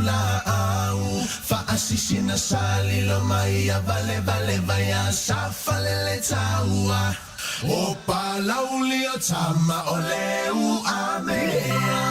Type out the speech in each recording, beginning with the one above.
la au fa asisina salilo mai vale vale vaya safale taua o palauli o tama o leu amea.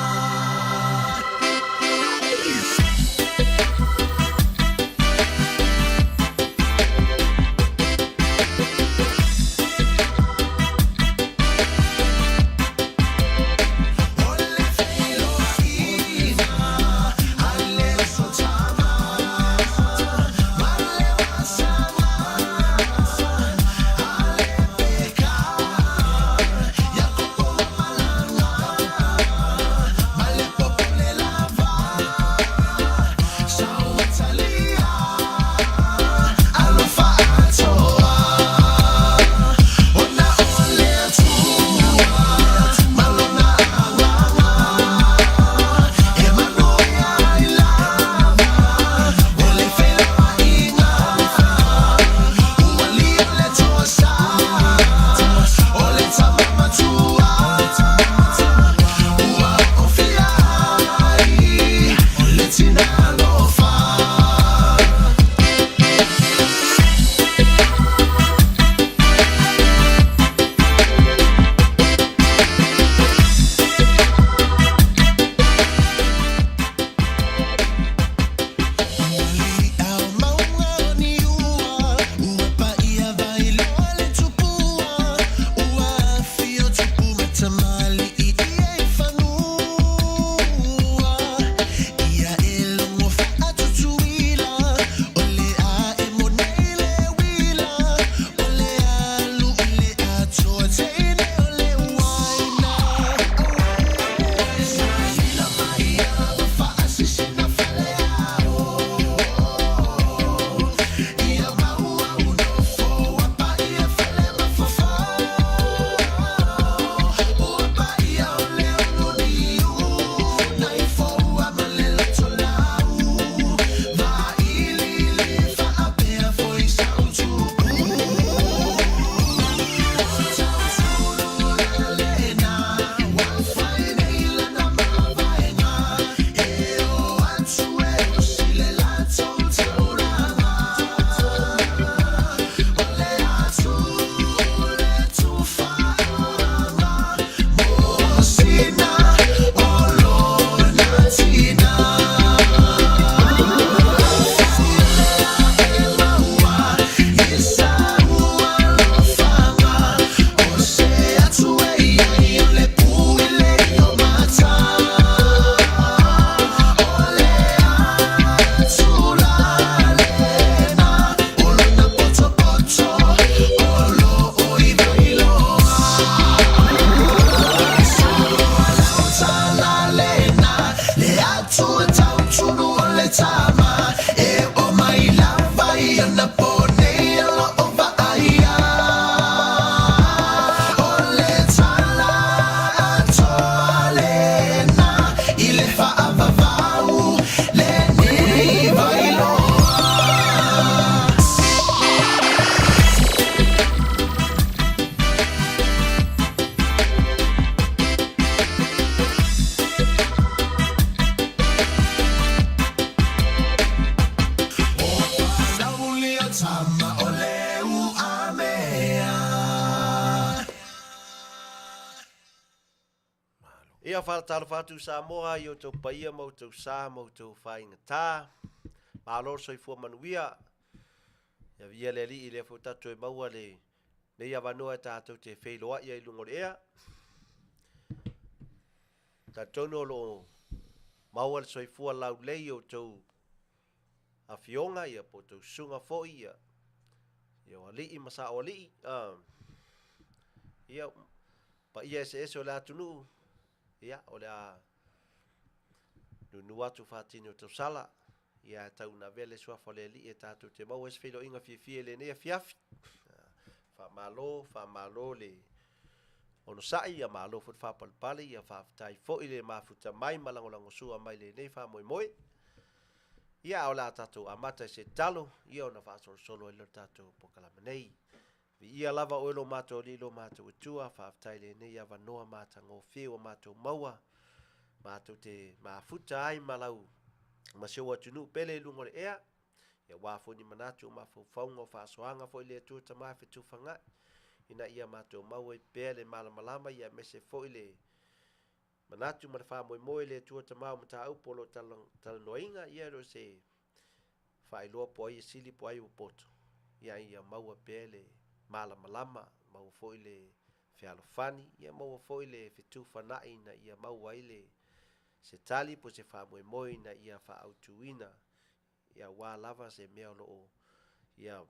Ia whaatara whātu Samoa, i o tau paia, mau tau sā, mau tau whainga tā. Mālor soifua Manuia. Ia via le li i le whautatu e maua le nei a wanoa e tātou te wheiloa ia i lungo le ea. Tā tono lo maua le soifua lau lei o tau Afionga ia po tau sunga foi ia. Ia o alii masa o alii. Ia pa ia ese o le atunu. Ia o le a nunu atu whātini o tau sala. Ia tau na vele sua fole li e tātou te mau es whilo inga fie le nea Afiafi. Wha malo le ono sai ia malo fut whapalpali ia whaftai fo i le mafuta mai malangolango sua mai le nei wha moi moi. Ia o la tātou amata se talo, ia o na whaasoro solo e lo tātou pokalama nei. Ia lava o elo mātou lilo mātou utua, whaaftai le nei awa noa mātou ngō whio mātou maua, mātou te mafuta ai malau, ma se wa tunu pele lungo le ea ia wa fo ni manatu ma fo fongo fa soanga fo ile tu tama fe tu fanga ina ia mato mau e pele malama ia mese fo ile manatu ma fa mo ile tu tama mata u polo tal noinga ia ro se fa ilo po ai sili po ai u poto ia mau pele malama mau fo ile fe alofani ia mau fo ile fe tu fana ina ia mau ile se tali po se fa mo ina ia fa autuina ia wa lava se mea lo ia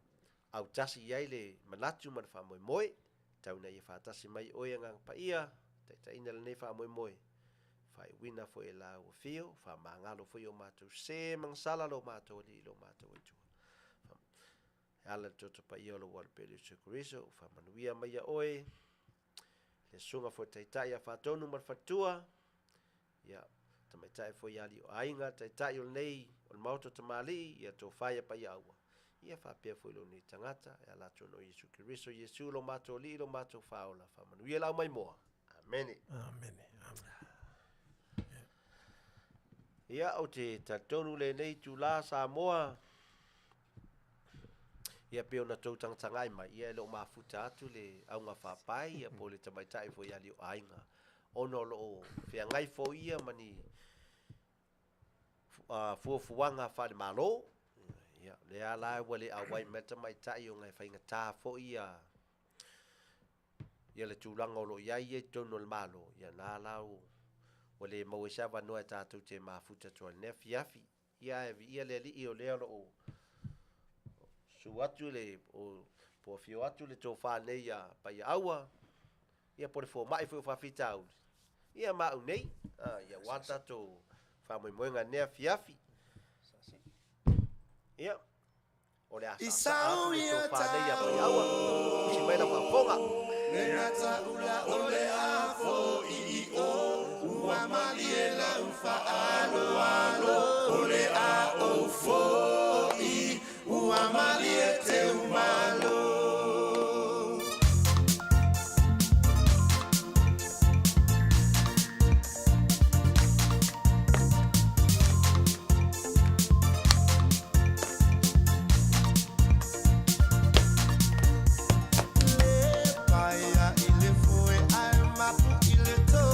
au tasi ia le manatu man fa moi tau na ia fa tasi mai o ia ngang pa ia ta ina le fa moi fa wina fo ela o fio fa mangalo fo yo matu se mangsala lo matu li lo matu tu ala toto pa ia lo wal pele se kuriso fa manuia mai ia oi le sunga fo tai ia fa tonu mar fatua ia tamai tai fo ia li ainga tai o nei o Maota O Tamali'i ia to faia Paia'aua ia fa pe fo lo ni tangata ia la tono Yesu Kristo Yesu lo mato li lo mato faula fa manuia la mai moa amen ia o te tatonu le nei tu la Samoa ia pe ona tau tangai mai ia lo mafuta atu le au nga fa pai ia po le tamai tai fo ia li ainga ono lo fe ngai fo ia mani fuafuanga fa de malo ia le ala wale awai meta mai tai o ngai fainga ta fo ia le tulanga lo ia ia tono le malo ia na lau wale mo sa va no ta tu te mafuta to le Afiafi ia le li o le o su atu le o po fio atu le to fa nei ia Paia'aua ia por fo mai fo fa fitau ia ma nei ia wanta to fa mo nga ne Afiafi ia o le asa fa nei ia Paia'aua si mai la fonga Renata ula ole afo I o ua maliela ufa alo ole a o fo I ua maliete umalo Paia ile foi ai mapu ile to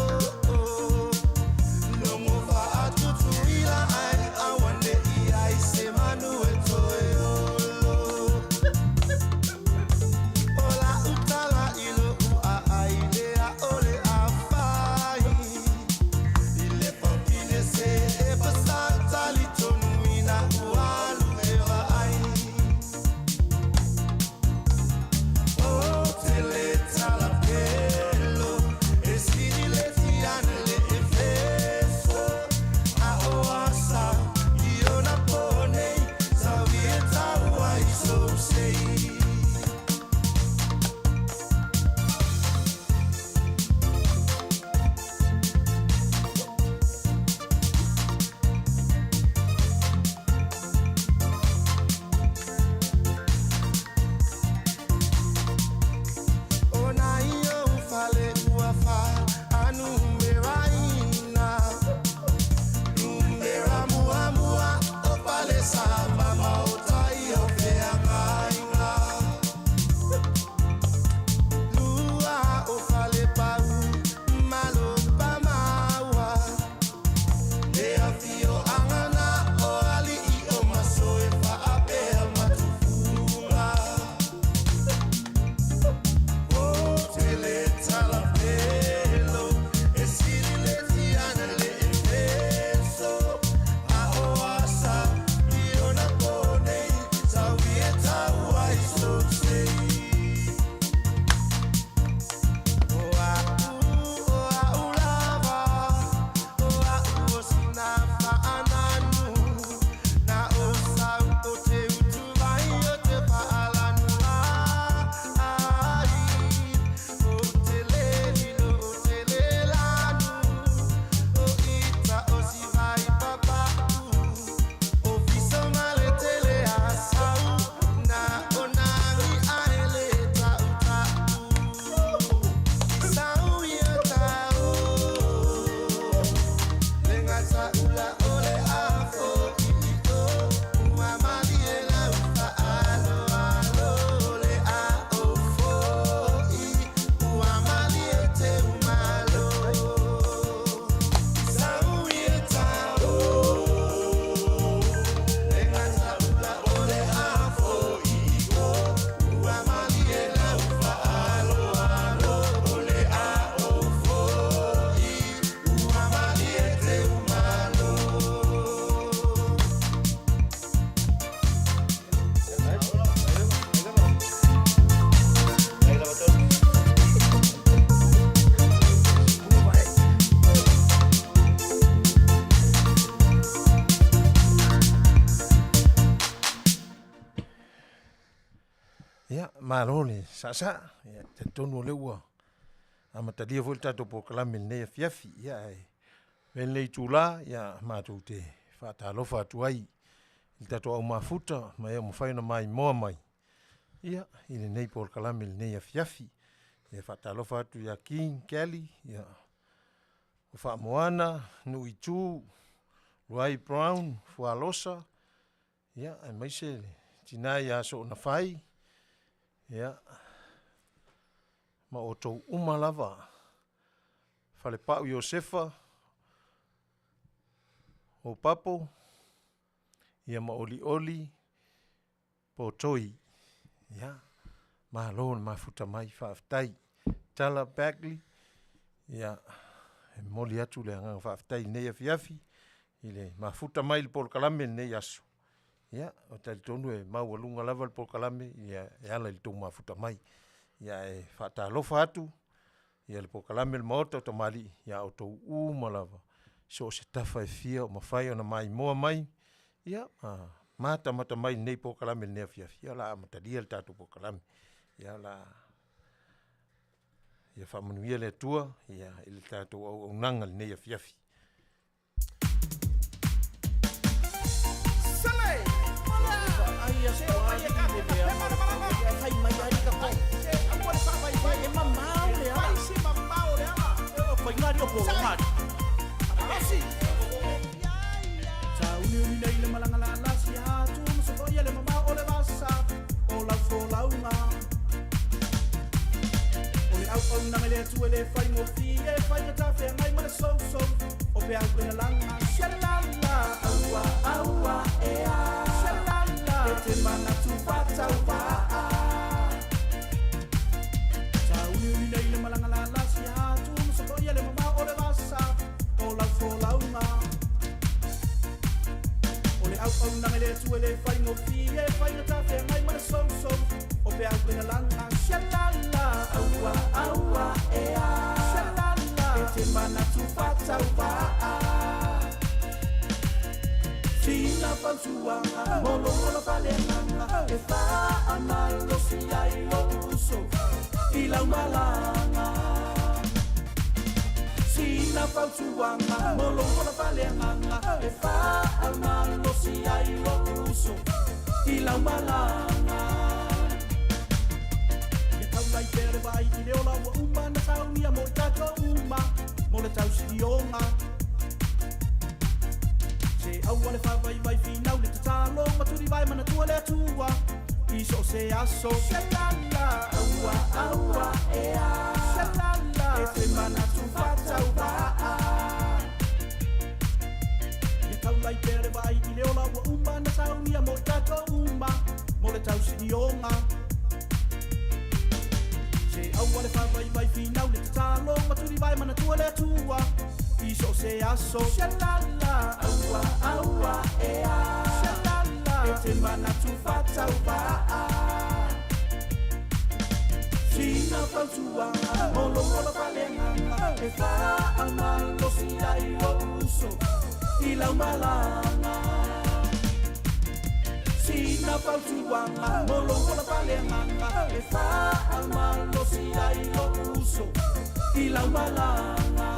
Ia, malone, sa, ia, te tonu le ua. Amatalia fo tato po kalame nei Afiafi, ia e. Venlei tula, ia mātou te whaatalofa atu ai. Il tato au mafuta, mai au mawhaina mai moa mai. Ia, ile nei po kalame nei Afiafi. Ia whaatalofa atu ia King, Kelly, ia. Wha Moana, Nui Tu, Ruai Brown, Fualosa. Ia, ai mai se tinai a so na whai. Ia. Ma o tau umalava. Whale pau Iosefa. O papo. Ia ma oli. Po toi. Ia. Ma lon ma futa mai whaaftai. Tala Bagley. Ia. E moli atu le anga whaaftai nei Afiafi. Ile ma futa mai le pol kalame nei aso. Ia, o tali tonu e mau alunga lava le pol kalame. Ia, e ala il tau ma futa mai. Ia e whaatalofa atu. Ia le pol kalame le Maota O Tamali'i. Ia o tau umalava. So se tafa e fia o mawhai o na mai moa mai. Ia, mata mai nei pol kalame nei Afiafi. Ia la amatalia le tatu pol kalame. Ia la... Ia wha Manuia le atua. Ia ele tatu Auaunaga le nei Afiafi. Auaunaga le atua le fai ngofi e fai ngata fe mai male so o pe au kena langa shalala aua ea shalala e te mana tu patau paa tauni uni nei le malanga la lasi hatu musoko ia le mama o le vasa o lau fo launga o le auaunaga le atua le fai ngofi e fai ngata fe mai male so o pe au kena langa shalala aua ea shalala e te mana tu patau paa Sina pansuanga molo palenanga e fa amalo si ai lo uso i la malanga Sina pansuanga molo palenanga e fa amalo si ai lo uso i la malanga Lai pere vai i leo la uma na saunia mo tato uma mo le tau sidionga Se aua le vai finau le tatalo maturi vai mana tua le atua Iso se aso Shalala aua ea Shalala e te mana tu fatau paa Ia tau lai pere vai i leo la uma na saunia mo tato uma mo le tau sidionga Se aua le vai finau le tatalo maturi vai mana tua le atua Iso se aso Shalala aua ea Shalala e te mana tu fatau paa Sina pansuanga molo palenganga e fa amalo si ai o uso I lau malanga Sina pautuanga molo palenganga e fa amalo si ai o uso I lau malanga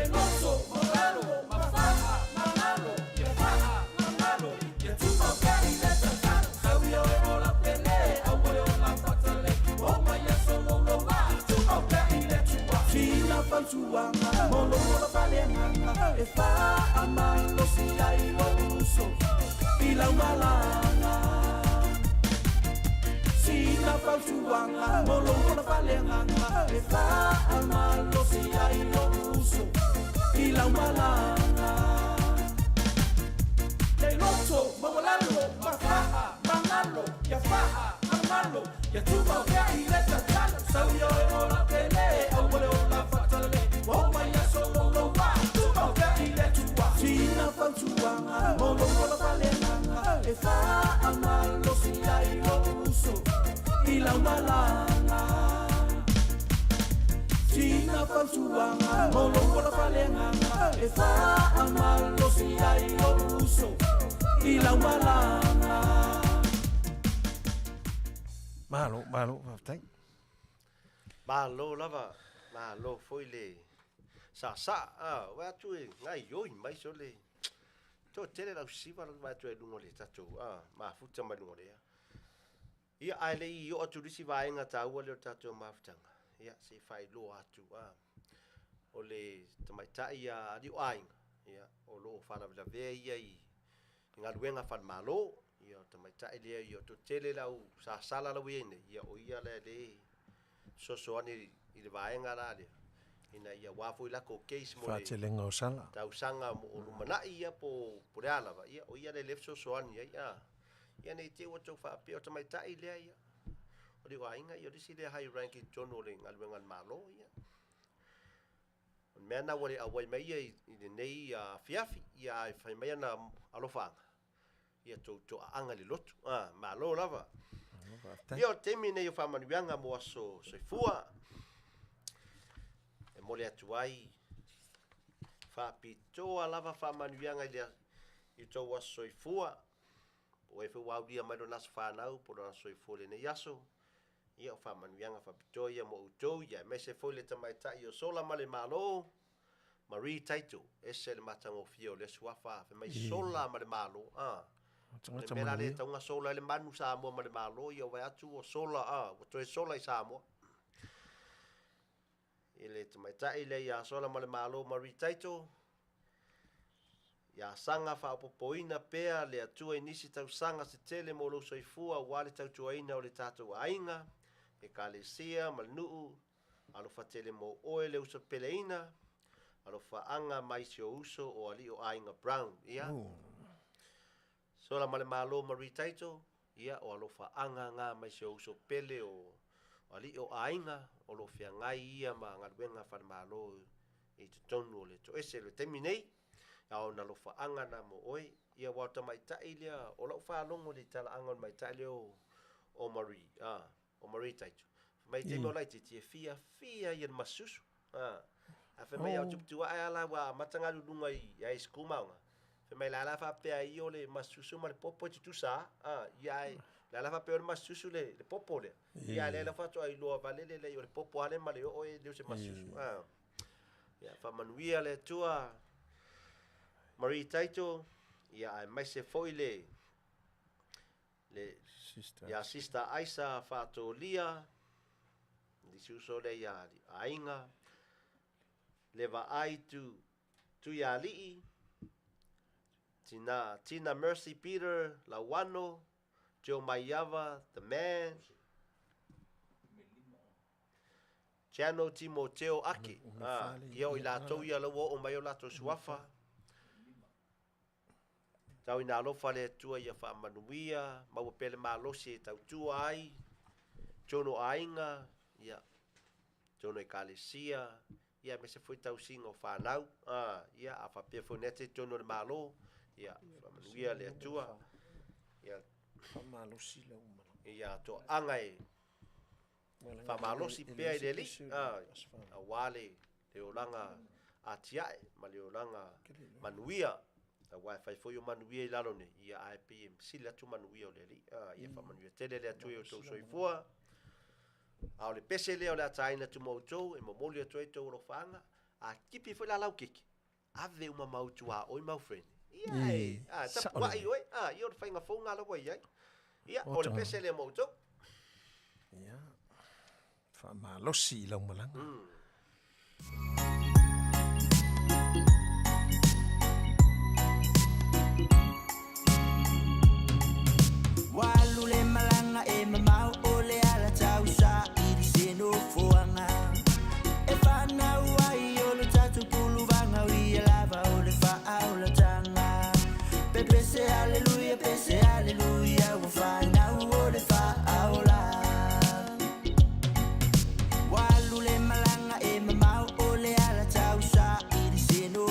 E noso moralo mafaha manalo ye faha manalo ye tupa kai leta tano Sauyo e ola pele au e ola fatale o mai solo lo va tupa kai leta Sina pautuanga molo palenganga e fa amalo si ai o uso I lau malanga Sina pautuanga molo palenganga e fa amalo si ai o uso I lau malanga Te loto mawalalo mafaha manalo ya faha manalo ya tuba kai leta tano Sauyo e ola pele au ole ola fatale o mai solo lo va tuba kai leta Sina pautuanga molo palenganga e fa amalo si ai o uso I lau malanga Sina pautuanga molo palenganga e fa amalo si ai o uso I lau malanga Malo, faftai. Malo lava, malo foi le sa wa tu ngai yoi mai so le to tele la siva la tu lungo le tatu ma futa mai lungo le ia ai le yo atu disi vai nga tau le tatu ma futanga ia se fai lo atu o le tamai tai ia di ai ia o lo fala la ve ia i nga luenga fa malo ia tamai tai le ia to tele la u sa sala la wiene ia o ia le so ani i le vai nga la le ina ia wafu la ko case mo Fatelenga o sala. tau sanga mo o mana ia po ala va ia o ia le lefso soani ia nei te o tau fa pe o tamai tai le ia o le wainga ia disi le high ranking journal le ngalwenga malo ia o mena wale a wai mai i le nei Afiafi ia ai fai mai na alofanga ia to anga le lotu malo lava ia o temi nei o fa manuanga mo so fua mole atu ai fa pitoa lava fa manuanga ile i to was soifua o e fa dia mai do nas fa nau por na soifua le ne yaso ia fa manuanga fa pitoa ia mo uto ia me se foi le tamai tai o sola male malo Marie Taito ese le matango fio le swafa fa mai sola male malo le mera le tonga sola le manu sa mo male malo ia vai atu o sola o to e sola i sa mo ile te mai tai le ia sola male malo maritaito ia sanga fa popoina pea le atua inisi tau sanga se tele mo lo soifua wale tau tuaina o le tatu ainga e kalesia malnuu alo fa tele mo oe le uso peleina alo fa anga mai sio uso o ali o ainga brown ia sola male malo maritaito ia o alo fa anga nga mai sio uso pele o ali o ainga o lo fia ngai ia ma ngaluenga fa malo e te tonu le to ese le terminei au na lo fa anga na mo oi ia wata mai tai lia o lo fa longo le tala anga mai tai le o Marie o Marie taito mai te mo lai te fia ia masusu a fe mai au tupu ai ala wa matanga lunga i school maunga fe mai la fa pe ai o le masusu ma le popo tu sa ia la fa pe o masusu le popo le ia le la fa to ai lo vale le le popo ale ma le o le se masusu ia fa Manuia le tua Marie Taito ia ai mai se foi le Sister. ia sister Aisa fa to lia di suso le ia di ainga leva ai tu ya li Tina Mercy Peter Lawano Joe Mayava the man Chano Timoteo Aki yo ila to ia lo o mai o la to suafa tau ina lo fale tua ia fa Manuia mau pele malosi tau tua ai jono ainga ia jono ekalesia ia me se foi tau singo fa nau ia a fa pe foi nete jono malo ia fa Manuia le tua ia Fa malosi la uma. ia to angai fa malosi pe ai deli a wale le olanga atiae ma le olanga Manuia a wifi foi o Manuia i lalo ne ia IPM sila tu Manuia o le li ia fa Manuia tele le atu o to soifua a le pese le o le ataina tu moto e momoli atu e to ro fanga a kipi foi la lau kiki ave uma mautu a oi mau friend ia ta wai oi io fai nga fonga lo wai ia o le pese le moto Ia. Fa malosi la umalanga. Walule malanga e mamau ole ala tausa ili seno fuanga e fana wai ole tatu puluvanga wi lava ole fa aula tanga pese hallelujah wo fana ole fa aula walule malanga e mamau ole ala tausa ili seno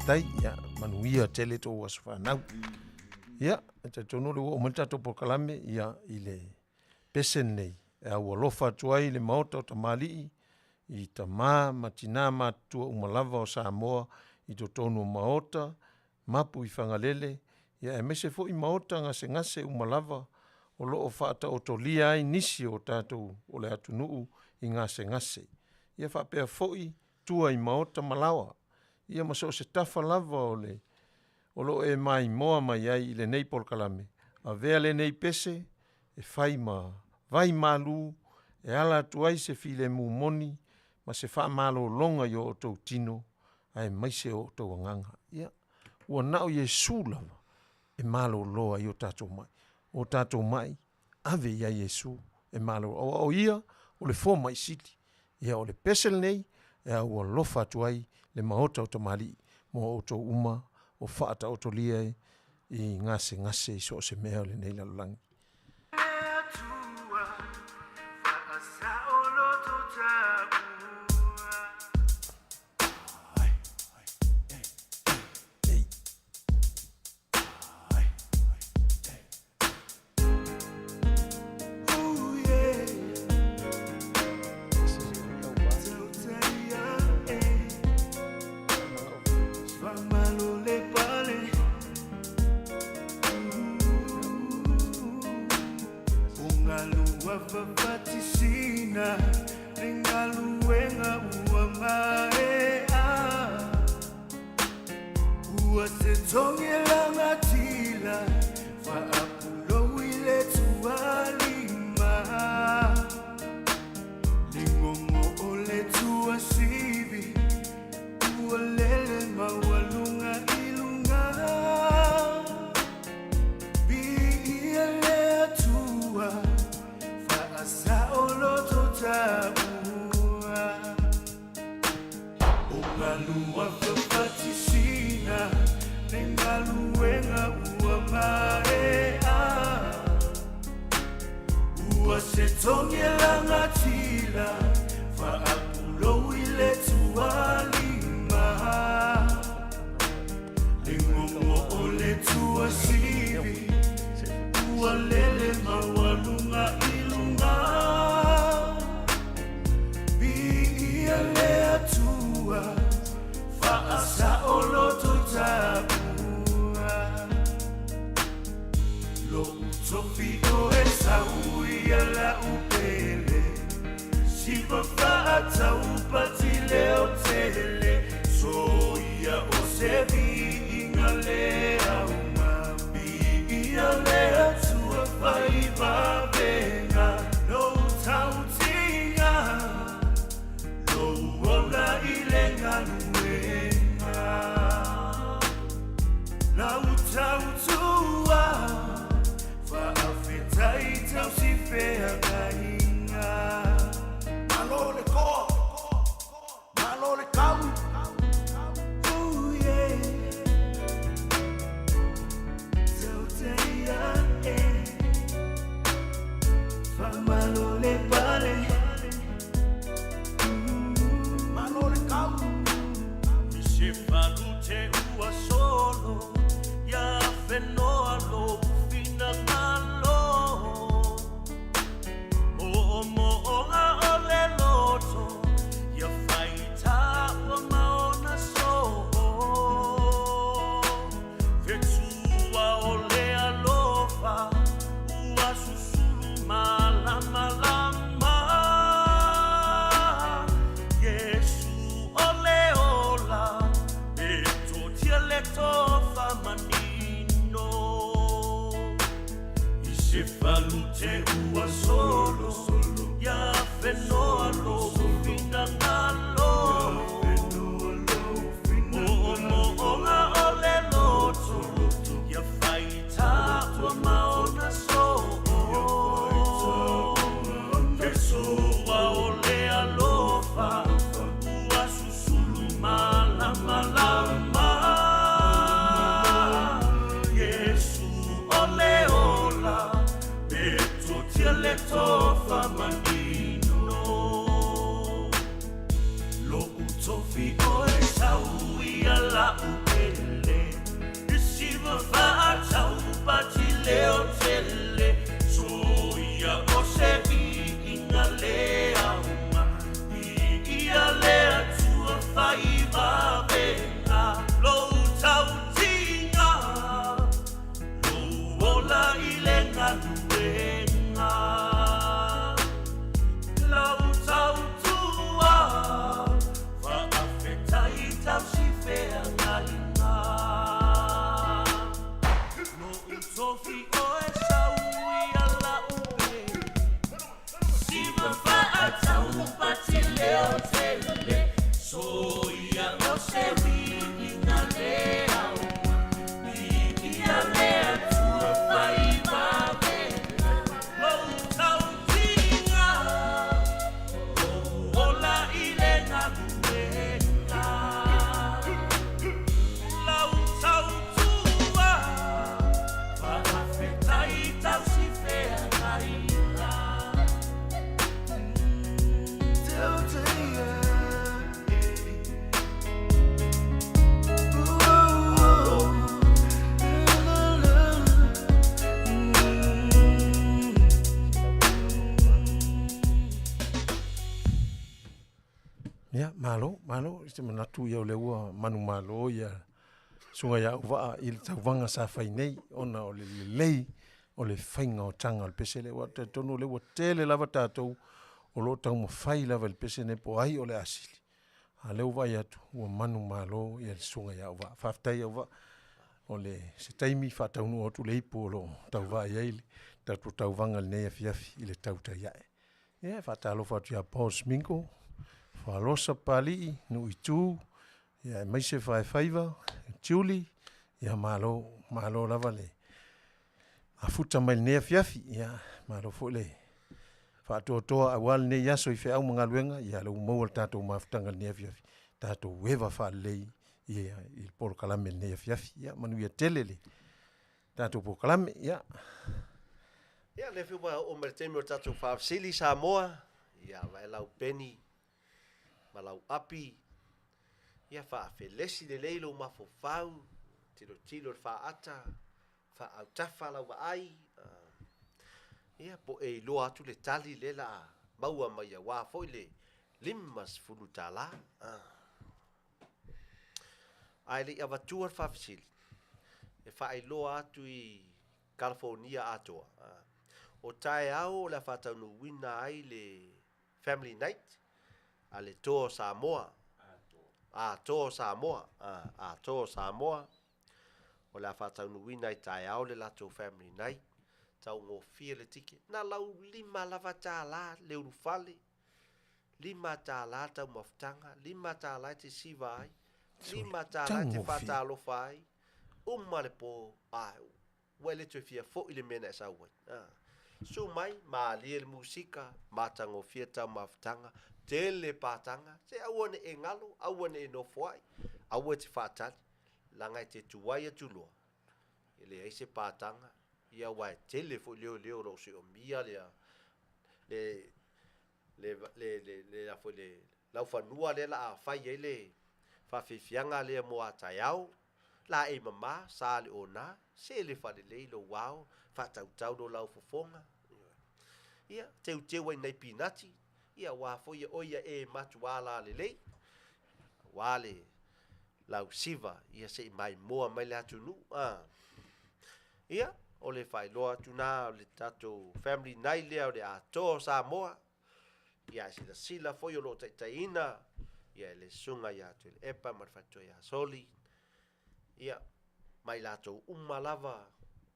faafetai ia manuia Tele to was fanau ia te tonu le o mata po kalame ia ile pesen nei au alofa tuai le Maota O Tamali'i i tama matina matua umalava o Samoa i to tonu Maota mapu i fangalele ia mese fo i Maota ngase umalava o loo fata o tolia ai nisi o tatou o le atunuu i ngase ia whapea foi tua i Maota malawa ia maso se tafa lava o lo e mai moa mai ai i le nei polkalame a vea le nei pese e fai ma vai malu e ala tuai se file mumoni ma se wha malo longa i o tau tino ai maise o tau nganga ia ua nao Yesu lava e malo loa i o tatou mai ave ia Yesu e malo o ia o le fo mai siti ia o le pesel nei e ua lofa tuai le Maota O Tamali'i mo o tau uma o whaata o tolia i ngase i so se mea le nei lalangi. Tofa manino luenga lau tautua whaafetai tau si whea ngainga no utofi oe saui ala upe si mawhaatau pati leo tele so ia o se rini na lea ia lea tua whai mawe lau tautinga ola ile na luenga lau tautua whaafetai tau si whea ngainga Ya, malo, este manatu ia leua manu malo ia sunga ia Auva'a i le tauvanga sa whai nei, ona o le lei, o le whainga o tanga o le pese le wata tonu le wa tele lava tātou, o lo tau ma whai lava le pese ne po ai o le asili. A leu vai atu, ua manu malo ia le sunga ia Auva'a. Whaftai Auva'a, o le se taimi whataunu o tu le ipo o lo tauva'a ia ili, tātou tauvanga le nei Afiafi i le tautai iae. Ia, whatalo whatu ia Paul Sminko, Whalosa Pali'i, nu i tū, ia maise whaiwhaiva, tiuli, ia malo lava le. A futa mai nea fiafi, ia malo fo le. Whaatoa awal ne yaso i whiau mga luenga, ia lau maua tātou mawhtanga nea fiafi. Tātou wewa whaalei, ia i poro kalame nea fiafi, ia Manuia Tele le. Tātou poro kalame, ia. Ia le fiu o me temi o tātou whaafsili Samoa, ia vai lau peni, malau api, ia whaafelesi le leilo mafofau, tilo whaata, whaautafa lau ai, ia po e loa atu le tali le la maua mai a wā foi le limas fulu tala. Ai le avatuar whaafsili, e whae loa atu i California atoa. O tae au la whataunu wina ai le family night, a le tō Samoa. Tō Samoa. O la whataunu wina i tae au le lato family night. Tau ngō fia le tike. Na lau 5 lava tā la le urufale. 5 tā la tau maftanga. 5 tā la te siva ai. 5 tā la te whatalofa ai. Le po. Wele tu fia fo ile mena sa wai. So mai ma le musika matango fia tau maftanga. Tele patanga, se awane e ngalo, awane e nofoai, awane te whatari, langai te tuwaia tuloa. Ele ai se patanga, ia wai tele fo leo ro se o mia le afo le lau fanua le la afai ele whawhiwhianga le mo ataiau, la e mama, sa le ona, se le whalelei lo wao, whatautau no lau fofonga. Ia, teu ai nei pinati, ia wā foia oia e matu wala le lei. Wale lau siva, ia se mai moa mai le atu nu. Ia, o le whai loa atu nā, o le tato family nai lea o le ato Samoa. Ia se la sila foia lo taitaina. Ia le sunga ia atu le epa, marfato ia soli. Ia, mai lato umalava,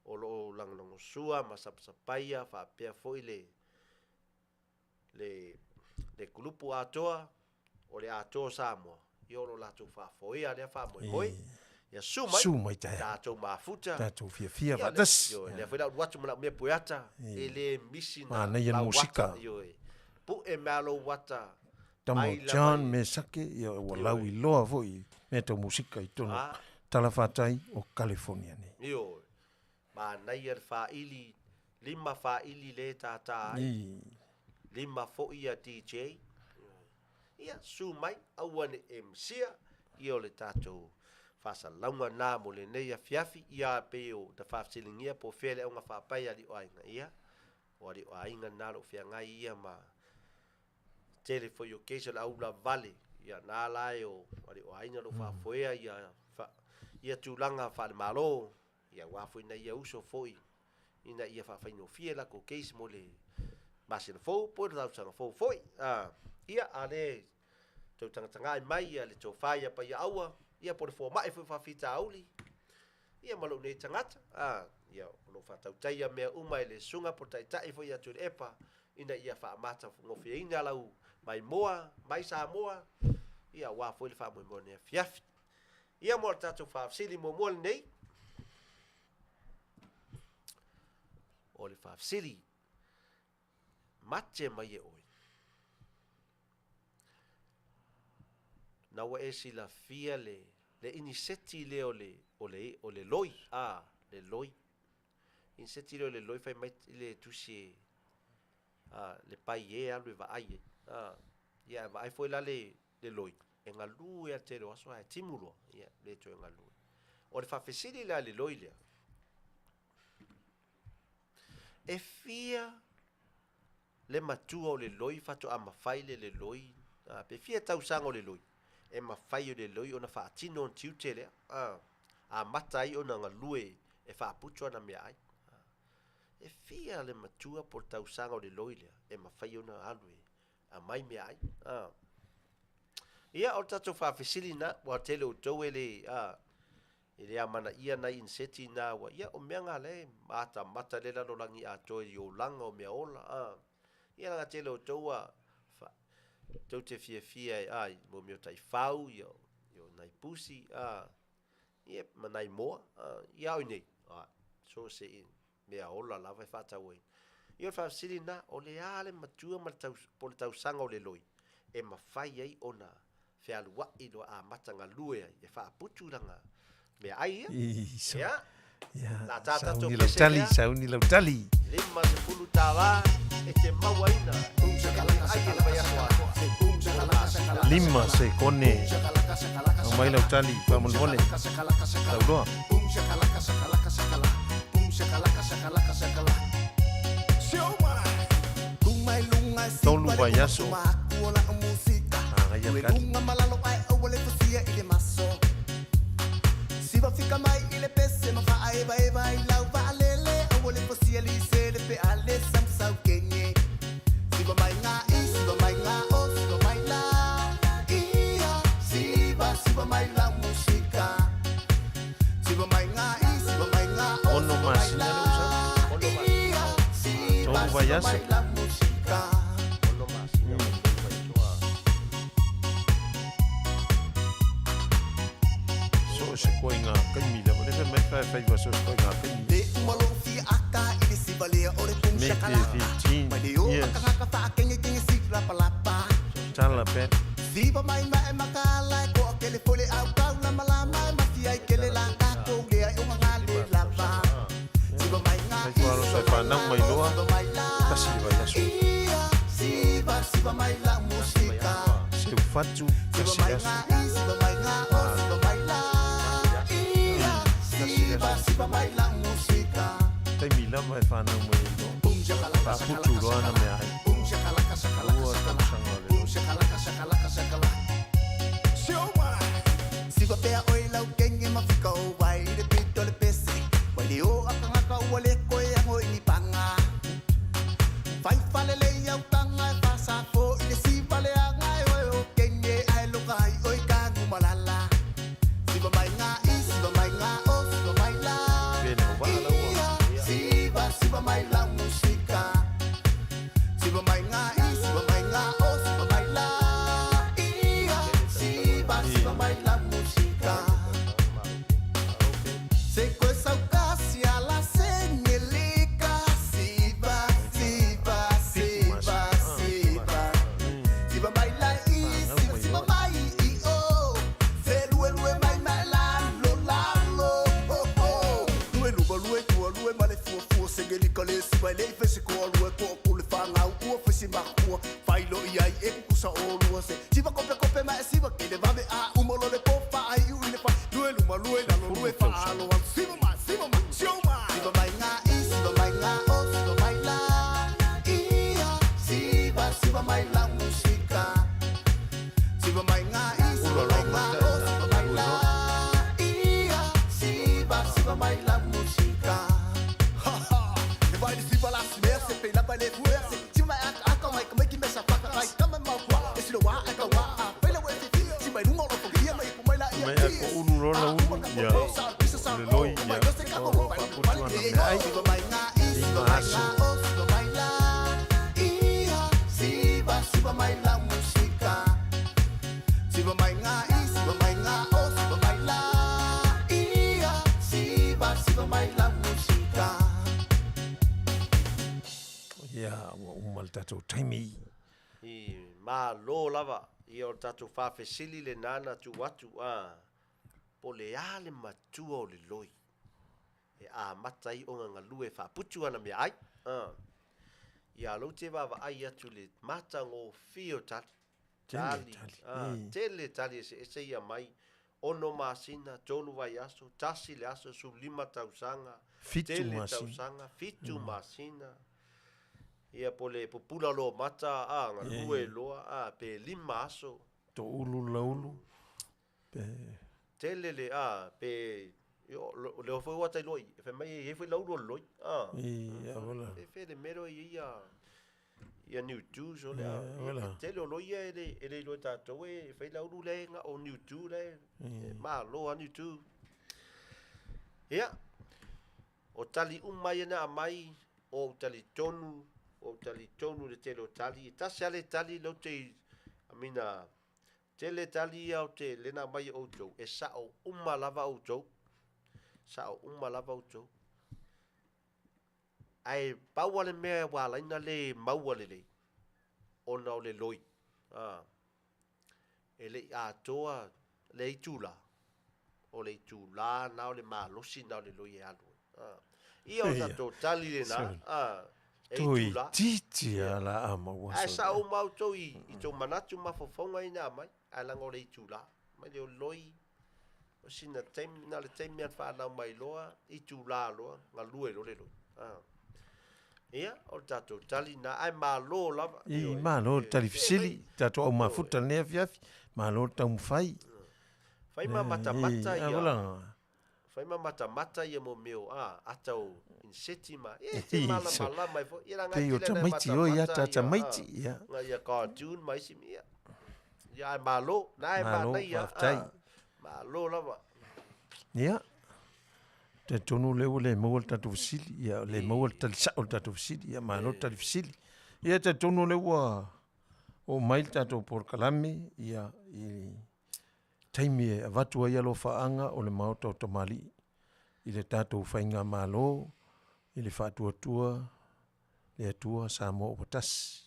o lo langonongo sua, masapasapaia, whapea foi le kulupu atoa o le atoa Samoa. Ia lo lato whafoia lea whamoimoi. Ia sumai tātou mafuta. Tātou fia vatas. Le whaila watu mana mea pueata. E le misi na la musika. Pu e malo wata. Tamo John me sake ia walau i loa voi me tau musika i tono talafatai o California ne. Io. Ma nei er whaili, 5 whaili le tātai. 5 fo'i a DJ. Ia sumai awane MCa ia o le tātou whasalaunga nā mo le nei Afiafi ia peo ta whafsilingia po whele au ngā whapai ali o ainga ia. O ali o ainga nā lo whiangai ia ma Tele for your case au la vale ia nā lai o ali o ainga lo whafoea ia tūlanga whale malo ia wafoi na ia uso foi ina ia fa'afainofia la ko keisi mo le masina fou po le tausaga fou foi ia a le tautagatagai mai ia le tofai a Paia'aua ia po le foma'i foi fa'afitauli ia ma lo'u nei tagata ia o lo'u fa'atautaia mea uma i le suga po ta'ita'i foi atu le epa ina ia fa'amata gofiaina lau mai moa mai Samoa ia ua foi le fa'amoemoe nei Afiafi ia mo le tatou fa'afesili muamua lenei o le fa'afesili mate mai e oe na ua e silafia le iniseti le o le loi le loi iniseti le o le loi fai mai le tusi le pai e alu e va'ai ia va'ai foi la le loi e galu e te lo aso ae timulo ia le to e galu o le fa'afesili la le loi lea e fia le matua o le loi fato'a mafai le loi pe fia tausaga o le loi e mafai o le loi ona fa'atino ona tiute lea amata ai ona galue e fa'aputu ana mea ai e fia le matua po le tausaga o le loi lea e mafai ona alu e amai mea ai ia o le tatou fa'afesili na ua tele outou e le amanaʻia nai inseti na ua ia o mea gale matamata le lalolagi atoe i oulaga o mea ola ia laga tele outou tou te fiafia e mo meo taifau io nai pusi ia manai moa ia oi nei so se mea ola lava e fa'atau ai ia le fa'afesili na o le a le matua ma po le tausaga o le loi e mafai ai ona fealua'i loa amata galue ai e fa'aputu laga mea ai ia la tatatou sauni lautali lima sepulu tālā e te mauaina ai e le vai aso lima se kone o mai lautali pamolmole lauloa tolu vai aso Siva fica mai ile pese ma fa eva eva ilau va alele awole fosia li se le pe ale sam sau kenye Siva mai nga o siva mai la ia siva mai la musika Siva mai nga o ono masina lo usa tolu vai aso la musika se koinga kaimila o le me fai va so koinga kaimila de malo fi aka ile siva le o le pum shakala yes ka kenye sifla palapa tala pe Siva mai makala ko akele pole au kau na malama mafia ikele la ka ko le ai o ngale lava Siva mai nga walo sai pa nang mai loa kasi vai aso Siva mai la musika se fatu kasi aso Siva mai nga siva mai la Siva mai la musika kaimila mai fa nang mai lo pa putu lo ana me ai shakalaka Siva pea oi lau kenge mafika o wai le pito le pese Wale o akangaka wale koe ango ini panga Fai fale le iau tanga e fasa fo ile siva le anga e oi o kenge ai loka ai oi kangu malala Siva mai nga o siva mai la Siva mai la musika Siva mai nga o siva mai la Siva mai la musika Se questa occasia la segnelica Siva Siva mai la Siva mai o Se lue mai lalo Lue male fuo segnelica le siva le fese ko lue ko le fanga o fese ma ko failo ai e kusa o lue se Siva kope ma siva ke le vave a umolo le popa ai u le fa lue la lue fa alo Siva mai Siva mai nga o siva mai la Siva mai la musika Siva mai nga o siva mai la Siva mai la musika ia ua uma le tatou taimi. I malo lava ia o tatou faafesili le nana tu atu po le a le matua o le loi e a matai o ngalue faaputu ana mea ai ia lo te vavaai atu le matango fio tali tele se ia mai ono masina tolu vai aso tasi le aso su 5 tausanga fitu masina ia po le popula lo mata ngalue loa pe 5 aso to ulu laulu pe tele le pe yo le foi wata loi fe mai e foi laulu loi ia wala e fe le mero ia new two so le tele loi ele lo tato e fe laulu le nga o new two le ma lo new two ia o tali umai na mai o tali tonu le tele o tali tasale tali lo te amina tele tali au te lena mai o jo e sao uma lava o jo ai paua le mea wala ina le maua le o na o le loi e le atoa le itula o le itula na o le malosi na o le loi e alu ia o tato tali le na tui titi ala ama waso ai sao mau to i to manatu mafofonga ina mai ala ngore itula mai le loi o sina tem na le tem ya fa na mai loa itula loa nga lue lo le loi ia o tato tali na ai malo lava i malo tali fisili tato o mafuta ne Afiafi malo tam fai ma mata ia fai ma mata ia mo meu atau in setima te mala mai fo ia nga te o tamaiti o ia tamaiti ia ia cartoon mai sim ia malo nai ma ia malo lava ia te tonu le mo tatu fisili ia le mo tatu fisili ia malo tatu fisili ia te tonu le wa o mai tatu por kalame ia i taimi e avatua ia lo faanga o le Maota O Tamali'i i le tatou whainga malo i le whaatuatua le atua Samoa o Patasi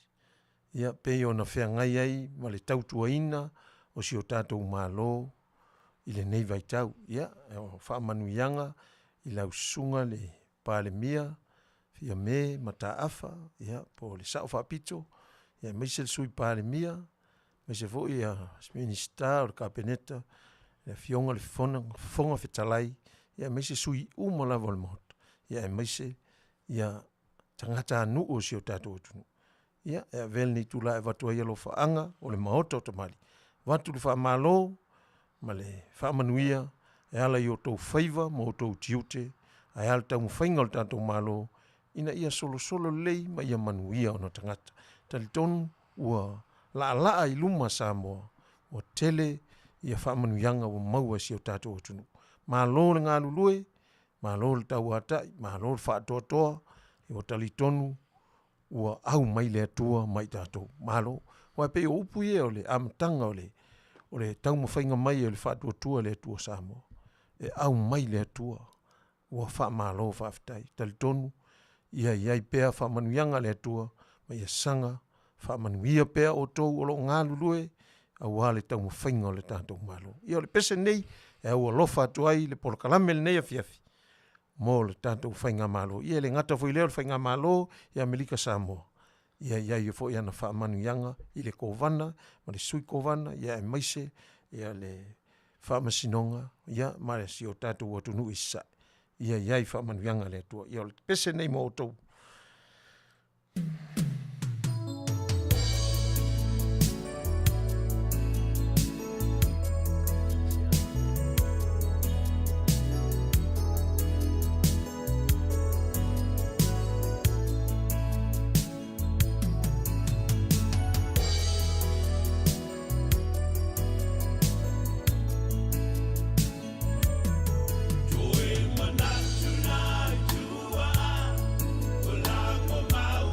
ia pei o na whea ngai ai ma le tautuaina o si o tatou malo i le nei vai tau ia o whaamanuianga i lau sunga le palemia fia me mataafa ia po le sao whaapito ia meise sui palemia me se vo ia minister o kabineta le fionga le fonga fetalai ia me se sui uma la volmot ia me se ia tangata nu o si o tatou tunu ia e vel ni tula e vatu ia lo faanga o le Maota O Tamali'i vatu le fa malo ma le fa manuia e ala i o tou faiva mo tou tiute ai ala tau fainga o tatou malo ina ia solo lei ma ia manuia o na tangata talitonu ua la i luma Samoa o Tele ia whaamanuianga o maua si o tatou tunu. Malo le ngā lulue, malo le tau atai, malo le whaatoatoa, i o talitonu ua au mai le atua mai tatou. Malo, wai pe o upu ia o le amatanga o le tau mawhainga mai o le whaatoatua le atua Samoa. E au mai le atua ua whaamalo whaafitai. Talitonu ia iai pea whaamanuianga le atua mai a sanga whaamanuia pea o tou o lo ngā lulue au ale tau mawhainga o le tātou malo. Ia o le pese nei e au alofa atu ai le polokalame le nei Afiafi mo le tātou whainga malo. Ia le ngata fo i leo le whainga malo i Amerika Samoa. Ia i fo i ana whaamanuianga i le kovana, ma le sui kovana, ia e maise, ia le whaamasinonga, ia ma le si o tātou watunu isa. Ia i whaamanuianga le atua. Ia o le pese nei mo o tou. Manatu na tua, o lago mau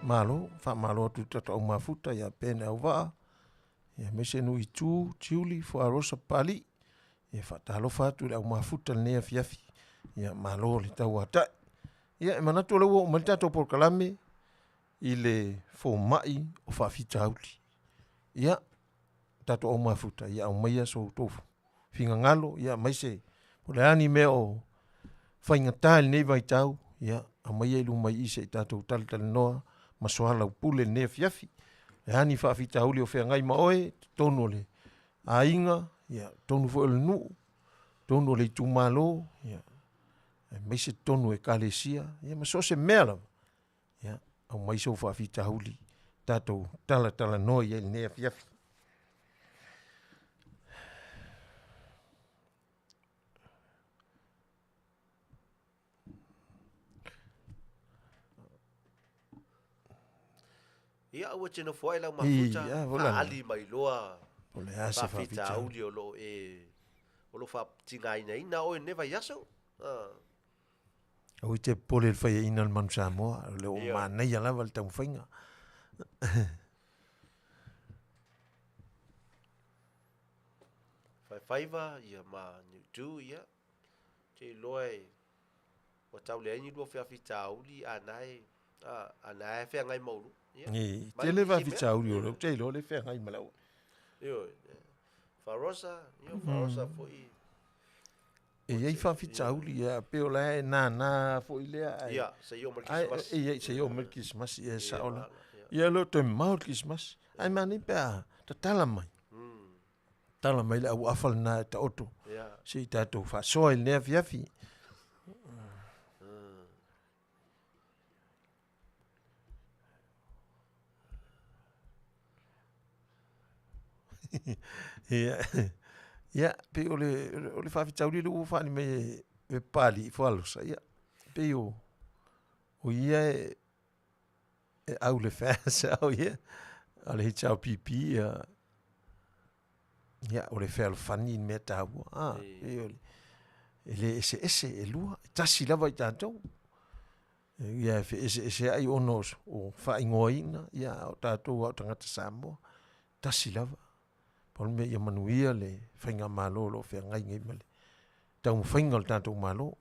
malo fa malo tu tata o mafuta ia pena Auva'a ia mese nui tu tiuli fo arosa pali ia fa talo fatu le au mafuta le Afiafi ia malo le tau ata ia e manatu le o maltato por kalame i le fo mai o fa fitauli ia tato o mafuta ia o maia so tofu finga ngalo ia maise o le ani me o fainga tal nei vai tau ia a maia i lumai i se tato tal noa masoala upule ne Afiafi le ani fa fitauli o fea ngai maoe tonu le ainga ia tonu fo le nu tonu le tumalo ia maise tonu e kalesia ia maso se mela ia au maise o fa fitauli tato tala noa ia ne Afiafi. Ia ua tino foi la mafuta ali mai loa o le asa fa fita uli o lo fa tingaina ina o ne vai yaso o te pole le fai ina le manu Samoa le o mana ia lava le tau whainga faiva ia ma ni tu ia te loe o tau le ni lo fa fita uli anai fe ngai maulu ni te le va fita uli o te lo le fe ngai malau io farosa foi e ia fa fita uli ia pe o la na foi le ia se io mal Christmas ia se io mal Christmas ia sa ola ia lo te mal Christmas ai mani pe ta tala mai le au afal na ta oto si tato fa soil ne Afiafi ia pe o le fa fitauli lu fa ni me pali fo alosa ia pe o ia e au le fa sa o ia ale chao pipi ia o le fa lo fani me ta pe o ele ese e lua tasi lava i tatou ia fe ese ai onos o fa ingoina ia o tatou o tangata Samoa tasi lava por me ia Manuia le fainga malo lo fe ngai ngai male tau fainga o tatou malo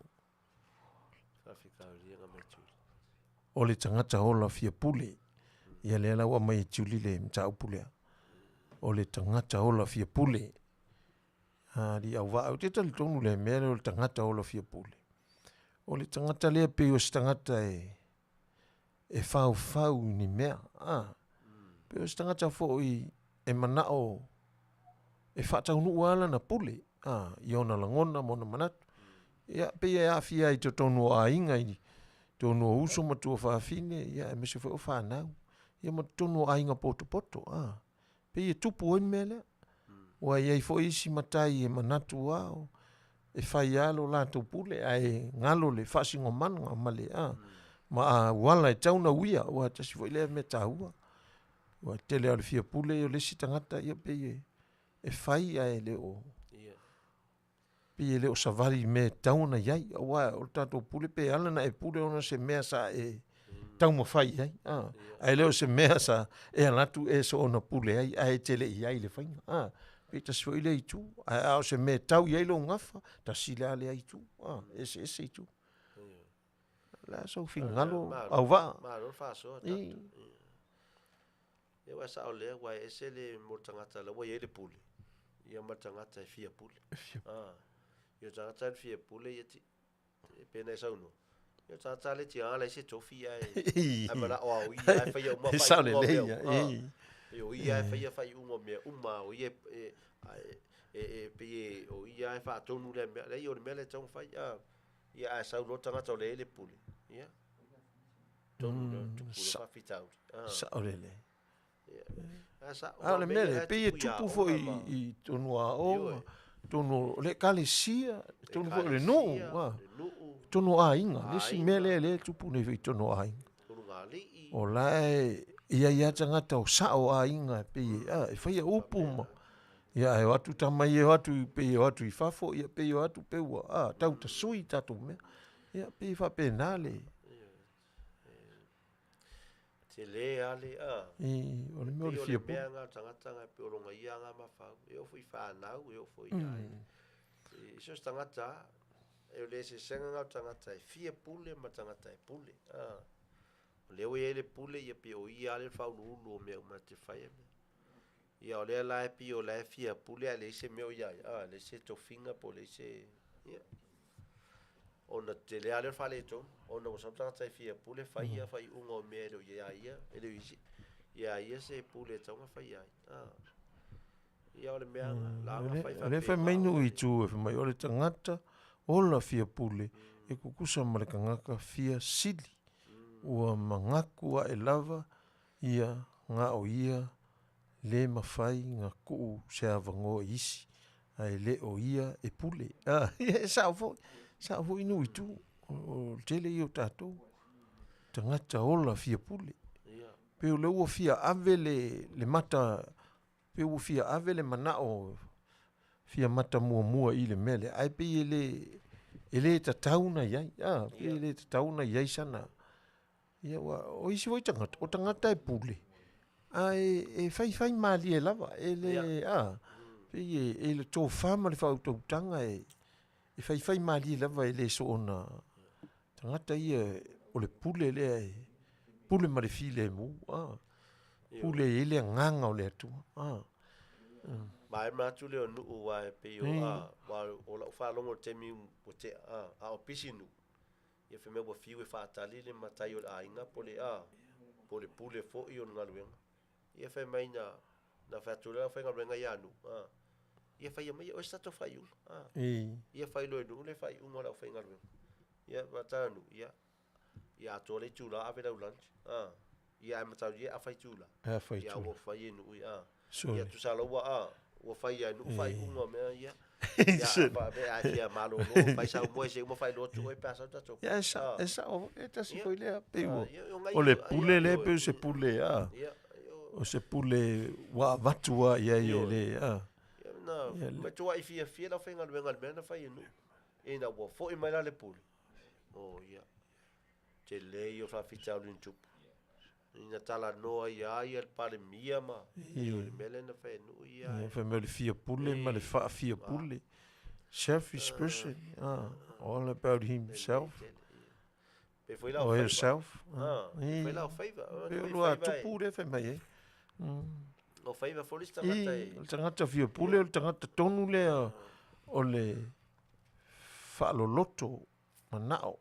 o le tangata ola fia pule ia le ala wa mai tuli le mtau pule o le tangata ola fia pule di Auva'a o te tali tonu le mea o le tangata ola fia pule o le tangata lea pe o se tangata e fau ni mea pe o se tangata fo e manao e whatau nuu ala na pule i ona langona mona manatu ia pe ia afia i te tonu o ainga i tonu o uso matua whaafine ia e mese fo whanau ia ma tonu o ainga poto pe ia tupu oi mele wa ia i fo isi matai e manatu wao e whai alo la tau pule ai ngalo le whasingo manu male ma wala e tauna uia wa tasi fo ilea me tahua wa tele al fia pule o lesi tangata ia pe e whai ai le o pe le o savari me tauna iai wa o tato pule pe ala na e pule ona se mea sa e tau ma whai ai ai leo se mea sa e alatu e so ona pule ai tele iai le whainga pe tasi fo ile i tu o se me tau iai lo ngafa tasi le ale ai tu ese i tu la so fingalo Auva'a ma lo fa so e wa sa ole wa ese le mortangata la wa ye le pule ia matangata fia pule ia tangata fia pule ia ti pena sa uno ia tangata le ti ala se tofia e amana o ia fa ia ma fa io ia fa ia uma o ia pe o ia fa tonu le io le mele tong fa ia sa uno tangata le pule ia tonu fa fitau sa ole le le mele pe e tupu fo i tonu o tonu le kalesia tonu fo le no tonu ainga lesi mele le tupu ne i tonu ainga o lai ia tangata o sao ainga pe e fai upu ma ia e watu tamai e watu pe e watu i fafo ia pe e watu pe ua tau ta sui tatu me ia pe fa penale Tele ale o le mea le fia pule. Mea ngā tangata pe oronga ia ngā mawhau. E o fui whanau, e o fui ai. So tangata, e o le se senga ngā tangata e fia pule ma tangata e pule. O leo e le pule ia pe o ia le whaunu ulu o mea uma te whaia mea. Ia o lea lai pi o lai fia pule a le se mea o iai. Le se tofinga po le se... Ona te lea le whale tō. Ona o samtangata e fia pule whaia whai unga o mea leo ia ia. E leo isi. Ia se pule taunga whai ai. Ia o le mea langa whai whai. Le whai mainu i tū e whai o le tangata o la fia pule. E kukusa ma le kangaka fia sili. Ua mangakua e lava ia ngā o ia le mawhai ngā kuu se avangoa isi. Ai le o ia e pule. Sa fo inu i tū. O tele i o tātou. Tangata o la fia pule. Pe o le ua fia ave le mata, pe ua fia ave le manao, fia mata mua i le mele. Ai pe ele tatauna iai. Pe ele tatauna iai sana. Ia o isi voi tangata, o tangata e pule. E fai mali e lava. Pe le tō whama le whautautanga e fai mali e lava e le so ona. Tangata ia o le pule le e. Pule ma le file mu. Pule e le nganga o le atua. Ma e matu leo nuu wa e pe o la whalongo te mi o te o pisi nu. Ia whi mea wa fiu e whaatali le matai o le ainga po le pule fo i o ngā luenga. Ia whi mai na whaatulea whi ngā luenga i anu. Ia whi mai o estato whai unga. Ia whi loe nu le whai unga lau whi ngā luenga. Ia wata anu. Ia ato le tūla a wera ulanchi. Ia e matau ia a whai tūla. Ia o whai e nui. Ia tu sa laua o whai e nui whai unga mea ia. Ia malo no mai sa mo se mo fai lo tu e pasa tato. Esa o tasi foi le pe o le pule le pe se pule o se pule wa vatua ia le na ma tu ai fia la fenga venga mena fai no e na wo fo e mai la le pule ia Tele io fa fita un tup ina tala noa ia il pale mia ma io le melena fai no ia fa me le fia pule ma le fa fia pule. Selfish person, all about himself or herself. Foi lá o favor. Eu tu pure fe mai. O favor foi lista matai. O tangata fia pule, o tangata tonu le o le fa lo loto manao.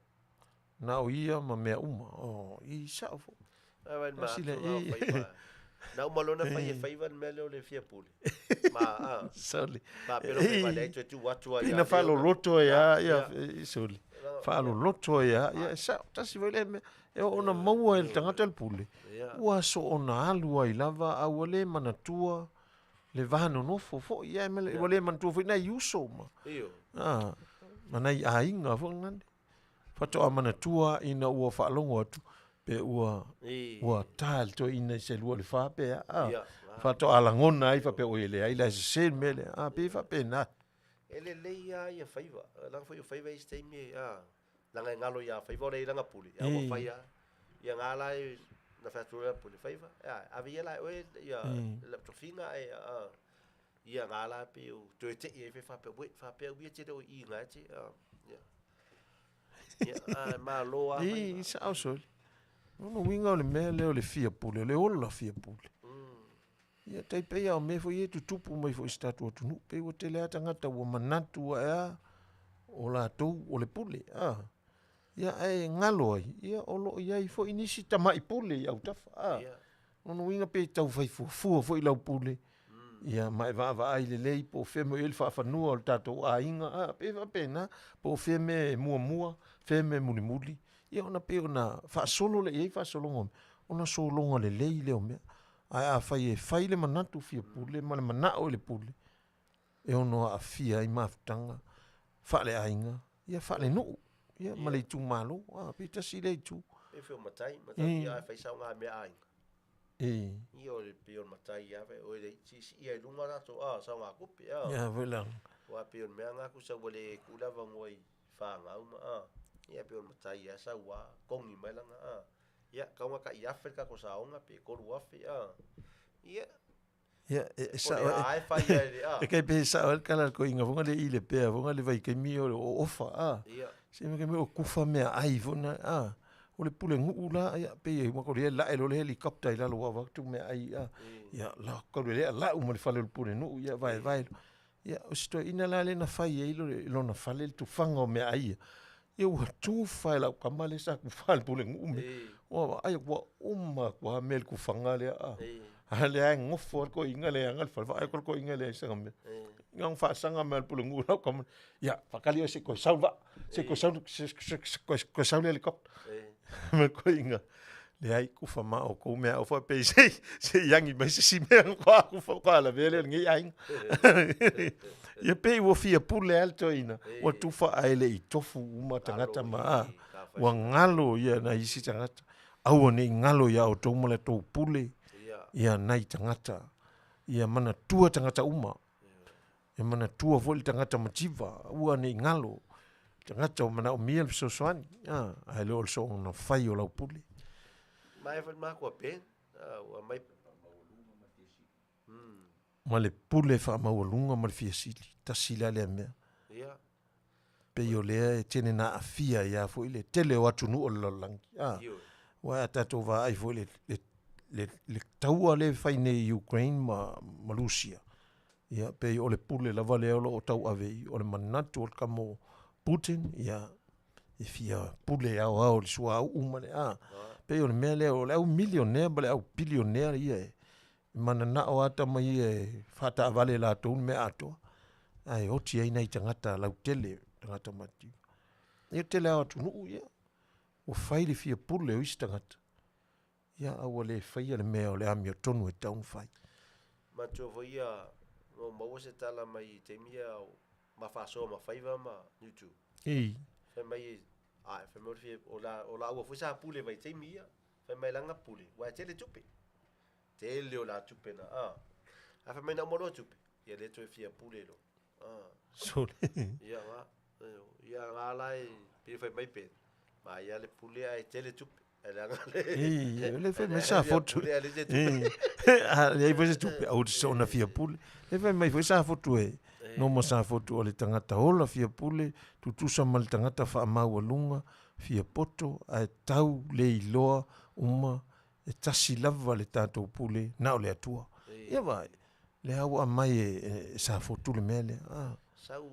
Nao ia ma mea uma. I sao. Na uma lona fai e faiva mele o le fia pule. Soli. Ma pero me vale tu watu ia. Ina fa lo loto ia soli. Fa lo loto ia sa tasi vele e ona maua el tangata el pule. Ua so ona alu ai lava au le manatua le vano no fo ia mele le manatua fo na yuso ma. Mana ia inga fo ngande. Fato a manatua ina ua fa longo atu. Pe ua tal to ina se lua le fa pe fa to ala ngona ai fa pe o ele ai la se mele pe fa pe na ele ia faiva la foi o faiva este me la ngalo ia faiva le la puli o faia ia ngala na fatura puli faiva avia la o ia la tofinga ia ngala pe o to te ia fa pe o ia te o i ngati ia ma loa sa so no winga le mele o le fia pule, le ola fia pule. Ia tai pea o me fo ie tutupu mai fo istatu o tunu. Pe o te lea tangata ua manatu a o la tou o le pule. Ia e ngalo ai. Ia olo ia i fo inisi tamai pule i au tafa. No winga pe tau fai fua fo i lau pule. Ia mai va ai le lei po feme il fa fanua o le tatou a inga. Pe va pena po feme mua feme muli. Ia ona pe ona fa solo le fa solo ngom ona solo le le o me a fai le manatu fia pule ma le manao le pule e ona a fia i maftanga fa le ainga ia fa le no ia ma le tu malo pe ta si le tu e fe matai ia fa sa nga me ainga io le pe matai ia o le si ia lunga na to sa nga kupi ia vela wa pe me nga ku sa wole kula va ngoi fa nga ia pe matai ia sa wa kongi mai langa ia kaunga ka iafe ka ko saonga pe ko ruafe ia ia sa ai fa ia e kai pe sa o kala ko inga vonga le ile pe vonga le vai ke mi o ofa ia se me ke me o kufa me ai vona o le pule ngu la ia pe e mo ko le la lo le helicopter la lo wa tu me ai ia la ko le la o mo le fale le pule nu ia vai ia o sto ina la le na fai e lo na fale tu fanga me ai ia o tu fai la kamale sa ku fal pule ngu me o ai wa umma wa mel ku fanga le ale ai ngofo ko inga le anga fa ai ko inga le sa ngam ngang fa sanga mel pule ngu la kam ia fakali se ko salva se ko salva helicopter me ko inga le ai ku fa ma o ko me o fa pe se yangi me se me kwa ku fa kwa la vele ngi ai ia pe wo fia pule alto ina o tu fa ai le tofu uma tangata ma wa ngalo ia na isi tangata au ni ngalo ia o to mole to pule ia nai tangata ia mana tua tangata uma ia mana tua voli tangata mativa ua ni ngalo tangata o mana o miel so swani ai le so na fai o la pule mai fa ma ko pe o mai ma le pule fa ma o lunga ma fia sili tasila le me ia pe yo le tene na afia ia fo ile tele o atu nu o langi wa tato va ai fo le taua le fai ne Ukraine ma Rusia ia pe o le pule la vale o tau ave o le manatu o kamo Putin ia e fia pule au le sua au umane pe o le mele o le au millionaire ba le au billionaire ia mana na o ata mai e fata vale la tu me ato ai o tia ina i tangata lau tele tangata mati ia tele atu nu ia o fai le fia pule o isi tangata ia au le fai le mea o le ami o tonu e taun fai ma tō ia o maua se tala mai te mia ma whasoa ma whaiva ma YouTube fai mai fai mai fia o la ua fuisa pule vai te mia fai mai langa pule wa tele tupe tele o la tupe na fai mai na moro tupe ia le toi fia pule lo so ia ngā lai pili fai mai pe ma ia le pule ai tele tupe le fai mai sa fotu le fai sa tupe au te sona fia pule le fai mai fai sa fotu no mo sa fotu o le tangata hola fia pule tutusa ma le tangata wha maua lunga fia poto ai tau le iloa uma e tasi lava le tātou pule na o le atua ia vai le au a mai e sa fotu le mele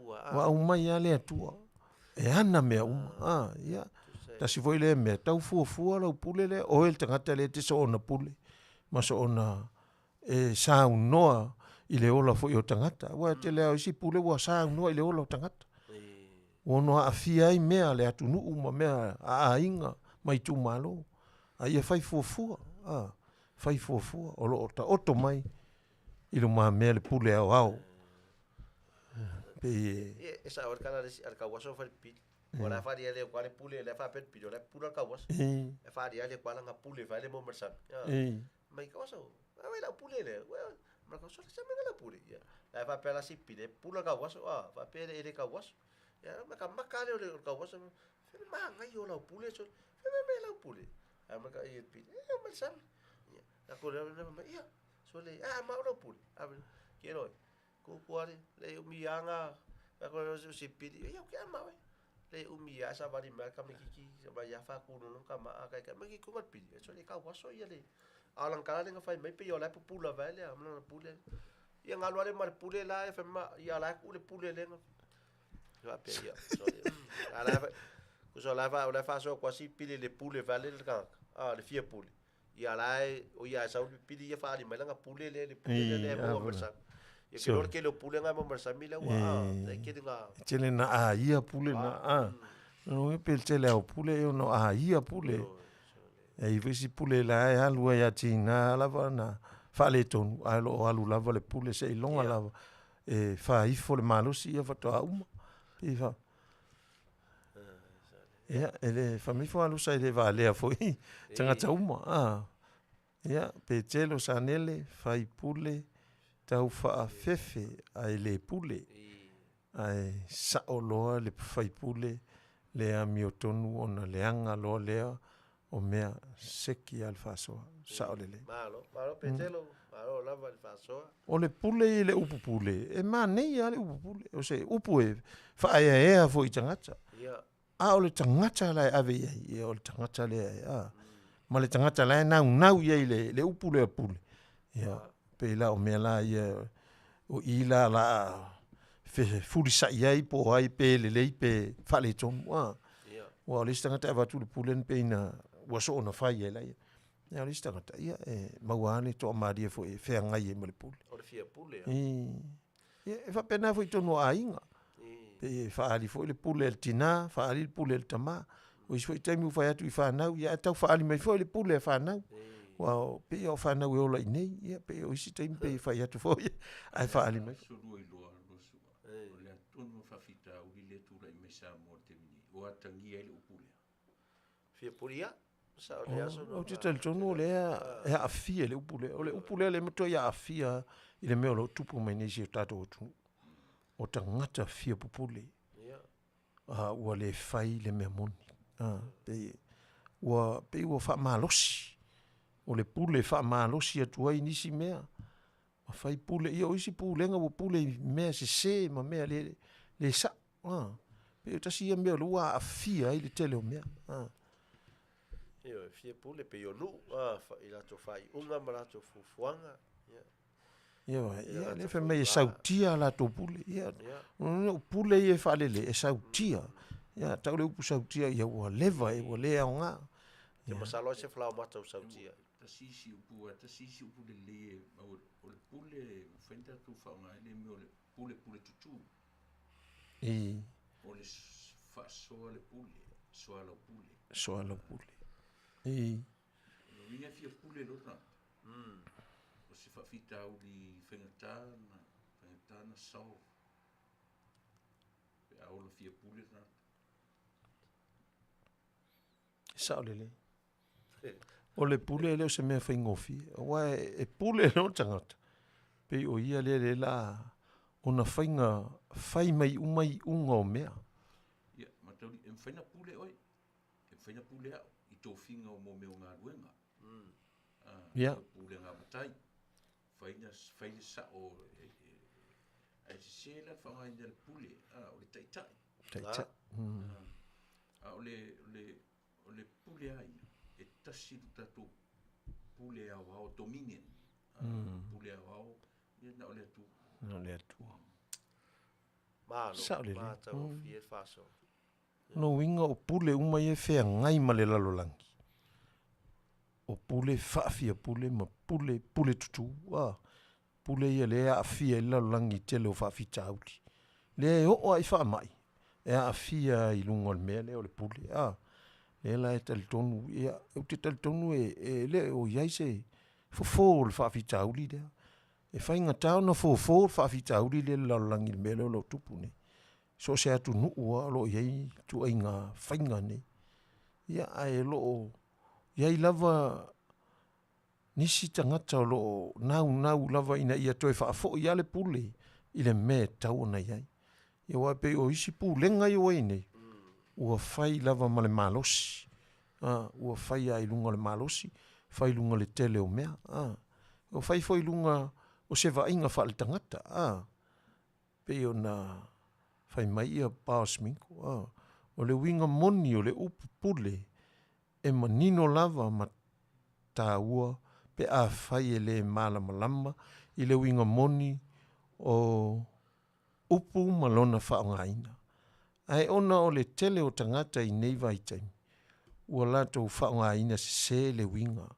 wa au mai a le atua e ana mea uma ia tasi foi le mea tau fuafua lau pule le o el tangata le te so ona pule ma so ona e sa unoa i le ola foi o tangata wa te leo isi pule wa sa unoa i le ola o tangata ono afia i mea le atunu uma mea a inga mai tu malo a ia fai fuafua fai fuafua o lo ta oto mai i lo ma mea le pule au pe e sa or kana al kawaso fa pi ora fa dia le kwale pule le fa pet pi le pula kawas e fa dia le kwala nga pule fa le mo mersan mai kawaso ai la pule le ma kawaso se me la pule ya la fa pela si pi le pula kawaso fa pele ele kawaso ya ma ka makale le kawaso fe ma ngai yo la pule so fe me la pule ma ka i pi mersan ya ko le ya so le ma la pule quiero ko kuare le umianga ko si pi ya ke ma le umia sa va di merka me kiki ba ya fa ku no ka ma ka me ki ku mat pi so le ka waso ya le alang kala le fai mai pe yo la pula vale amna pule ya ngalo le mar pule la fa ma ya la ku le pule le yo a pe ya so ala ku so la fa so quasi pi le pule vale le ka le fie pule ya la o ya sa pi ya fa di mai la pule le pule le mo versa ya que lo pule nga mo versa mi la wa que dinga tele na ia pule na no e pel tele au pule yo no ia pule e visi pule la e alu ya tina lava na fa le tonu alu lava le pule se longa lava e fa ifo le malusi ia fato uma e fa ele fa mi fo alu sai le va le foi tanga uma ia pe telo sanele fa pule tau Faafefe ai le pule ai sa oloa le fai pule le ami o tonu ona le anga lo lea o mea seki al fasoa sa o lele. Malo petelo, malo lava le fasoa. O le pule i le upu pule, e ma nei a le upu pule, o se upu e whaea fo i tangata. Ia. A o le tangata lai ave iai, o le tangata le ai, ma le tangata lai nau iai le upu le pule. Ia, pe la o mea la ia, o i la furi sa iai po ai pe le lei pe whale tonu, Wa le tangata ava tu le pule pe ina, wa so ona whai e lai. Ia le tangata, ia mauane to amaria fo e whea ngai e mo le pule. O le fia pule. Ia, e whapena fo i tonu a inga. Pe whaali fo i le pule el tina, whaali le pule el tama. O isfo i taimu whai atu i whanau, ia tau whaali mai fo i le pule e whanau. Wa pe o whanau e ola i nei, ia pe o isi taimu pe whai atu fo i, ai whaali mai. Surua i loa losua. O le atonu whawhita uri le tura i me sa mo te mini. O atangia i le upule. Fia pule ia. Sa o le aso. O te tali tonu o le e a fia le upule. O le upule le mato ia a fia i le meo lo tupu mai nei si o tato o tunu. O ta ngata fia pupule. Ua le fai le mea moni. Ua pe ua wha malosi. O le pule wha malosi atu ai nisi mea. Ma fai pule, ia o isi pulenga ua pule mea se ma mea le sa. Pe o tasi ia mea lua a fia i le tele o mea. Ia, fia pule pe o lu. I lato fai unga ma lato fufuanga. Ia, le fe mei e sautia la to pule. Ia, o pule i e whalele, e sautia. Ia, tau le upu sautia, ia ua leva, e ua lea o ngā. Ia masalo se flau matau sautia. Tasisi upu le le, o le pule, whenta tu whaunga ele me o le pule tutu. O le whasoa le pule, soala o pule. Soala o pule. Ringa fia pule lota. O se whawhita au li whengatana sau. Pe aola fia pule na. Sao lele. O le pule leo se mea whaingofi. Wa e pule no tangata. Pe o ia le la ona whai mai umai unga o mea. Ia, matauri, e mwhaina pule oi. E mwhaina pule au. I tō whinga o mō meo ngā ruenga. Ia. Pule ngā matai. Whaina sa o... Ai se la whangai nere pule. O le taitai. Taitai. O le pule ai. E tasi tato pule au dominion. Pule au. Ia na o le atu. Na le atu. Malo, matau fia faso. No winga o pule umai e whea ngai ma le lalolangi. O pule whaafia pule ma pule tutu. Pule ia le a fia i lalolangi tele o whaafita auti. Le e o ai wha mai. E a fia i lunga o le mea le o le pule. Le la e talitonu. E te talitonu e le o iai se fofo le whaafita auli lea. E whainga tau na fofo le whaafita auli le lalolangi le mea le o lo tupu ne. So se atu nuua lo iai tu ai ngā whainga ne. Ia ai lo iai lava nisi tangata lo nau lava ina ia toi whaafo i ale pule i le me tau na iai. Ia wai pe o isi pulenga i wai ne. Ua whai lava ma le malosi. Ua whai ai lunga le malosi. Whai lunga le tele o mea. Ua whai foi lunga o se vainga wha le tangata. Pe o na... Whai mai ia pāsminko. O le winga moni o le upu pule e manino lava ma tāua pe a whai e le malama i le winga moni o upu malona whaongaina. Ai ona o le tele o tangata i nei vai taimi. Ua lato whaongaina se le winga.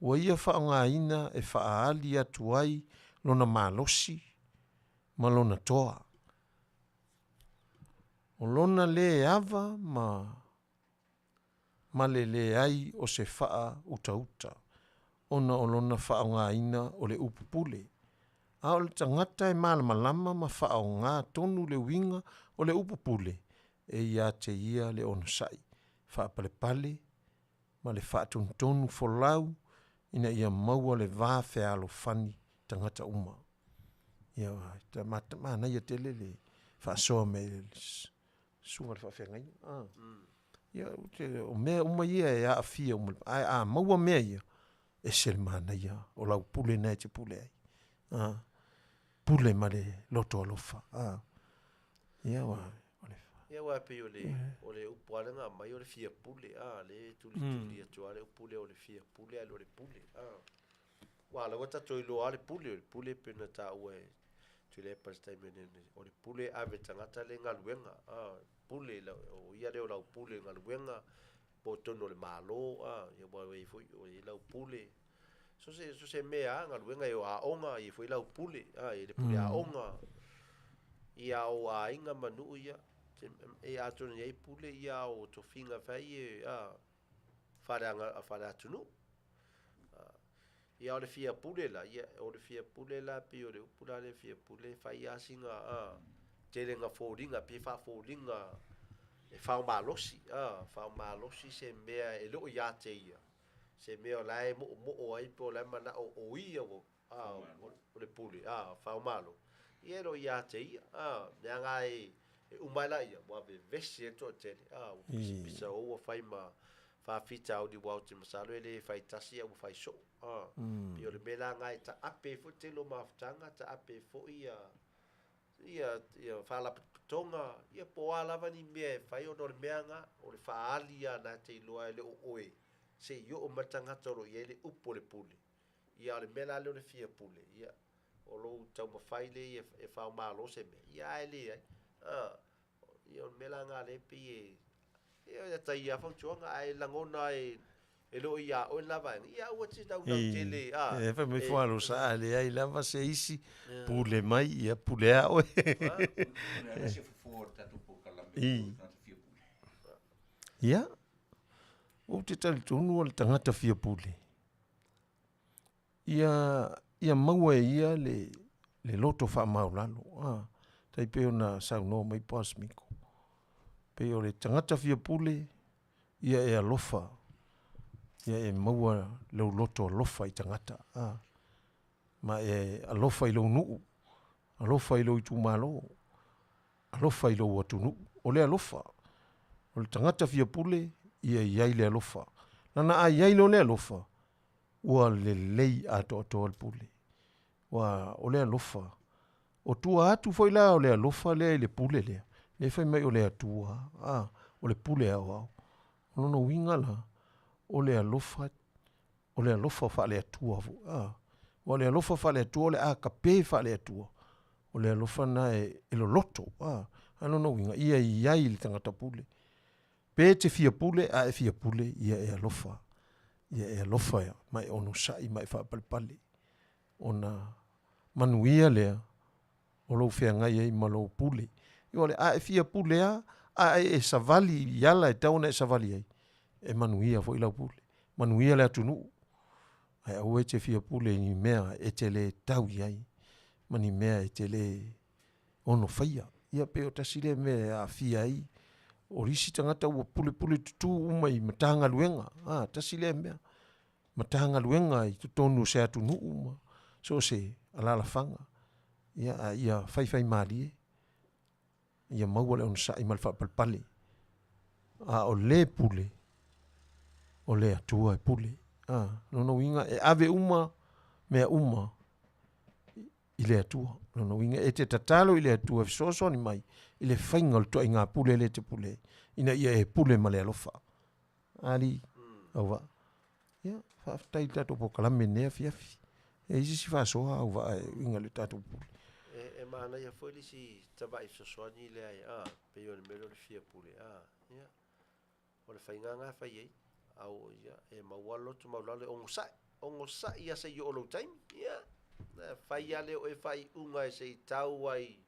Ua ia whaongaina e whaali atu ai lona malosi malona toa. O lona le ava ma le ai o se faa uta. Ona o lona faa o ngā ina o le upupule. A o le tangata e malama ma faa o ngā tonu le winga o le upupule. E ia te ia le ono sai. Faa pale ma le faa tonu folau ina ia maua le vāwhe alo fani tangata uma. Ia ta mana ia tele le faa soa me le... Sunga le whawhengai. Ia o mea uma ia e Afia a maua mea ia e selemana ia o lau pule nei te pule ai. Pule ma le loto alofa. Ia wa. Ia wa pe o le upualenga mai o le fia pule le tuli atua le upule o le fia pule le pule wa la wata toi lo ale pule pena ta ue tu le pas tai mene o le pule ave tangata le ngaluenga pule la o ia le o la pule ngaluenga po tono le malo ia wa we foi o la pule so se mea ngaluenga yo a onga i foi la pule i le pule a onga ia o a inga manu ia e atonu nei pule ia o to finga fai fara tunu ia o le fia pule la ia o le fia pule la pe o le upula le fia pule fai asinga tele nga foldinga pe fa foldinga e fa malosi se mea e lo ia te ia se mea lai mo o ai po la mana o ia o le pule fa malo ia lo ia te ia nga e umala ia wa vesi to tele pisa o fai ma fa fita o di wa te masalo ele fai tasi o fai so pio le mela ngai ta ape fo te lo maftanga ta ape fo ia fa la tonga ia po ala vani me fai o no meanga o le fa alia na te loa le oe se yo o matanga toro ia le upo le pule ia le mela le fia pule ia o lo tau ma fai le e fa malo se me ia ele ia mela nga le pi ia ta ia fa chonga ai langona e lo ia o lava ia o te tau tele e fa me falo sa ale ai lava se isi pule mai ia pule a o ia o te tali tonu o le tangata fia pule ia maua ia le loto fa maulalo tai pe ona sauno mai pas miko pe o le tangata fia pule ia e alofa ia e maua leo loto alofa i tangata ma e alofa i lo nuu alofa i lo i tumalo alofa i lo atunu o le alofa o le tangata fia pule ia iai le alofa lana a iai lo le alofa ua le lei ato al pule wa o le alofa o tua atu foi la o le alofa le pule le fai mai o le atua o le pule au no winga la o le alofa fa le atua o le alofa fa le atua le a kape fa le atua o le alofa na e lo loto no winga ia iai le tangata pule pe te fia pule e fia pule ia e alofa ia mai ono sai mai fa palpale ona manuia lea o lo fea ngai ai malo pule i ole e fia pule e savali yala e tauna e savali ai e manuia fo ila pule manuia le atunu ai au e te fia pule ni mea e tele tau ai mani mea e tele ono faia ia pe o tasile me a fia ai o risi tangata ua pule tutu umai matanga luenga tasile mea matanga luenga i tutonu se atunu uma so se alala fanga ia fai mali ia maua le onsa i malfa palpale o le pule o le atua e pule no winga e ave uma mea uma i le atua no winga e te tatalo i le atua fisoso ni mai i le fainga to inga pule le te pule ina ia e pule male alofa ali Auva'a ia fa tai tato po kalame ne Afiafi e isi si fa so Auva'a inga le tato pule e mana ia foi si tabai so ni le ai pe yo le melo le fia pule ia o le fainga nga fai ai au ia e mawalo tu mawalo ongo sa ia se yo lo time ia na fai ale o e fai unga e se tau ai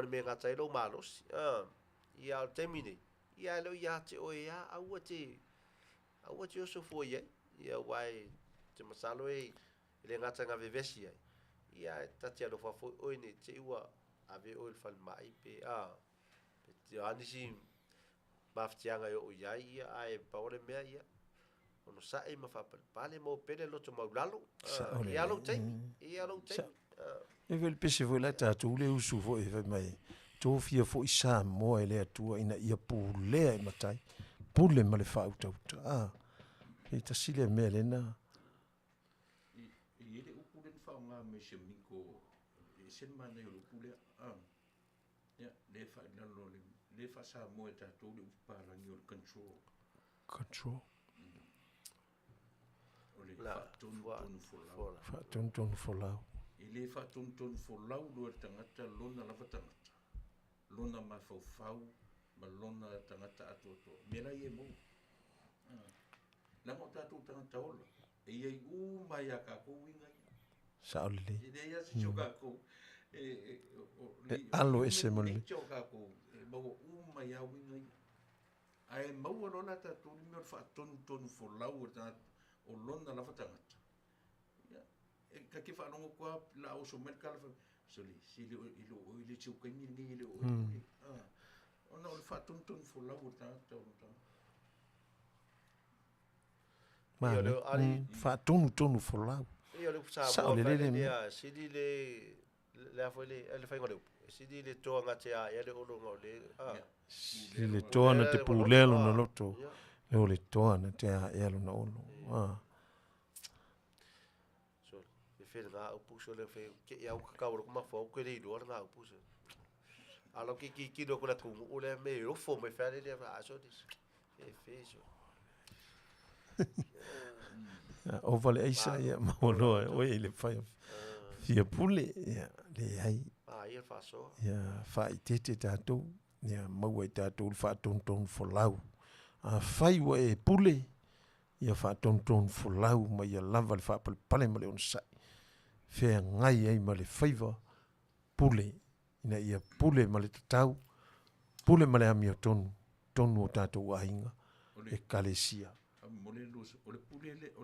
me ngata lo malos ia o termine ia lo ia te o ia au te o so foi ia wai te masalo e le ngata nga vevesi ai ia tati alo fa foi o ni te ua ave o il fal mai pe pe te anisi maftianga yo ia ai paole mea ia ono sa e mafa pale mo pele lo to maulalo ia lo time e vel pese vola tatu le usu vo e mai tofia fo isa mo ele atua ina ia pulea I matai pule ma le whautauta e tasile mea lena I ele upule ni whaonga me se miko e sen mana I upule ya le whainalo le whasa mo e tātou le uparangi o le control o le whaatonu folau I le whaatonu folau lua tangata lona lava tangata lona mawhauwhau ma lona tangata atoto mera I e mo Lango tātou tangata ola. E iei mai a kako winga. Saolili. E nei asi so kako. Alo ese moni. E so kako. E mau mai a winga. Ai mau lona tātou ni mea whaatonu folau o lona lava tangata. Ka ke whaanongo kua la o so merkala soli sili o ile tiu kaini ni ile o ona o whaatonu folau o tangata o tangata. Whaatonu folau. Ia le Samoa le sidi le afo le whainga leu. Sidi le toa ngate a ia le olo ngau le. Sidi le toa na te pulelo na loto. Leo le toa na te a ia na olo. So, e whena ngā upu so le whai ke ia uka kaura kuma whau koe rei doa ngā upu so. Alo ki kino kuna kungu o le me rofo me whare le so dis. E whai so. O vale aisa ia maoloa oe le whai fia pule ia le ai ia whaso ia whai tete tātou ia maua I tātou le whaatonu folau a whai wa e pule ia whaatonu folau ma ia lava le whaapale ma le on sai whea ngai ai ma le whaiva pule ina ia pule ma le tatau pule ma le amia tonu o tātou ainga e kalesia Mole lus o le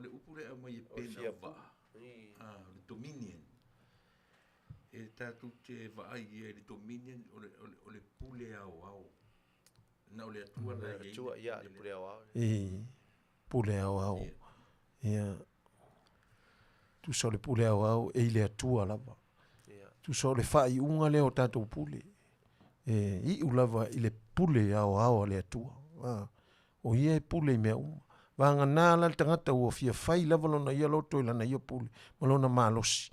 upule a mai pena va le dominion e tatu te va ai le dominion o le pule au na o le atua na ia le pule au pule au ia tu so le pule au e le atua lava tu so le fai unga le o tatu pule I ulava I le pule au le atua o ia pule me Vanga nala tangata ua fia fai lava lona ia loto ilana ia pule. Malona malosi.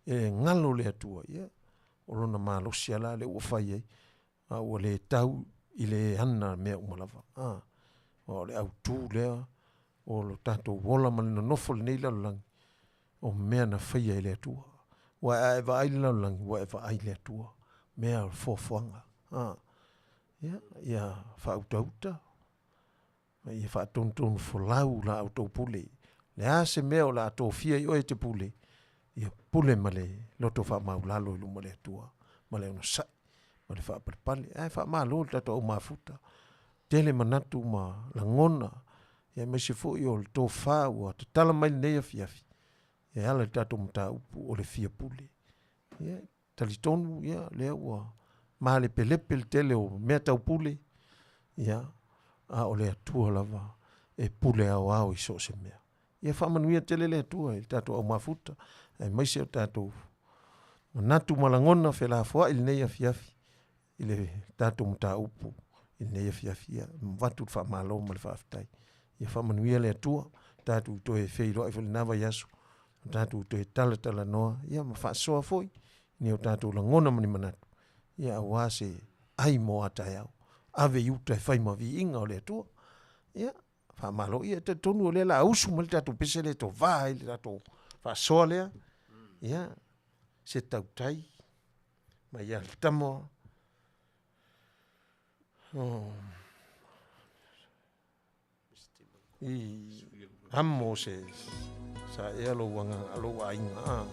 E ngalo le atua, ia. O lona malosi ala le ua fai ai. Ua le tau I le ana mea umalava. O le autu lea. O lo tato wola malina nofo le neila langi. O mea na fai ai le atua. Wa eva ai le langi, wa eva ai le atua. Mea fofoanga. Ia whautauta. Ia whaatonu folau la auto pule. Le ase mea o la ato fia I oe te pule. Ia pule male loto wha maulalo ilu male atua. Male ono sai. Male wha apalipale. Wha maalo tato au mafuta. Tele manatu ma langona. Ia mese fo I o le tō wha ua te tala mai nei Afiafi. Ia ala tato mta upu o le fia pule. Ia talitonu ia lea ua. Ma le pelepe le tele o mea tau pule. Ia. O le atua lava e pule au I so se mea. Ia Manuia Tele le atua I tātou au mafuta. E maise o tātou manatu malangona whela fua I nei Afiafi. I le tātou mta upu I nei Afiafi. Ia mwatu wha malo ma le whaafitai. Ia Manuia le atua. Tātou to e wheiro I whele nawa yasu. Tātou to e tala noa. Ia ma wha soa foi. Ni o tātou langona mani manatu. Ia awase ai mo atai au. Ave yuta fai ma vi inga o le atua. Ia, wha malo ia te tonu o le la ausu ma le tatu pese le to vai le tatu wha soa lea. Ia, se tau tai. Ma ia le tamo. I amo se sa e alo wanga alo wa inga.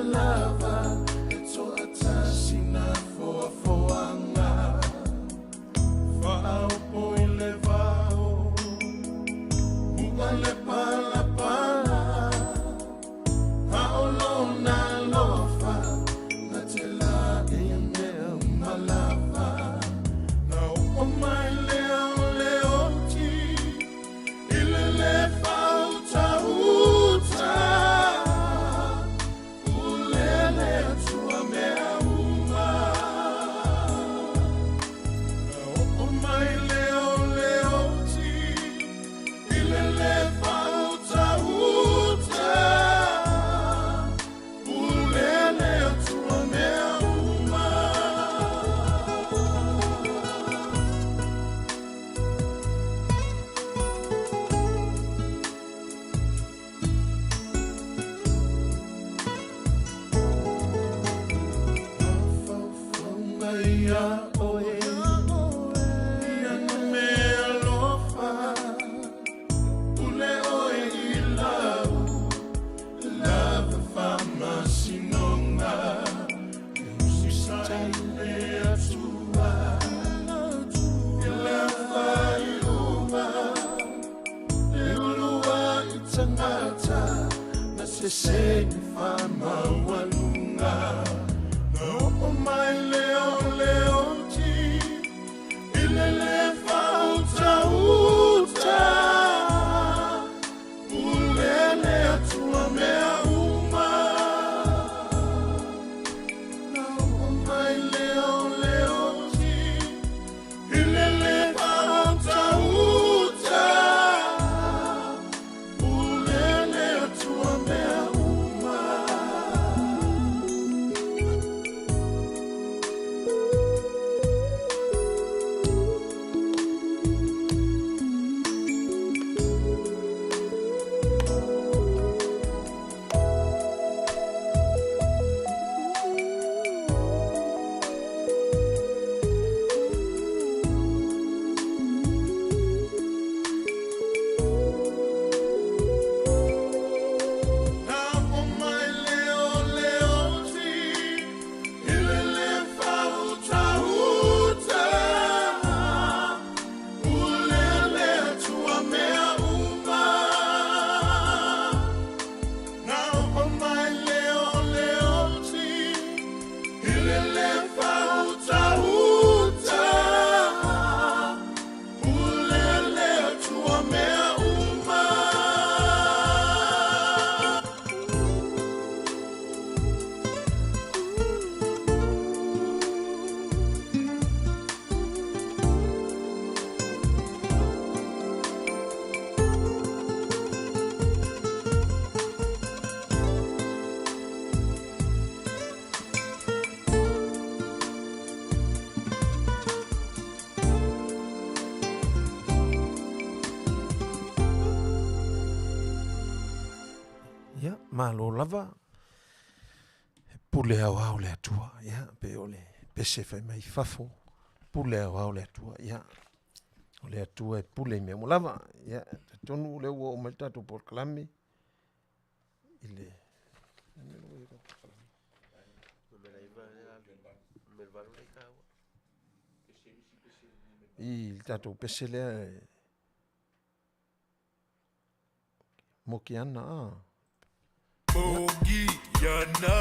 Lava, it's all a time. malo lava pule au le atua ya pe ole pese fai mai fafo pule au le atua ya ole atua e pule me mo lava ya tonu le o malta to por clame ile il tato pese le mokiana Mokiana,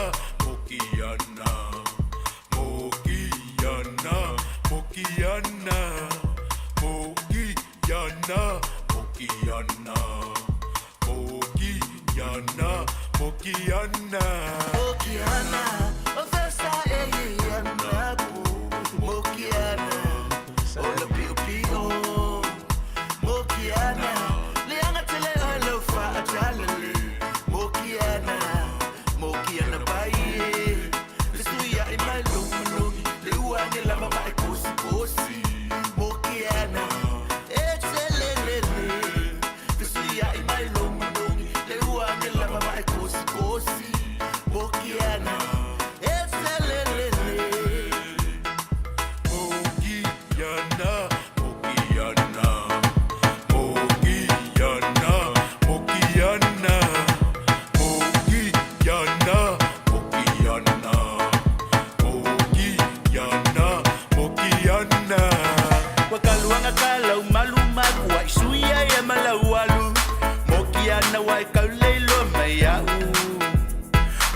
Mokiana, Mokiana, Mokiana, Mokiana, Mokiana, Mokiana, Mokiana, Mokiana, ofesa eliana, Mokiana, ola pio pio, Mokiana, lianga tele alofa atalele. Mokiana, Mokiana baye, Lesuya in my long, Luang la mama kosi kosi, Mokiana, excellent, Lesuya in my long, Luang la mama kosi kosi, Mokiana, wai kau leilo mai au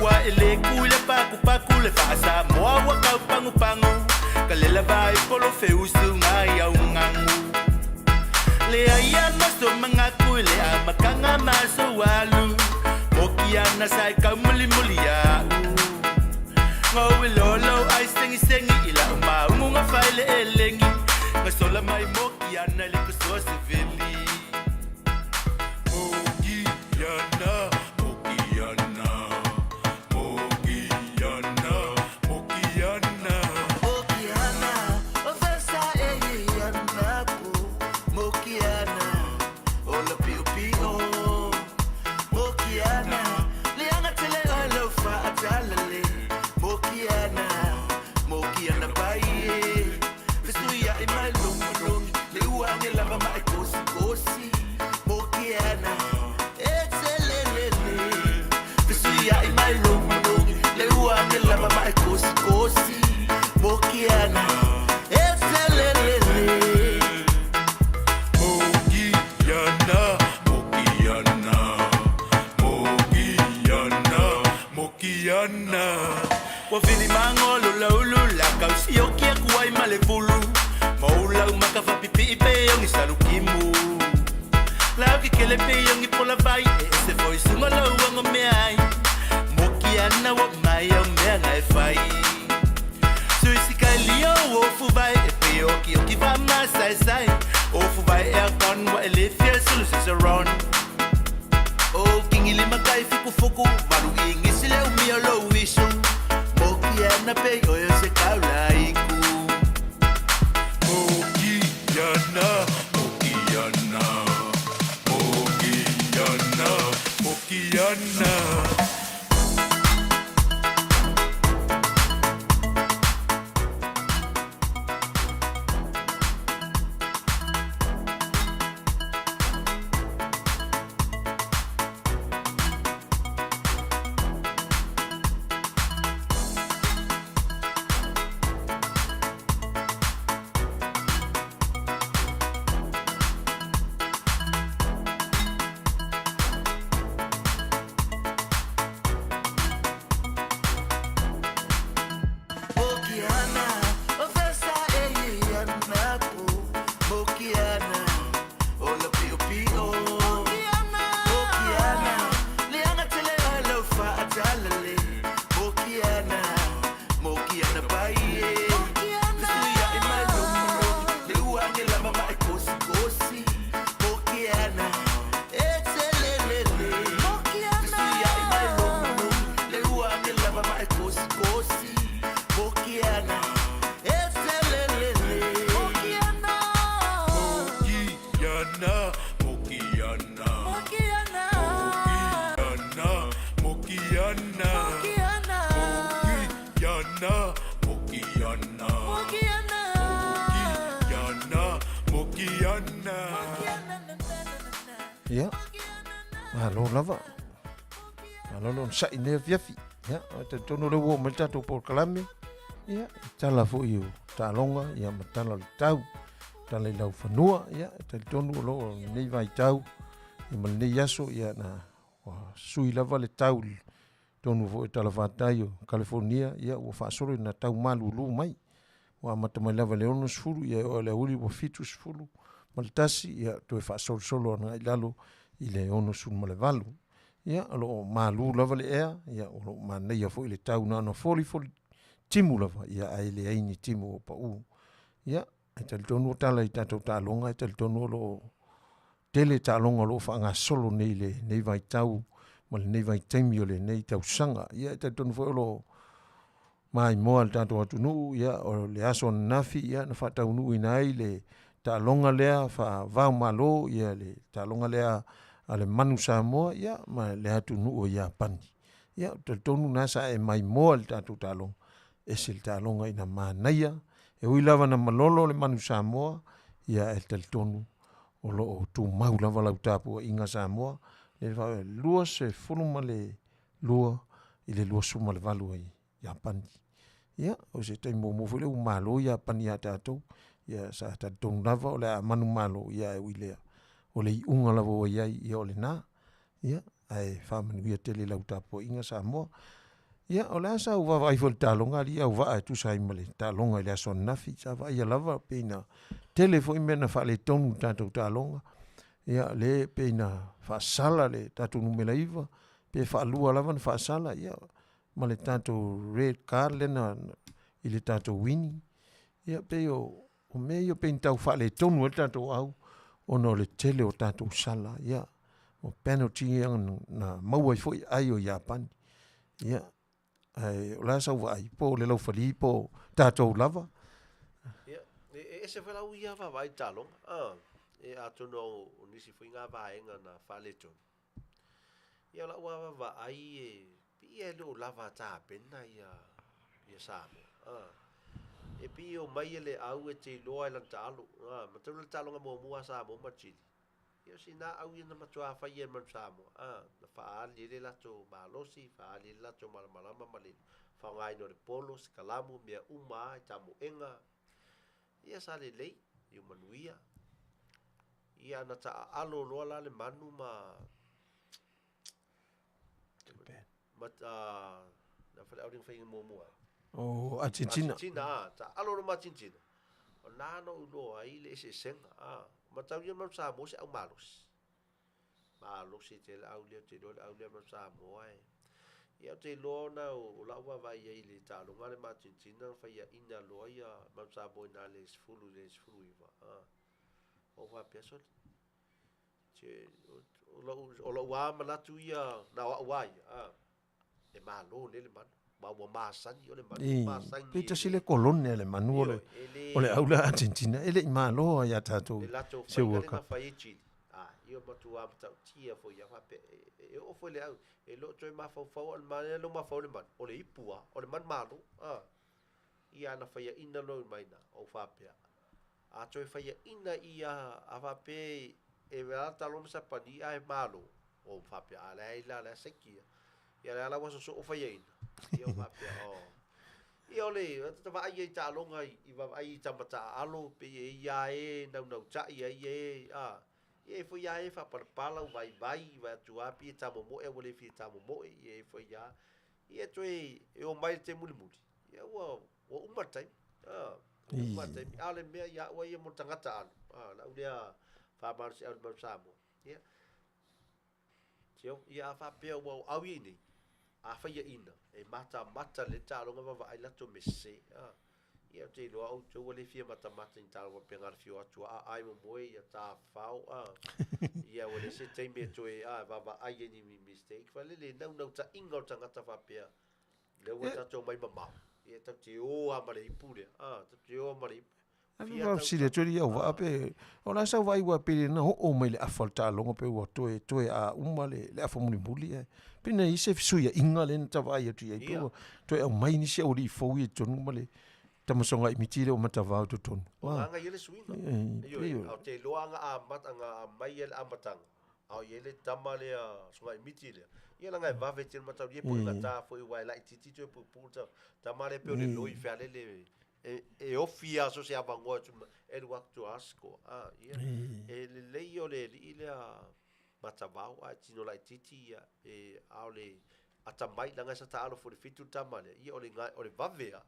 wa ele kule paku le fa Samoa wa kau pangu kalela vai polo feusu ngai au ngangu le aia maso mangaku le amakanga maso walu mokiana sai kau muli au ngau lolo ai sengi ila uma faile elengi ngasola mai mokiana le kuso seveli mokiana Wafili mangolo laulu la kausio kia kuwai malefulu Maula umakafa pipi ipe yongi salukimu Lau kikele pe yongi pola vai Ese foi sunga lau wango meai Mokiana wa maya mea ngai fai Suisi kai lio ofu vai Epe yoki yoki va ma sai sai Ofu vai aircon wa elefia sulu sisaron O kingi lima kai fiku fuku Maru ingi sile umio lo wishu Mokiana pe oyo se kaulaiku Mokiana Ya, halo lava, halo lon sa ine Afiafi. Ya, te tono le wo metato por kalame. Ya, tala fo iu talonga ya matala le tau, tala lau fanua. Ya, te tono lo nei vai tau, i mal nei yaso ya na sui lava le tau. Tono fo tala fatayo California ya wo fa solo na tau malulu mai. Wa matamai lava le ono sfulu ya o le uli wo fitu sfulu. Maltasi ya to fa solo na ilalo ile ono sun malevalu ya alo malu lava le ea ya o mana ya fo ile tau na foli timu lava ya ile aini timu pa u ya etel tonu tala i tatou talonga etel tonu lo tele talonga lo fa nga solo nei vai tau mal nei vai temi ole nei tau sanga ya etel tonu fo lo mai mo al tatou atunu ya o le aso nafi ya na fa tau nu ina ile talonga lea fa va malo ya le talonga lea ale manu Samoa ya ma le atu nu o ya pani ya tonu nasa e mai mo al tatu talong esil talonga ina manaya e ui lava na malolo le manu Samoa ya el tonu o lo o tu mau lava lau tapu inga Samoa le va lua se fuluma le lua ile lua suma le valu ai ya pani ya o se te mo fule u malo ya pani ya tatu ya sa ta tonu lava o le manu malo ya e uilea o le unga lava o ia i o le na ia ai Manuia Tele lau tapo inga Samoa ia o la sa uva vai fol talonga li au va tu sai male talonga le son nafi sa va ia lava pena Tele fo imena fa le tonu tanto talonga ia le pena fa sala le tatu numela iva pe fa lua lava fa sala ia male tanto red card le na ile tanto winning ia pe o meio pe tau fa le tonu tanto au ono le Tele o tanto sala ia o penalty na maua foi ai o Japan ia ai la sa vai po le lo fali po tato lava ia se fala u ia va vai talong e atu no nisi foi nga va enga na faleto ia la wa va ai e lo lava ta pena ia sa e pi o mai le au e te loa la talo ma tu le talo mo mo sa mo ma chi ia sina au ia na matua fa ia ma sa mo na fa ali le la to balosi fa ali la to malama mali fa ngai no le polo skalamu mea uma tamu enga ia sa le i Manuia ia na ta alo lo la le manu ma na fa au ding fa mo o Argentina ta alo ma Argentina o nano lo ai le se senga matau ia ma sa mo se au malos te au le ma sa mo ai ia te lo na o la wa vai ai le talo ngale ma Argentina fa ia ina lo ia ma sa bo na le sfulu iva o va peso che o lo wa ma la tu ia na wa e ma lo le man wa ma san yo le man san pe ta sile colonia le manu o le aula Argentina ele ma lo ya tato se wo ka fa io ma tu apta tia fo ia fa pe o fo le au e lo toi ma fo al man lo ma fo le man o le ipua o le man malo ia na fa ia ina lo mai na o fa pe a toi fa ia ina ia a fa pe e va ta lo sa pa ni ai malo o fa pe ala la sekia ia la wa so o fa ia ina ia fa pe ia le ta va ai ta lo ngai i va ai ta mata alo pe ia e na cha ia e foi ia e fa pala vai va tu api ta mo e vole fi ta mo e foi ia e toi e o mai te muli ia o matai matai ale me ia o ia mo tangata la ulia fa mar se al samo ia ia fa pe o au ini a fa ia ina e mata le ta lo va ai la to messe ia te lo au tu le fia mata in talo pe ngar fio atu ai mo ia ta fau ia o le se te me to va ai ni mistake fa le no ta ingo tanga ta fa pe le o ta to mai mama ia ta te o amare pure ta te o amare Fia si le tori au va pe ona sa vai wa pe na o mai le afalta longo pe wa to a umale le afamuli muli pe na ise suia inga le ta vai tu ia to e mai ni se o li fo i tonu male tamasonga imitire o matavao to ton anga yele swinga yo au te loanga a matanga mai el amatang au yele tamale a songa imitire yela ngai va vetir matau ye por ngata foi wai lai titi to puta tamale pe le loi fale le e ofia so se avango el waktu asko e le leio le ile a matavao a tino lai titi e au le ata mai langa sa ta alo for fitu tamale ia ole vavea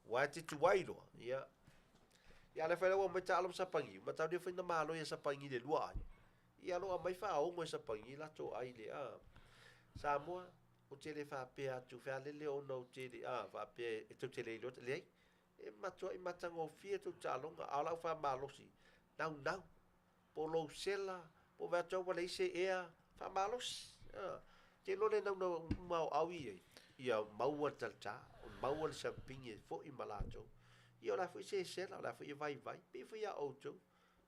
wa te tu wailo ia le fa lo mai ta alo sa pangi ma ta de fa na malo ia sa pangi le lua ia lo mai fa o mo sa pangi la to ai le Samoa o te le fa pe atu fa le o no te fa pe e tu te le lo le e ma to i matango fie tu talonga ala fa malo si nau polo sela po va to wala se fa malos te lo le no mau awi ia mau talta mau sa pinge fo i malato ia la fu se sela la fu vai pe fu ia auto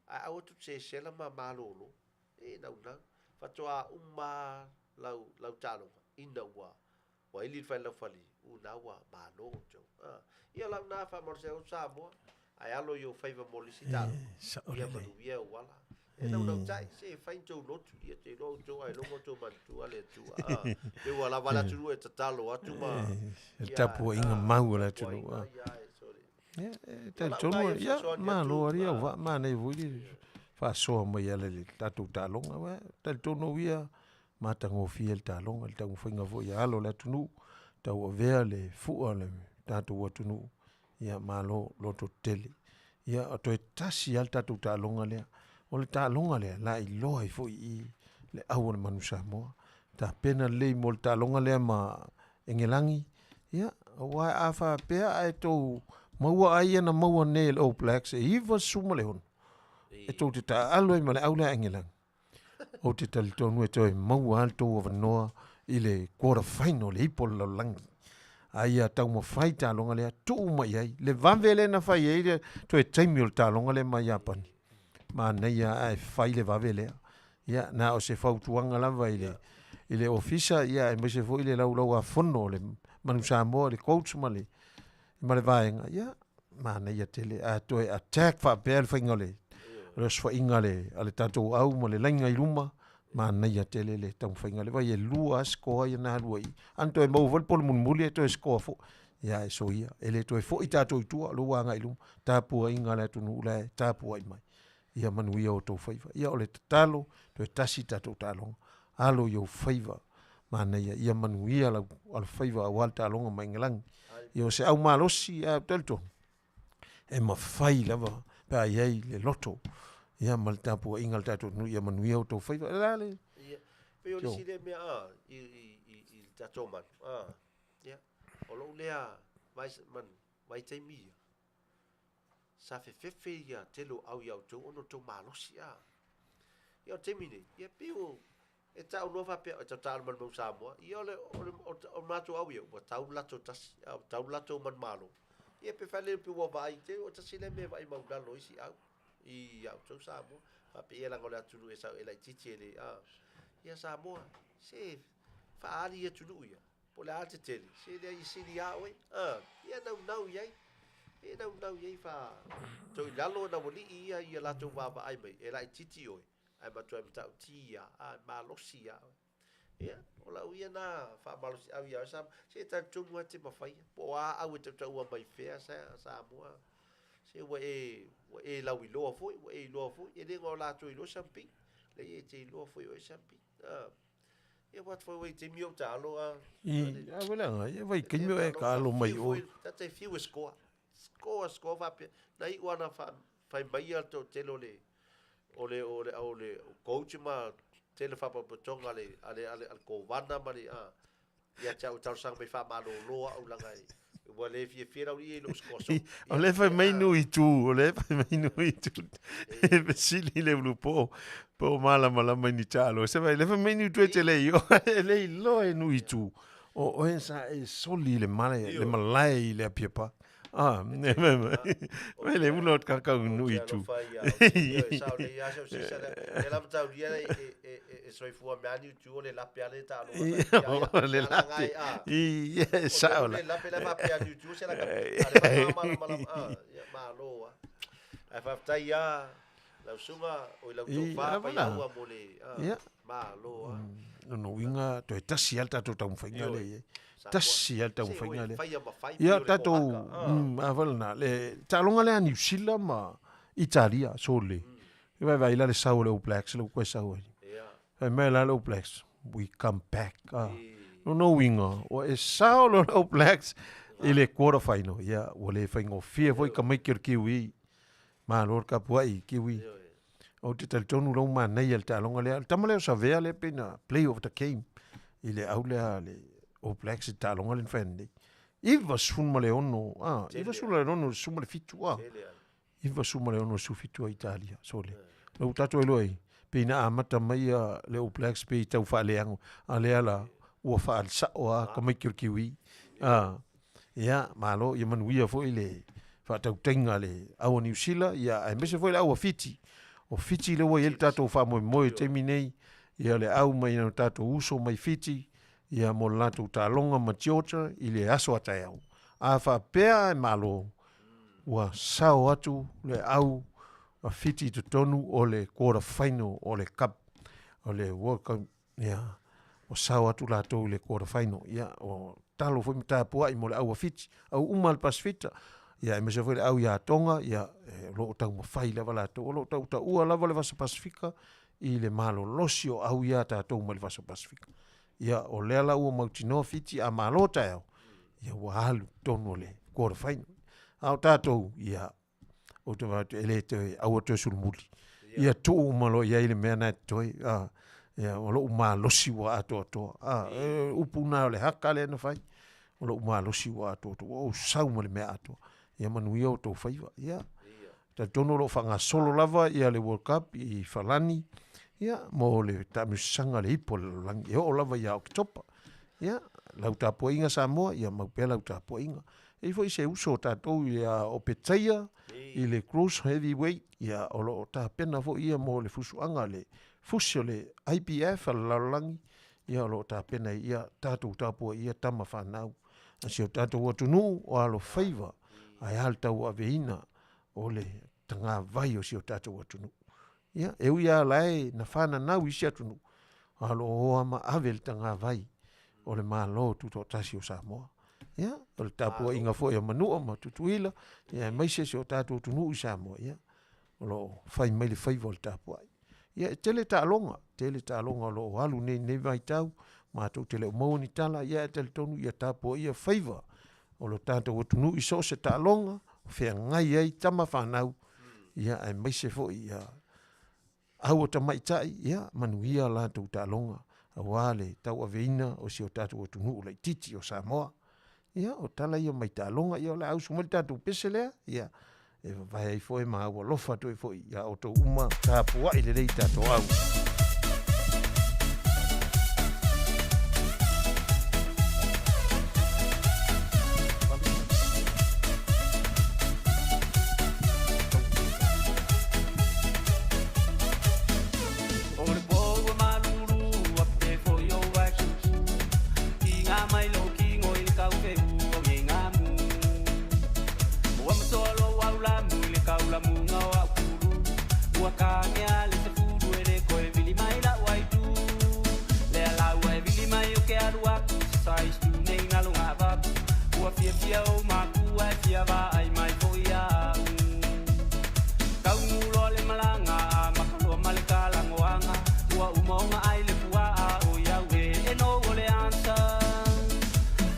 a auto se sela ma malolo e nau fa to a uma lau talo inda wa ili fa la fali una wa malo jo ia la na fa morse o Samoa ai alo yo favor molisita ia Manuia wala no tai se fa into lot ia te lo to ai lo to man tu ale tu e wala wala tu e tatalo atu ma tapu inga mau la tu te tono ia ma lo ia va ma nei vui fa so mo ia le tatu talonga wa te tono ia matangofia le talonga le tauwhaiga fo ia alo le atunu tau avea le fua le tatou atunu ia malo loto tele ia o toe tasi al tatou talonga lea o le talonga lea la i loa i fo i le au le manu Samoa ta pena le mo le talonga lea ma engelangi ia wa afa pea e tou maua ai na maua ne le All Blacks e iwa suma le hono e tou te ta alo i ma le au le engelangi o te talitonu e toi maua al tou of noa i le quarter final le ipo le langi ai a tau mo fai talonga lea tu mai ai le vavele na fai ai toi taimi o le talonga le mai Japani ma nei ai fai le vavele ia na o se fautuanga lava i le ofisa ia e mese fo i le lau a fono le manu Samoa le coach ma le vaenga ia ma nei a tele a toi attack fa bel finga le fa inga le ale tatou au ma le lainga i ruma ma nei a tele le tau whainga le vai e lua skoa i na lua i anto e mau vol pol mun muli e to e skoa fo ia e so ia e le to e fo i tatou i tua lua anga i luma tapua inga le tunu ula tapua i mai ia Manuia o tau whaiva ia o le tatalo to e tasi tatou talonga alo i o whaiva ma nei ia Manuia al whaiva a wal talonga mai ngalangi ia o se au malosi a telto e ma whai lava pa iei le loto ia mal tapu ingal tatu nu ia Manuia o tau whaiva le ia pe o le sile mea i tatou man ia o lo lea vai taimi sa fefe ia telo au ia tau ono tau malosi ia o taimi nei ia pe o e tau no fa pe tau man mo Samoa ia o mato au ia o tau lato tas tau lato man malo ia pe fale pe wa vai te o tasile me vai mau dalo isi au i au tau Samoa fa pe ela ngola tulu e sa ela titi ele ia Samoa se fa ali e tulu ia po la te tele se le i sili au ia nau ia nau ia fa to i lalo na woli ia la to va ai mai ela titi oi ai ma to e tau tia ma losia ia o la uia na fa malosi au ia sa se ta tumu ate ma fai po au te tau mai fea Samoa se we la wi lo foi we lo foi e le ngola to i lo champi le e te lo foi o champi e wat foi we te mio ta lo ia wala ia vai ke mio e ka lo mai o ta te fiu score va pe nai wana fa fai mai alto te lo le ole coach ma Tele fa pa tonga le al ko vana mali ia tau sang me fa malo lo au langai wa le fi ra ri lo scoso o le fa mai no i tu e besili le grupo po mala mai ni talo se vai le fa mai ni tu te le io le lo e no i tu o esa e soli le malai le piepa me uno kaka no i tu sa le ia se la tau dia e soi fu me ani tu le la piale ta lo le la sa le la piale va piale tu se la malo ai fa tai ya la sunga o la tu fa pa ya wa mole malo no winga to tasi alta to tau whainga le tasi alta whainga le ia tato avalna le talonga le New Zealand ma Italia sole vai la le sau le All Blacks le ko sau ai mai la le All Blacks we come back no winga o e sau le All Blacks ele quarter final ia o le whainga fia foi ka mai kiwi ma lor ka puai kiwi o te tonu lo ma nei el talonga le Tamalii o savea le pena play of the game ile aule le All Blacks talonga le fendi iva sun male ono iva sun male ono sumale fitu iva sun male ono su fitu Italia sole lo tato eloi pena amata mai le All Blacks pe tau fa leango ale ala o fa al sa o ka mai kiwi ia malo ia Manuia fo ile fa tau tenga le au New Zealand ia ai mese fo ile au fiti o fiti le wai el tato fa mo te minei ia le au mai no tato uso mai fiti ia mo lato talonga ma Georgia ile aso atai au a fa pea malo wa sao atu le au a fiti to tonu o le quarter final o le cup o le World Cup ia o sao atu lato le quarter final ia o talo foi mita pua i mo le au a fiti au umal pasfita ia me se foi au ia tonga ia lo tau mo fai lava la to lo tau ua lava le vasa Pasifika i le malolosi o au ia tātou ma le Vaso Pasifika. Ia o lea la ua mautinoa fiti a malota eo. Ia ua halu tonu le quarter final. Au tātou ia o te watu ele te au te sulmuli. Ia tō umalo ia ile mea nai toi. Ia o lo umalosi wa ato ato. Upuna le haka le na fai. O lo umalosi wa ato ato. O sau ma le mea ato. Ia manuia o tō faiva. Ia. Ta tono lo whanga solo lava ia le World Cup i Falani. Ia, mo le tamusanga le hipo le langi. Ia o lava ia o kitopa. Ia, lau tāpua inga Samoa, ia maupea lau tāpua inga. E fo i se uso tātou ia o Petaia, i le cruise heavyweight, ia o lo tāpena fo ia mo le fusuanga le fusio le IPF a la langi. Ia o lo tāpena ia tātou tāpua ia tama whanau. Asi o tātou atunu o alo faiva, ai hal tau a veina o le tanga vai o si o tātou atunu. Ia, e uia lai na whana nau isi atunu. Alo hoa ma ave le tanga vai o le malo tuto tasi o Samoa. Ia, o le tapua inga fo ia manua ma tutuila. Ia, maise si o tātou atunu i Samoa. Ia, o lo whai mai le whaiva o le tapua. Ia, tele tālonga o lo halu nei vai tau. Mātou tele o mauni tala. Ia, tele tonu ia tapua ia whaiva. O lo tātou atunu i so se tālonga. Whea ngai ai tama whanau. Ia, ai maise fo ia Auva'a O Tamali'i, ia, Manuia la tau tālonga, a wale tau aveina o si o tātou atunu o lai titi o Samoa. Ia, o tala ia mai tālonga, ia o la au sumali tātou peselea, ia, e vai ai foe ma aua lofa toi foe, ia o tau uma tāpua i le rei tātou au. Sofia,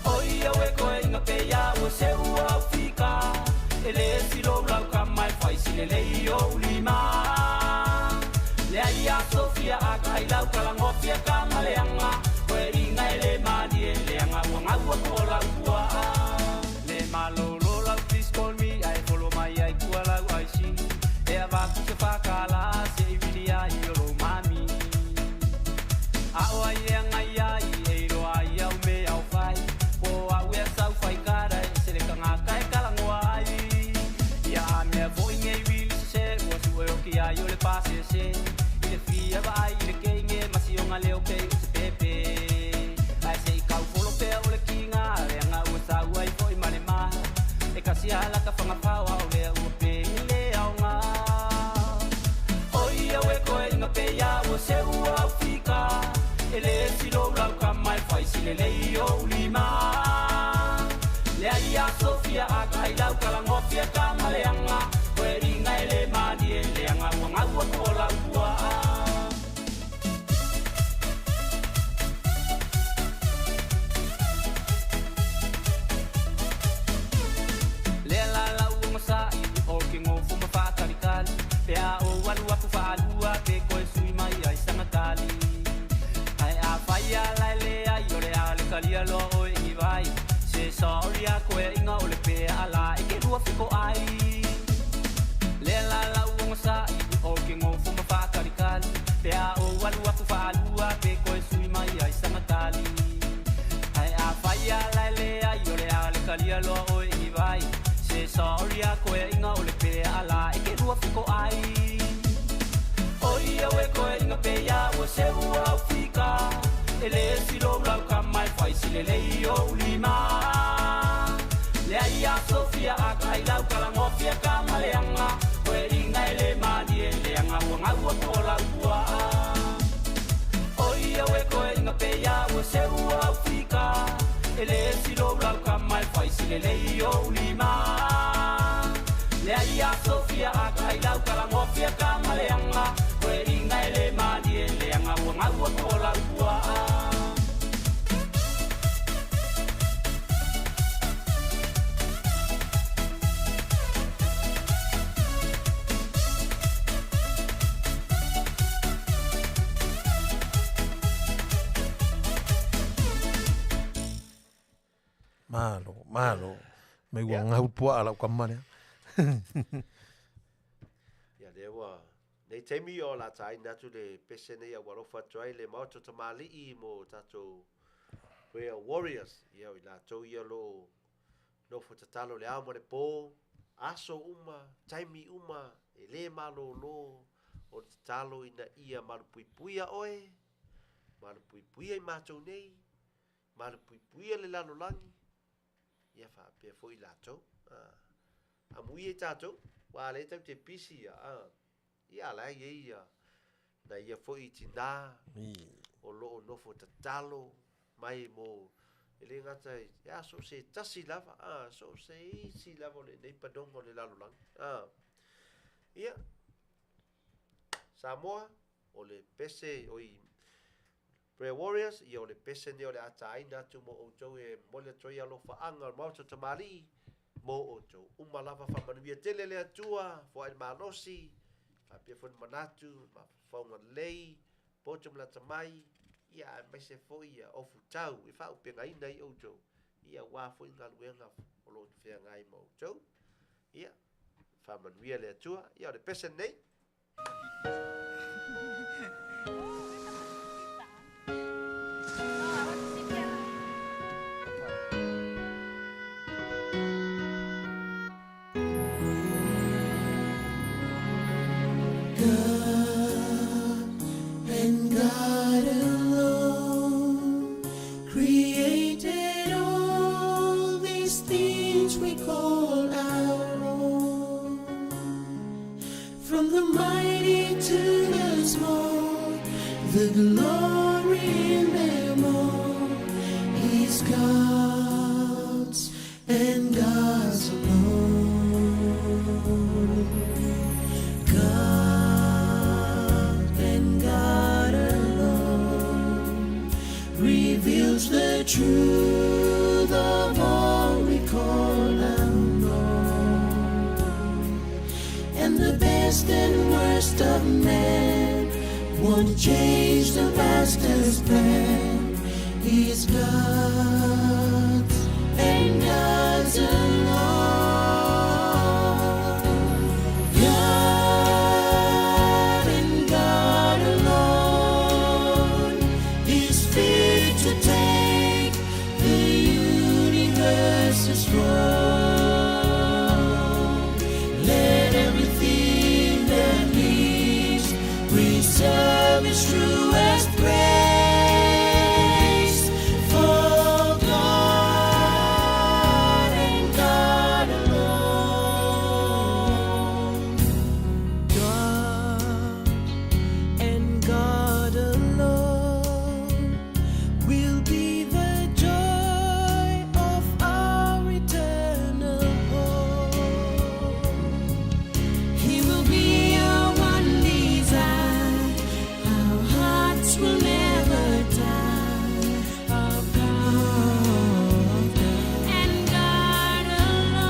I got out, I'm off your camera, where in Malo. Me ua ngau pua ala kamane. Ia le ua nei taimi o la tai natu le pese nei a walofa tuai le Maota O Tamali'i mo tatou Prayer Warriors. Ia o la tau ia lo fo tatalo le amo le po aso uma taimi uma e le malo lo o tatalo ina ia malu puipuia oe malu puipuia I matou nei malu puipuia le lalo langi ia fa pe foi la tau a mui tatou wa le tau te pisi ia la ia na ia foi tina o lo no fo tatalo mai mo ele ngata ya so se tasi lava so se isi lava le nei padongo le lalo lang ia Samoa o le pese o I Prayer Warriors ia o le pese ne o le ataina tu mo o tau e mole toi alo faanga Maota O Tamali'i mo o tau uma lava fa Manuia Tele le atua fo ai malosi fa pia fo manatu ma faunga lei potum la tamai ia mai se foi ia o futau e fa upenga ina I o tau ia wa foi ngaluenga o lo te fea ngai mo tau ia fa Manuia le atua ia o le pese nei The glory in them all is God's and God's alone. God and God alone reveals the truth of all we call and know, and the best and worst of men won't change the master's plan. He's God's and God's alone. God and God alone is fit to take the universe's throne. Let everything that lives preserve His truest praise for God and God alone. God and God alone will be the joy of our eternal home. He will be our one desire. Our hearts will never die. Our God and God alone.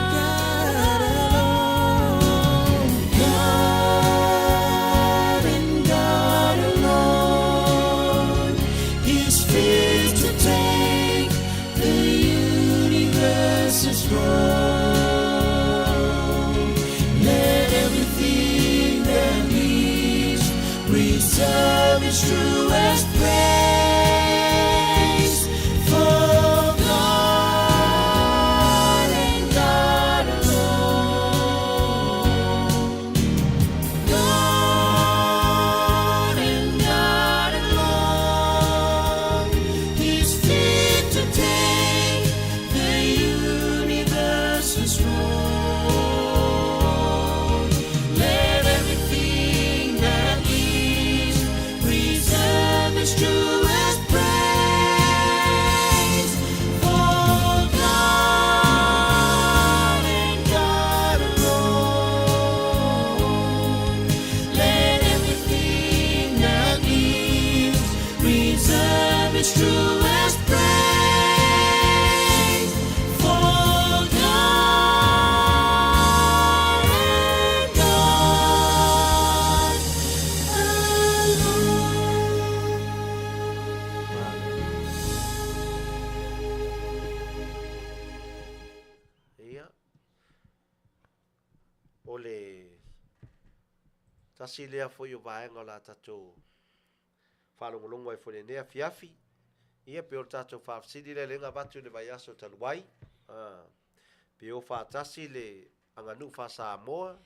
God and God alone is fit to take the universe's throne. Let everything that lives preserve His truest praise for God and God alone. God and God alone is fit to take the universe's throne. Let everything that lives preserve His truest praise for God and God alone. Let everything that lives preserve His truest praise for God and God alone. o le tasi lea foi o vaenga o la tatou whalongolongo e foi le nea Afiafi. Ia pe o tatou whaafsidi le lenga watu le vai aso taluai. Pe o whaatasi le anganu wha Samoa.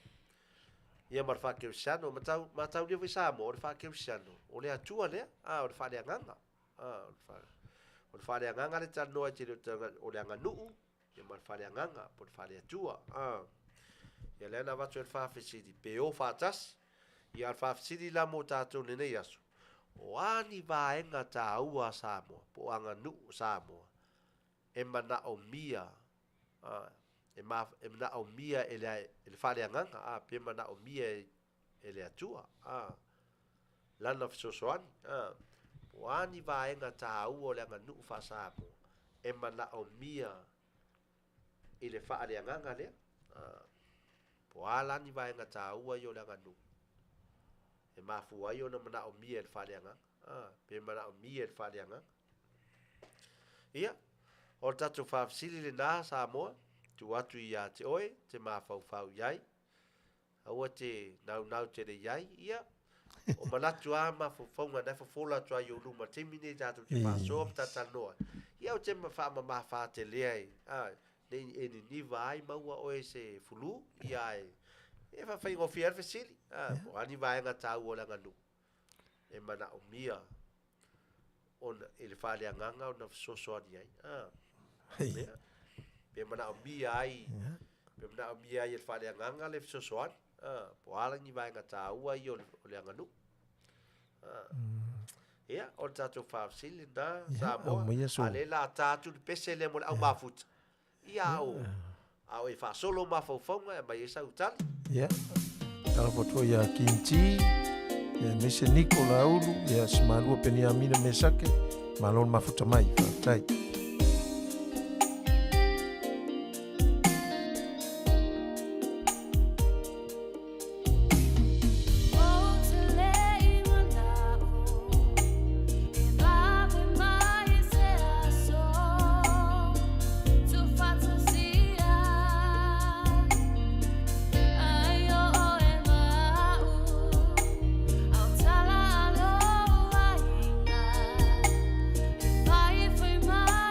Ia mar whakerusiano, matau lia vai Samoa, o le whakerusiano. O le atua lea, o le whale anganga. O le whale anganga le tanoa te o le anganu. Ia mar whale anganga, po le whale atua. Ia lea na watu e whaafsidi. Pe o whaatasi. Ia al whaafsidi la mo tatou nenei aso. O ani vaenga ta ua Samoa, po anga nuu Samoa. E mana o mia, e mana o mia ele whare anganga, pe mana o mia ele atua. Lana fisosoani. Po ani vaenga ta ua le anga nuu wha Samoa. E mana o mia ele whare anganga lea. Po alani vaenga ta ua yo le anga nuu. E mafu ai ona mana o mia el whaleanga. Pe mana o mia el whaleanga. Ia, o tatu whaafsili le nā Samoa, tu atu i a te oe, te mawhau iai. Aua te nau te le iai, ia. O manatu a mawhaunga na whawhola tua i o luma temine tatu te whasoa tata noa. Ia o te mawha te leai. E ni vai maua oe se fulu, ia e. E fa fai ngofi ar fesili. O ani vaenga tau o langa nu. E mana o mia. Ona ele whale anganga o na soso ani ai. Pe mana o mia ai. Pe mana o mia ai ele whale anganga le soso ani. Po ala ni vaenga tau ai o le anga nu. Ia, o tatou whaafsili na Samoa. Ale la tatu le pese le mo le au mafuta. Ia o. Au e whaasolo mawhauwhaunga e mai e sau tali. Ia. Ala potua ia Kinti, ia Mese Nikola Ulu, ia Simalua Penia Mina Mesake, malon mafuta mai, whaatai. My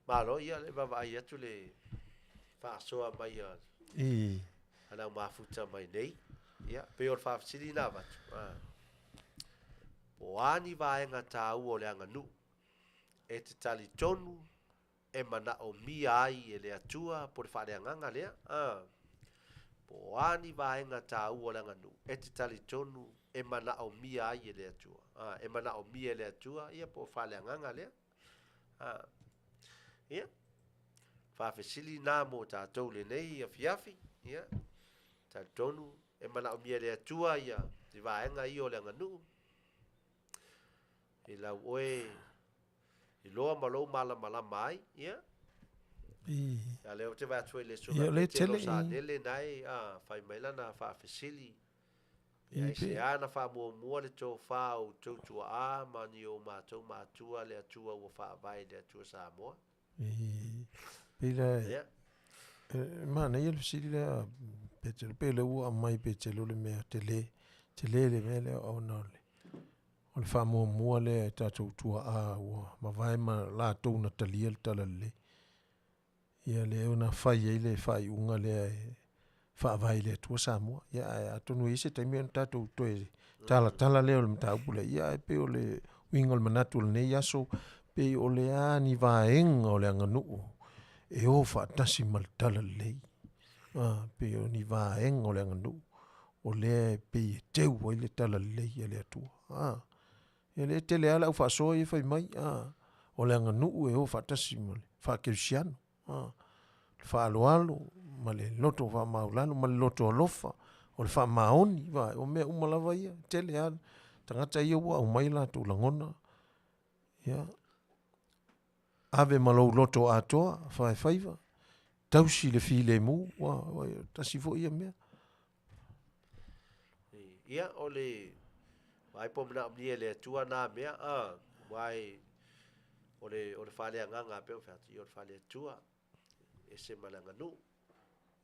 Malo ia le bava ia tu le fa soa mai ia. Ana mafuta mai nei. Ia pe or fa sili na va. O ani vaenga tāu o le anganu. E te tali tonu e mana o mia ai e le atua po le whareanganga lea. Po ani vaenga tāu o le anganu. E te tali tonu e mana o mia ai e le atua. E mana o mia e le atua ia po whareanganga lea. Ia. Whawhesili nā mo tātou le nei Afiafi. Ia. Tali tonu e mana o mia le atua ia. Te vaenga i o le anganu. I lau oe i loa malo mala mai ia ya leo te va tue le so te lo sa nele nai fai mai lana fa fesili ia se ana fa mo le to fa o to a mani o matou matua le atua o fa vai le atua Samoa pila mana ia fesili le pele u mai pele le me tele le mele o no o le whamua le tātou tua ua ma vai ma la tau na talia le tala le. Ia le au na whai ei le whai unga le whaavai le tua Samoa. Ia atonu ise taimi an tātou toe tala leo le mta upule. Ia e pe o le winga le manatu le nei aso pe o le ani vaenga o le anganuu. E o whaatasi ma le tala le. Pe o ni vaenga o le anganuu. O le pe teu o le tala le ia le atua. E le tele ala u whaasoa i whai mai. O le anga nuu e o whaatasi ma le whaakerusiano. Whaaloalo, ma le loto wha maulano, ma le loto alofa. O le wha maoni, o mea umalawa ia. Tele ala, tangata ia ua au mai la tu langona. Ia. Ave malou loto atoa, whaiva. Tausi le file mu, tasi fo ia mea. Ia o le ai po mna mnie le tua na mea wai o le fale nganga pe o fati o fale tua e se malanga nu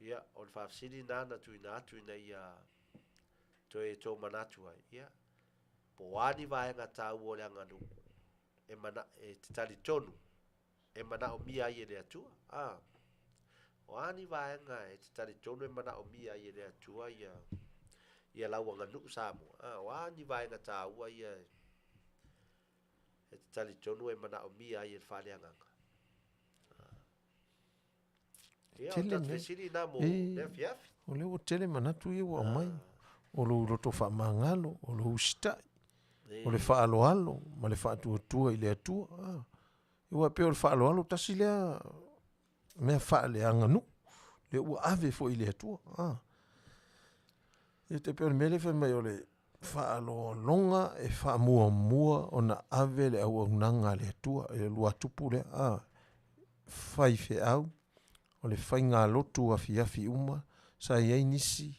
ia o fa sili nana tu ina ia to manatu ai ia po ani vai nga ta o le nganu e mana e tali tonu e mana o mia ia le tua o ani vai nga e tali tonu e mana o mia ia le tua ia lau nganu Samoa wa ni vai nga ta ua ia e tali tonu e mana o mia ia fale nganga ia o fesili na mo le Afiafi o le o tele manatu ia wa mai o lo roto fa mangalo o lo ustai o le fa alo ma le fa tu i le atua ua pe o le fa alo tasi le me fa le nganu le ua ave fo i le atua e te peo mele fe mai o le whaalo longa e whaamua o na ave le auaunaga le atua e le lua tupu le whai fe au o le whai ngā lotu Afiafi uma sa iei nisi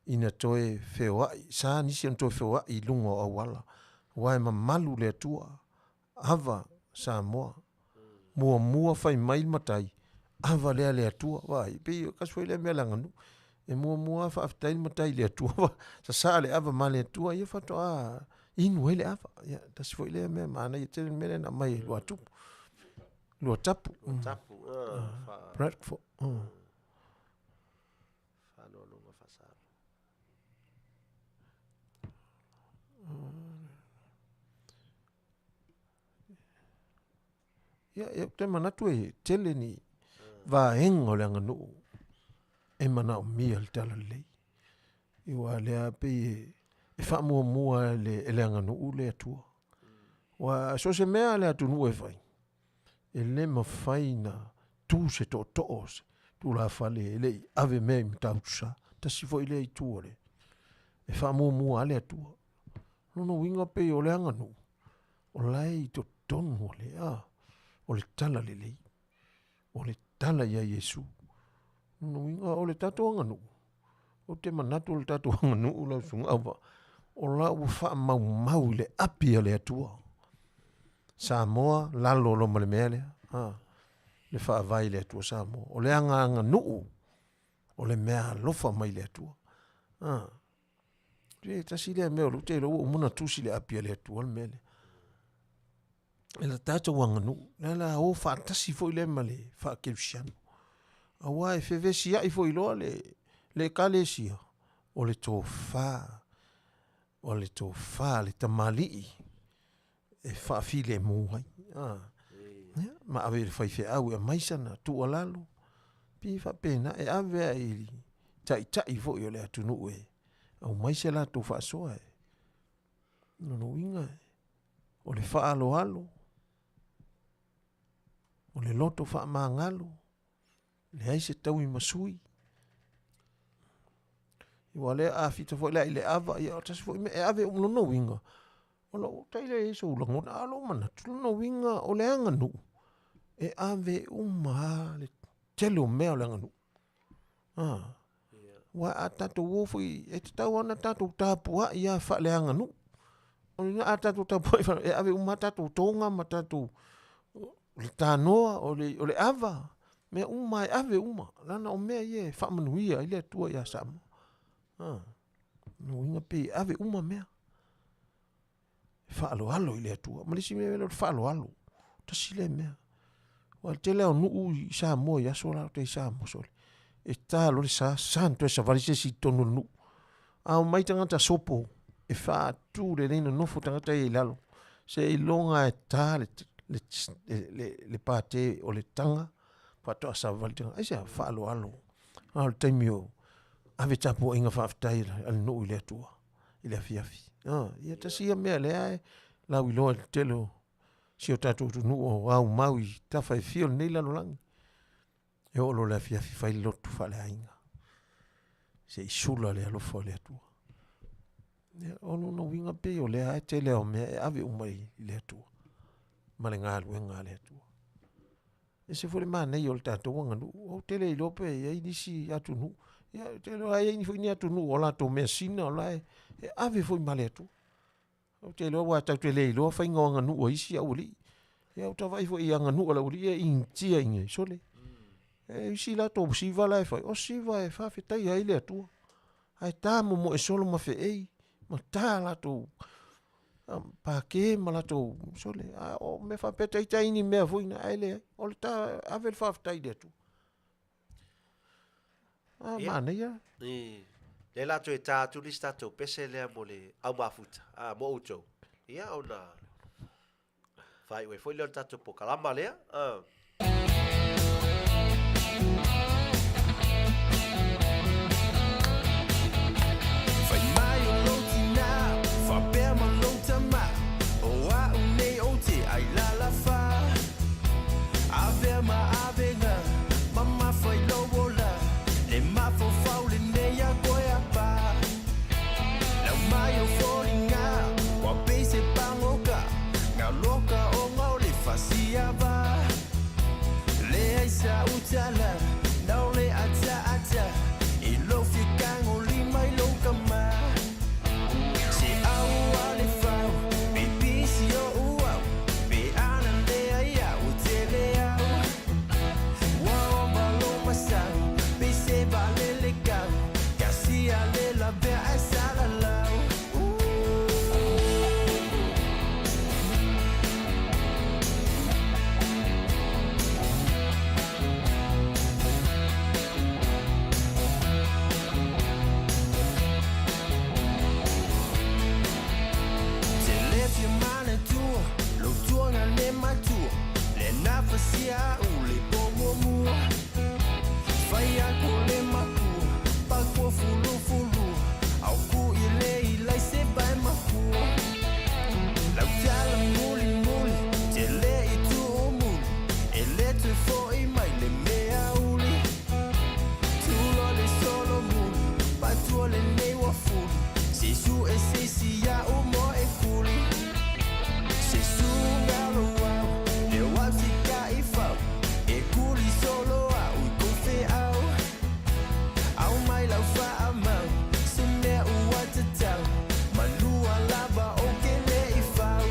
ina toe whewai sa nisi an toe whewai i lunga o awala wae mamalu le atua ava Samoa mua whai mai matai ava lea le atua wai pe kaswai le mea langanu e mua whaafitai matai le atua sa le ava ma le atua ia whatoa inu ele ava ia tasi fo ile mea maana ia tele mele na mai lua tupu lua tapu Bradford whanonga whasaro ia te manatu e tele ni vaenga o le anganu e mana o mia le tala lei. Iwa lea pe e wha mua le anganu le atua. Wa so se mea le atunu e whai. E le mawhai na tū se to toos. Tu la whale e le ave mea i Matautu sa. Tasi fo i le i tua le. E wha mua le atua. Nono winga pe o le anganu. O lai to tonu le o le tala le lei. O le tala ia Yesu. No inga o le tatu anganu. O te manatu o le tatu anganu o la sunga awa. O la ua wha mau le api le atua. Samoa, lalo lo ma le mea lea. Le wha vai le atua Samoa. O le anga anganu. O le mea lofa mai le atua. Te tasi lea mea o te lo umuna tusi le api le atua le mea lea. Ela tātou anganu. Nela o whaatasi fo i le male whaakeusiano. Awa e whewesi ai fo i loa le kalesia. O le tō wha. O le tō wha le Tamalii. E whaafi le mūhai. Ma awe le whaiwhe au e maisana tu alalo. Pi whapena e awea i tai fo i o le atunu e. Au maise la tō whaasoa e. Nono inga e. O le whaalo alo. O le loto wha maangalo. Le aise tau i masui. I wale a fita fo i le ava. Ia o tasi fo i me e ave umlono winga. O la o taile e so ulangona alo mana. Tulono winga o le anganu. E ave le tele o mea o le anganu. Wa a tato wofu i e te tau ana tato tāpua i a wha le anganu. O ni a tato tāpua i wha e ave tato tonga ma tato le tānoa o le ava. Mea e ave lana o mea i e wha manuia i le atua i a Samoa. No inga pe ave mea. Wha alo i le atua. Malisi mea le wha alo. Tasi le mea. Wa tele o nuu i Samoa i aso lao te i Samoa sole. E tā lo le santo e sa valise si tonu nuu. Au mai tangata sopo. E wha tu le reina nofo tangata i lalo. Se i longa e tā le pāte o le tanga. Pato asa valitanga. Aise wha alo. Au le taimi o. Ave tapo inga whaafitai al nuu i le atua. I le Afiafi. Ia tasi ia mea le ae. Lau i loa le telo. Si o tatou tu nuu o au mau i tawhai fio nei lalo langi. E o lo le Afiafi whai lotu whale ainga. Se i sula le alofa le atua. O no winga pe o le ae tele o mea e ave umai i le atua. Ma le ngā luenga le atua. E se fole maa nei o le tatou wanga nu. O tele i lope e ai nisi atu nu. Ia tele o ai ni fwini atu nu o la to mea sina o la e ave fwoi ma le atua. O tele o wa tau tele i loa whainga o nganu o isi au li. Ia o tawai fwoi i nganu o la uli e intia inga i sole. E isi la to siva la e fai. O siva e whawhetai ai le atua. Ai tā mo e solo ma fe ei. Ma tā la to pāke ma la to sole. O me whawhetai tai ni mea fwina ai le. O le tā ave le whawhetai le atua. Mana ia. Le la to e tātu li stato pese lea mo le au mafuta. Mo utou. Ia o na. Fai ue foi leo tātu po kalama lea. Fai mai o loti nā, whapea ma lota ma. O au nei o te ai lala wha. Ave ma ave ngā, mama whai lowo la. Le mafo whau le nei a koe a pā. Lau mai o whori ngā, wa peise pangoka. Ngā loka o ngau le whasia wā. Le aisa utala, nau le ata. I lo whikango lima i loka mā. Se au ale whau, me pisi o uau. Me ana le ai au te le au. Wao malo masau, me se vale le kau. Kasi ale la vea e sala lau. Fasia ule pomo mua. Fai ako le makua. Pako fulu. Au ku i lai se bai makua. Lau tala muli. Te le i tu o muli. E le te fo i mai le mea uli. Tulo le solo muli. Patua le nei wa fuli. Se su e se si ya o mo e kuli. Se su ngalo wau. Le wapsi e kuli solo au I kofe au. Au mai lau wha mau. Se mea ua te tau. Manua lava o ke le I whau.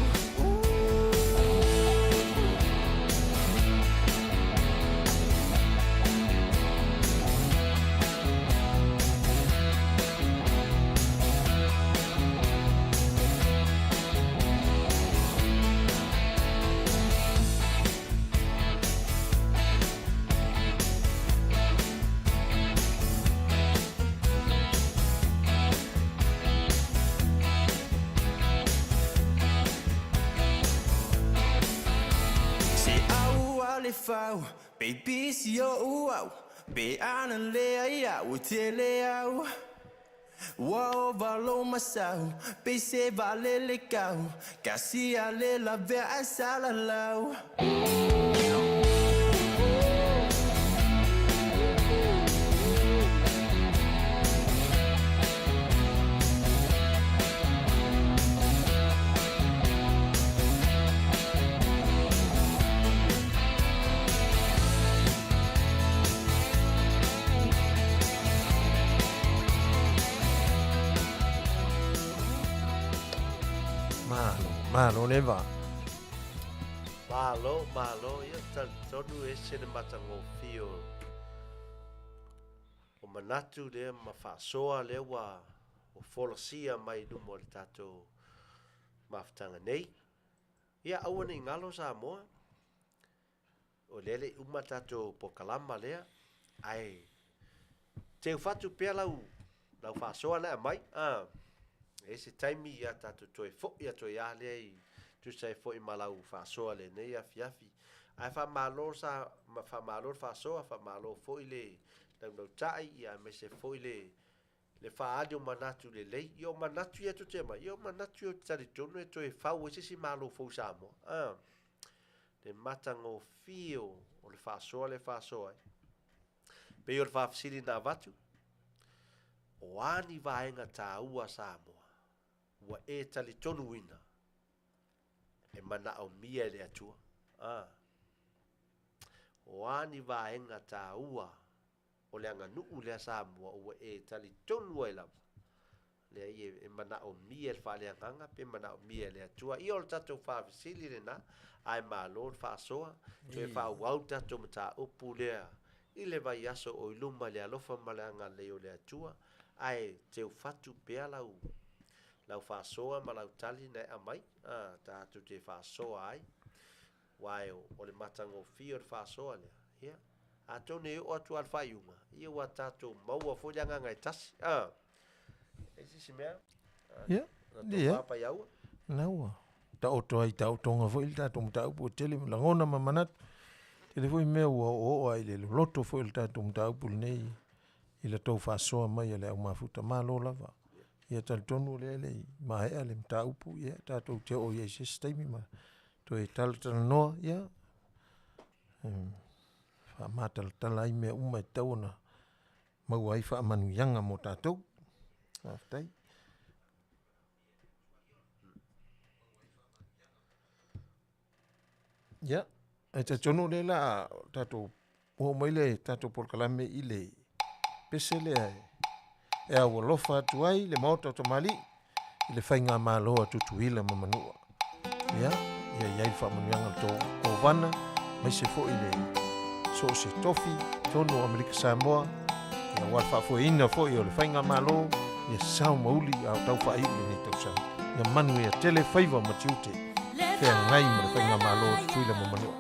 le fau baby si o uau be ana le ia o tele au Wow, valo masau, pese vale le kau, kasi ale la vea sala lau. Malo neva. Malo, ia tonu e sene matango fio. O manatu le ma whaasoa le wa o folosia mai numo le tato maftanga nei. Ia aua ni ngalo Samoa. O lele uma tato po kalama lea. Ai. Te ufatu pia lau whaasoa na mai. Ese taimi ia tato toe fo ia toe ale ai tu sai fo I malau whaasoa le nei Afiafi. Ai whamalo whaasoa, whamalo fo I le lau tai ia me se fo I le whaade o manatu le lei. Io manatu ia to te mai, io manatu o tari tono e toe whau e sisi malo fo Samoa. Le matango fio o le whaasoa. Pe o le whaafisiri na watu. O ani vaenga tā ua Samoa. Wa e tali tonu wina. E mana au mia le atua. O ani vaenga tā ua. O le anga nuu le Samoa. O e tali tonu e lava. Le e mana au mia le wha le anganga. Pe mana au mia le atua. I ol tato whaafisili le na. Ai maa lor whaasoa. To e wha wau tato mata upu lea. I le vai aso o iluma le alofa malanga leo le atua. Ai te ufatu pea lau whaasoa ma lau tali nei amai. Tātu te whaasoa ai. Wai o le matango fio le whaasoa lea. Ia. A tone o atu al whaiunga. Ia wa tātu maua folianga ngai tasi. Esi si mea? Ia. Ia. Paia'aua? Naua. Ta oto ai ta otonga foi ta tom ta upo tele langona mamanat. Tele foi mea o ai le loto foi ta tom ta upo nei. Ila tau whaasoa mai le au mafuta malo lava. Ia tal tonu le mai ale mta upu ia tatou te o ia se staimi ma. To e tal noa ia. Fa matal talai me uma tau na. Mau ai fa Manuianga mo tatou. Aftai. Ia. E te tonu le la tatou o mai le tatou porkalame I le pese le e au lofa tuai le Maota O Tamali'i I le whainga māloa tutuila ma Manua. Ia iai whamanuanga tō Auva'a mai se fo I le so se tofi tonu Amerika Samoa. Ia wal Faafofoga'aga fo I o le whainga māloa ia sao mauli au tau whaiu ni tau sao. Ia Manuia Tele whaiva Matautu. Whea ngai ma le whainga māloa tutuila ma Manua.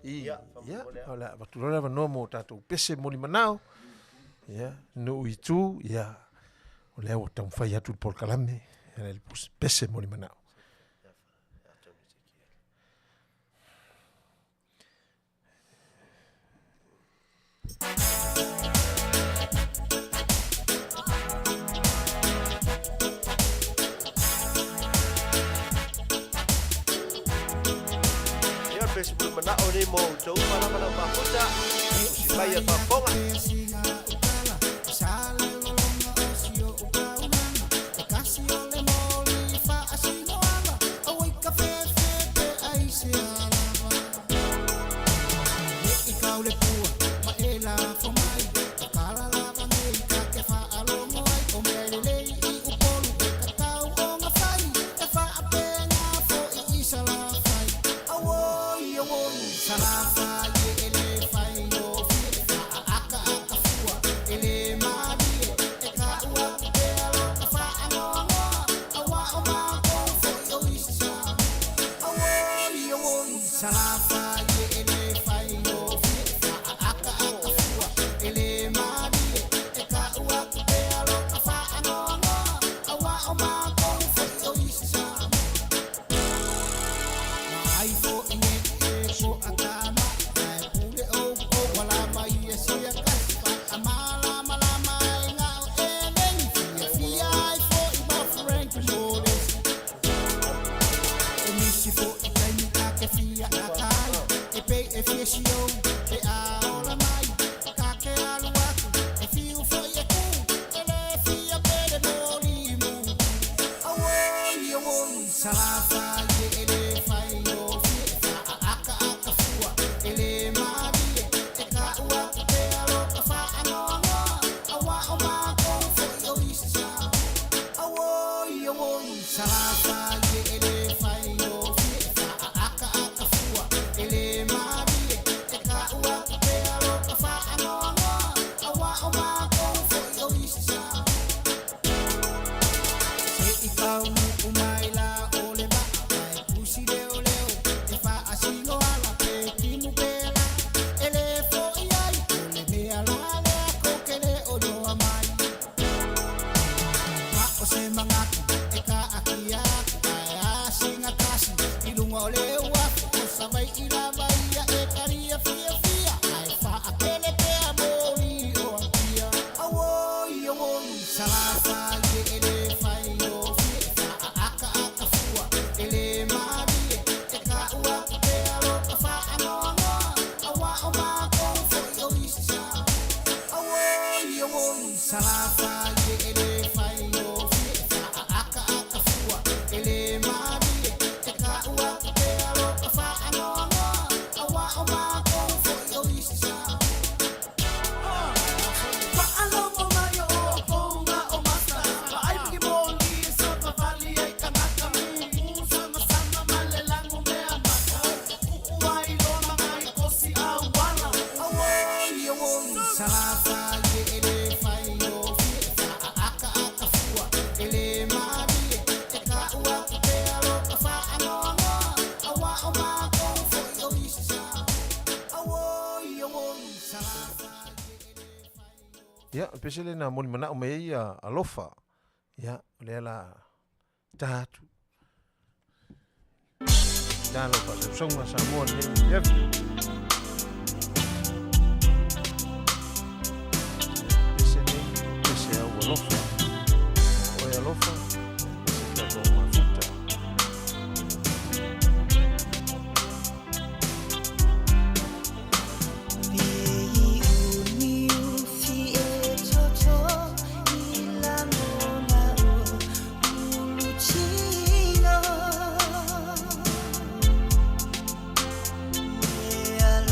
Ia, Ia, whamole a. o le avatulole avanoa mo tatou pese moli manao. Ia, no i tu, ia, o le au tau whai atu por kalame, ia le pese moli manao. Ia pese muli manao ni mo tau mana mafuta. Si mai a Fafofoga. Ia, pesele na moni mana o mei a alofa. Ia, le la tatu. Talo pa se songa Samoa ni Afiafi. Pese au alofa. Oi alofa. Pese ka mafuta. Yeah.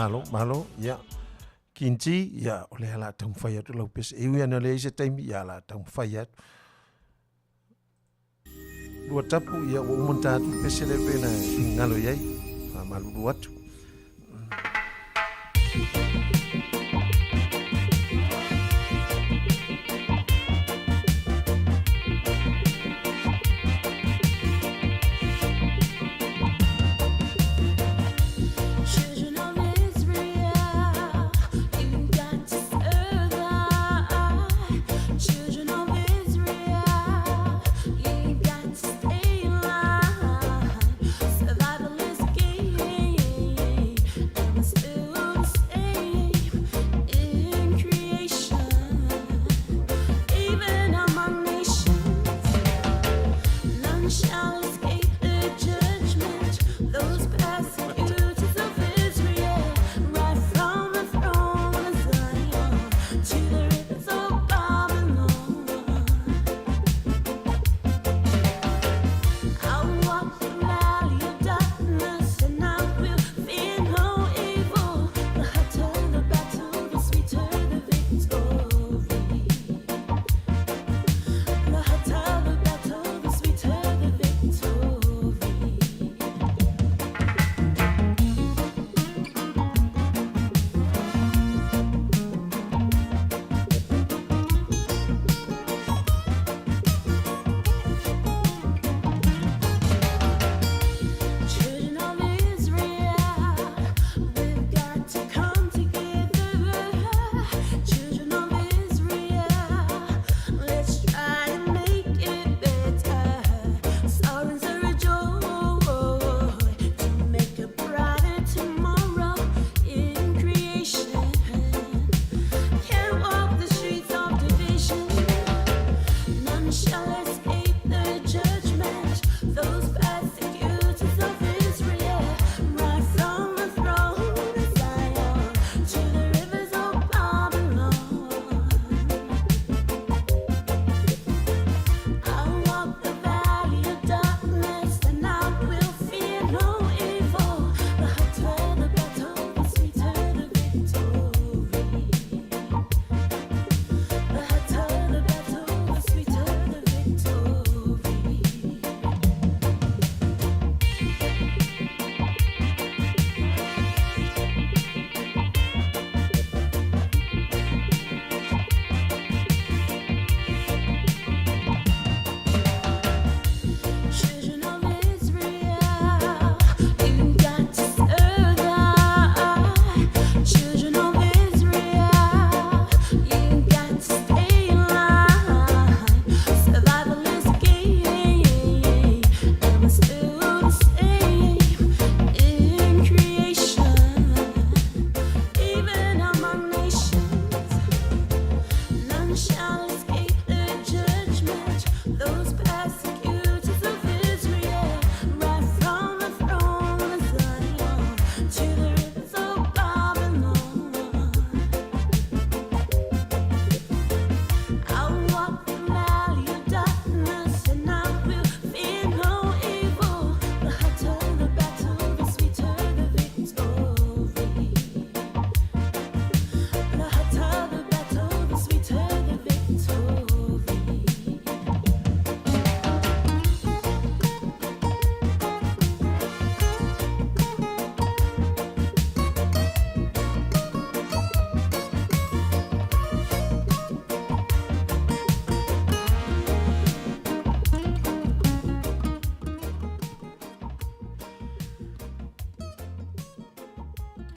malo ia kinti ia o le ala tau fai atu lau pese iwi ana le ise taimi ia ala tau fai atu lua tapu ia o umonta atu pese le pena ngalo iai malulu atu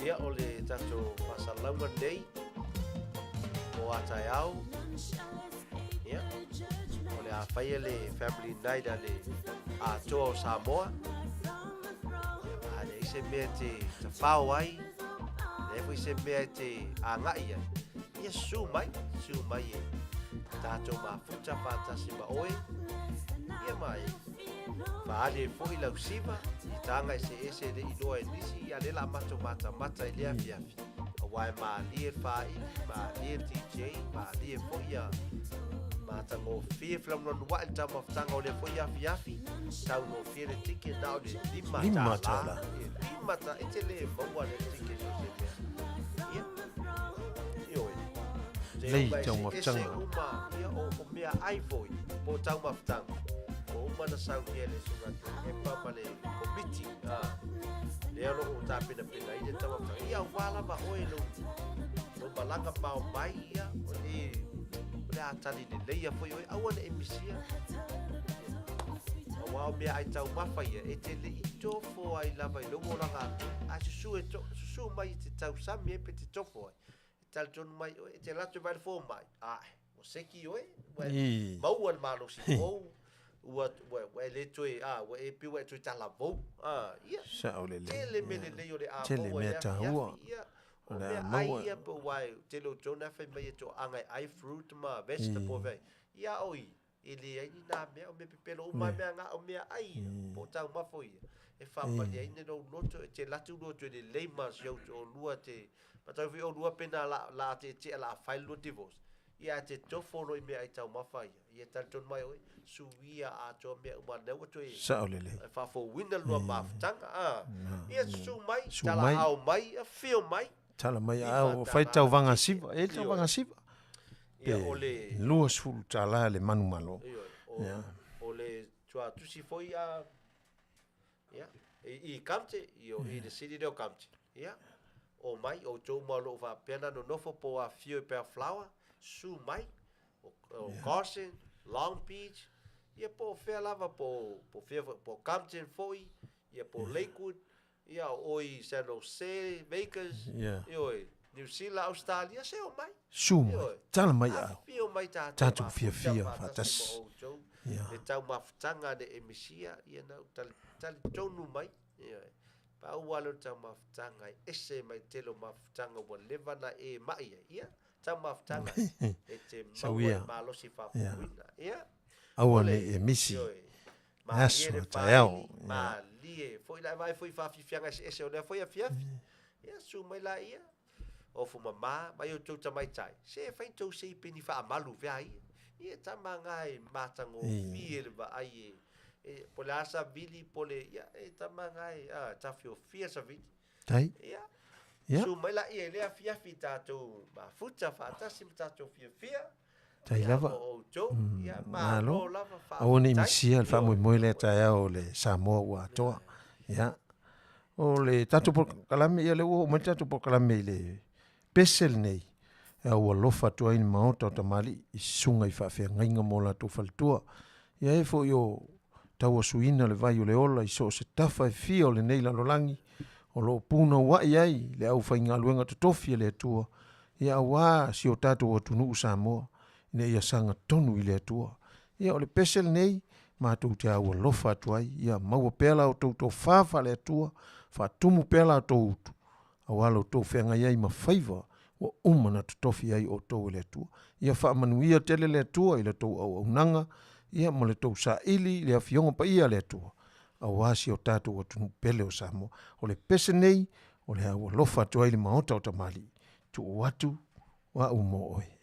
Ia o le tato masalama nei o ataiau. Ia o le awhaia le family night a le atoa o Samoa. A le ise mea te tawhao ai. Le fo ise mea te angai ai. Ia su mai e tato mafuta whatasi ma oe. Ia mai Faale foi lau siva I tanga ese de inoa e nisi ia lela mato mata I le Afiafi. Awai maalie fai, maalie TJ, maalie foi ia mata ngo fie flamno nua il tama ftanga o le foi Afiafi. Tau ngo fie le tike na o le lima tala. Lima ta itele maua le tike so se mea. lei tau mafutanga. Uma ia o mea ai foi po tau mafutanga. O uma na sau ia le sungatu e pamale komiti. Le alo o tapina pina i le tau mafutanga. Ia wala ma oe lo. Lo malanga mau mai ia o le atali le leia foi oe awane e misia. Wao mea ai tau mafa ia e te le i tofo ai lava i longo langa a susu mai te tau sami e pe te tofo ai e tal tonu mai e te lato vai fo mai o seki oe maua malo si o ua le toe ua e piu e toe tala vou ia tele mele le o le a tele mea tahua o mea ai ia po wai te lo tona fai mai e to angai ai fruit ma vegetable vai ia oi ele ai na mea o me pepelo o mai mea nga o mea ai po tau mafo ia e whapali ai ne no loto e te latu loto e le leimas iau o lua te matau vi o lua pena la te la whai lua divorce ia te tofolo i mea ai tau mafa ia ia tal ton mai oi su ia a to mea uma neua to e saolele whafo wina lua mafutanga ia su mai tala au mai a fio mai tala mai au whai tau vanga siva e tau vanga siva ia ole lua sfulu tala le manu malo ole tua tusi foi a ia i kamte i le city de kamte ia o mai o to malo va pena no nofo po a fio per flower su mai o Carson Long Beach ia po fe lava po kamte foi ia po Lakewood ia oi San Jose Vegas oi New Zealand, Australia, se o mai. Suma, tala mai au. Fio mai Tatu fia, fatas. Le tau mafutanga de emisia, ia nau tali tonu mai. Pa ualo tau mafutanga, ese mai telo mafutanga wa levana e mai, ia. Tau mafutanga, e te maua malosi Faafofoga'aga, ia. Aua ne emisi. Aso, taiao. Ma lie, foi la vai foi Faafofoga'aga ese o le foi Afiafi. Ia, su mai la ia. O fu mama mai o tau tamai tai se fai tau se peni fa malu vai e tamanga e matango firva ai e polasa vili pole ia e tamanga e tafio fia sa vili tai ia su mai la ia le afia fita to ma futa fata sim tato fia tai lava o to ia ma lo lava fa o ni misia fa mo le tai o le Samoa wa to ia o le tato por kalame ia le o mo tato por kalame le pesel nei e ua lofa tua ini Maota O Tamali'i i sunga i whawhiangainga mo la tō whalitua. Ia e fo i o taua suina le vai o le ola i so se tafa e fia o le nei lalolangi o lo puna wai ai le au whainga luenga totofi le atua. Ia awa si o tātou o tunu Samoa ina ia sanga tonu i le atua. Ia o le pesel nei mātou te ua lofa tua ia maua pela o tō whawha le atua whatumu pela o tō utu. Awalo tō whenga iai ma whaiva o umana totofi ai o tō le atua. Ia wha Manuia Tele le atua i le tō Auaunaga, ia mo le tō sa ili le awhionga pa ia le atua. Awasi o tātou o tunu pele o Samoa. O le pese nei, o le aua lofa tua ili Maota O Tamali'i. Tu o watu wa umo oi.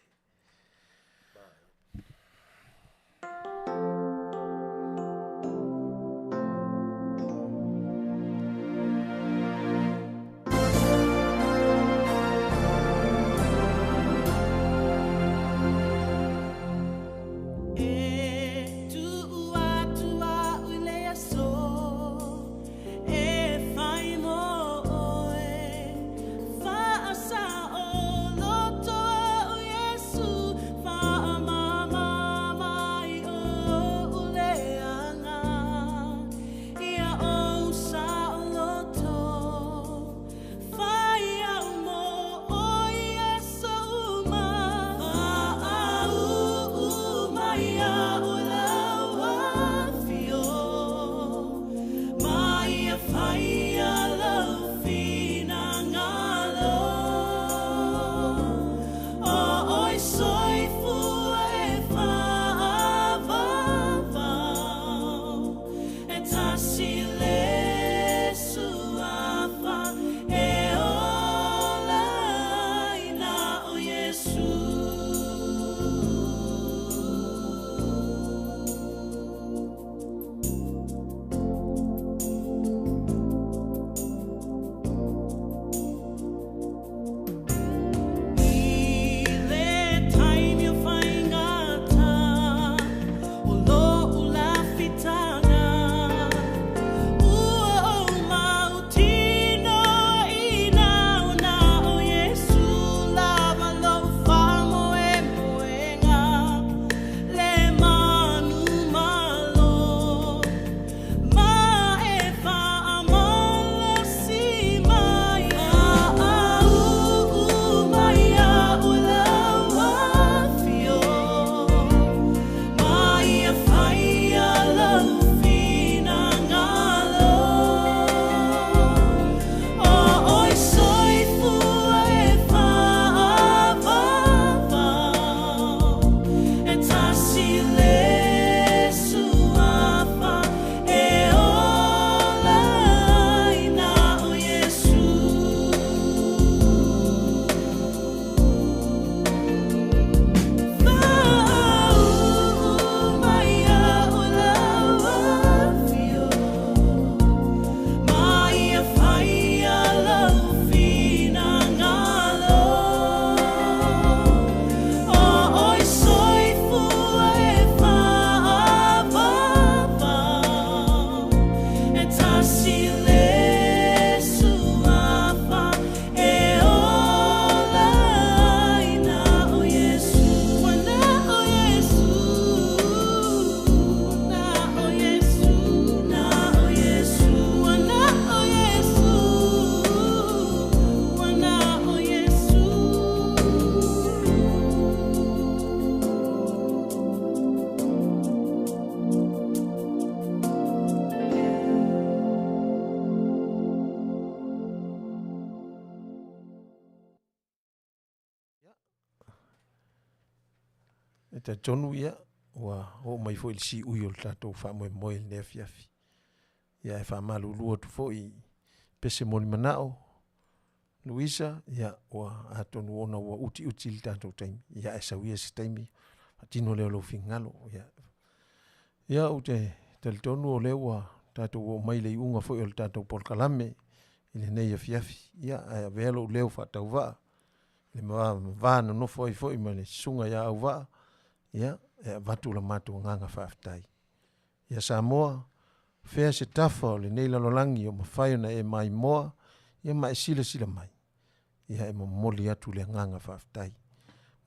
ta tonu ia wa o mai fo il si uyo tato fa mo le Afiafi ia e fa malu lua tu fo i pese moni manao Luisa ia wa atonu ona wa uti il tato taimi ia e sawia se taimi atino leo lo fingalo ia ute tel tonu o lewa tato o mai le unga fo il tato por kalame ile nei Afiafi ia e velo leo fa Auva'a le va no foi ma le sunga ia Auva'a ia e vatu la matu nganga faafetai ia Samoa fea se tafa le nei lalolangi o mawhai na e mai moa ia mai sila mai ia e mamoli atu le nganga faafetai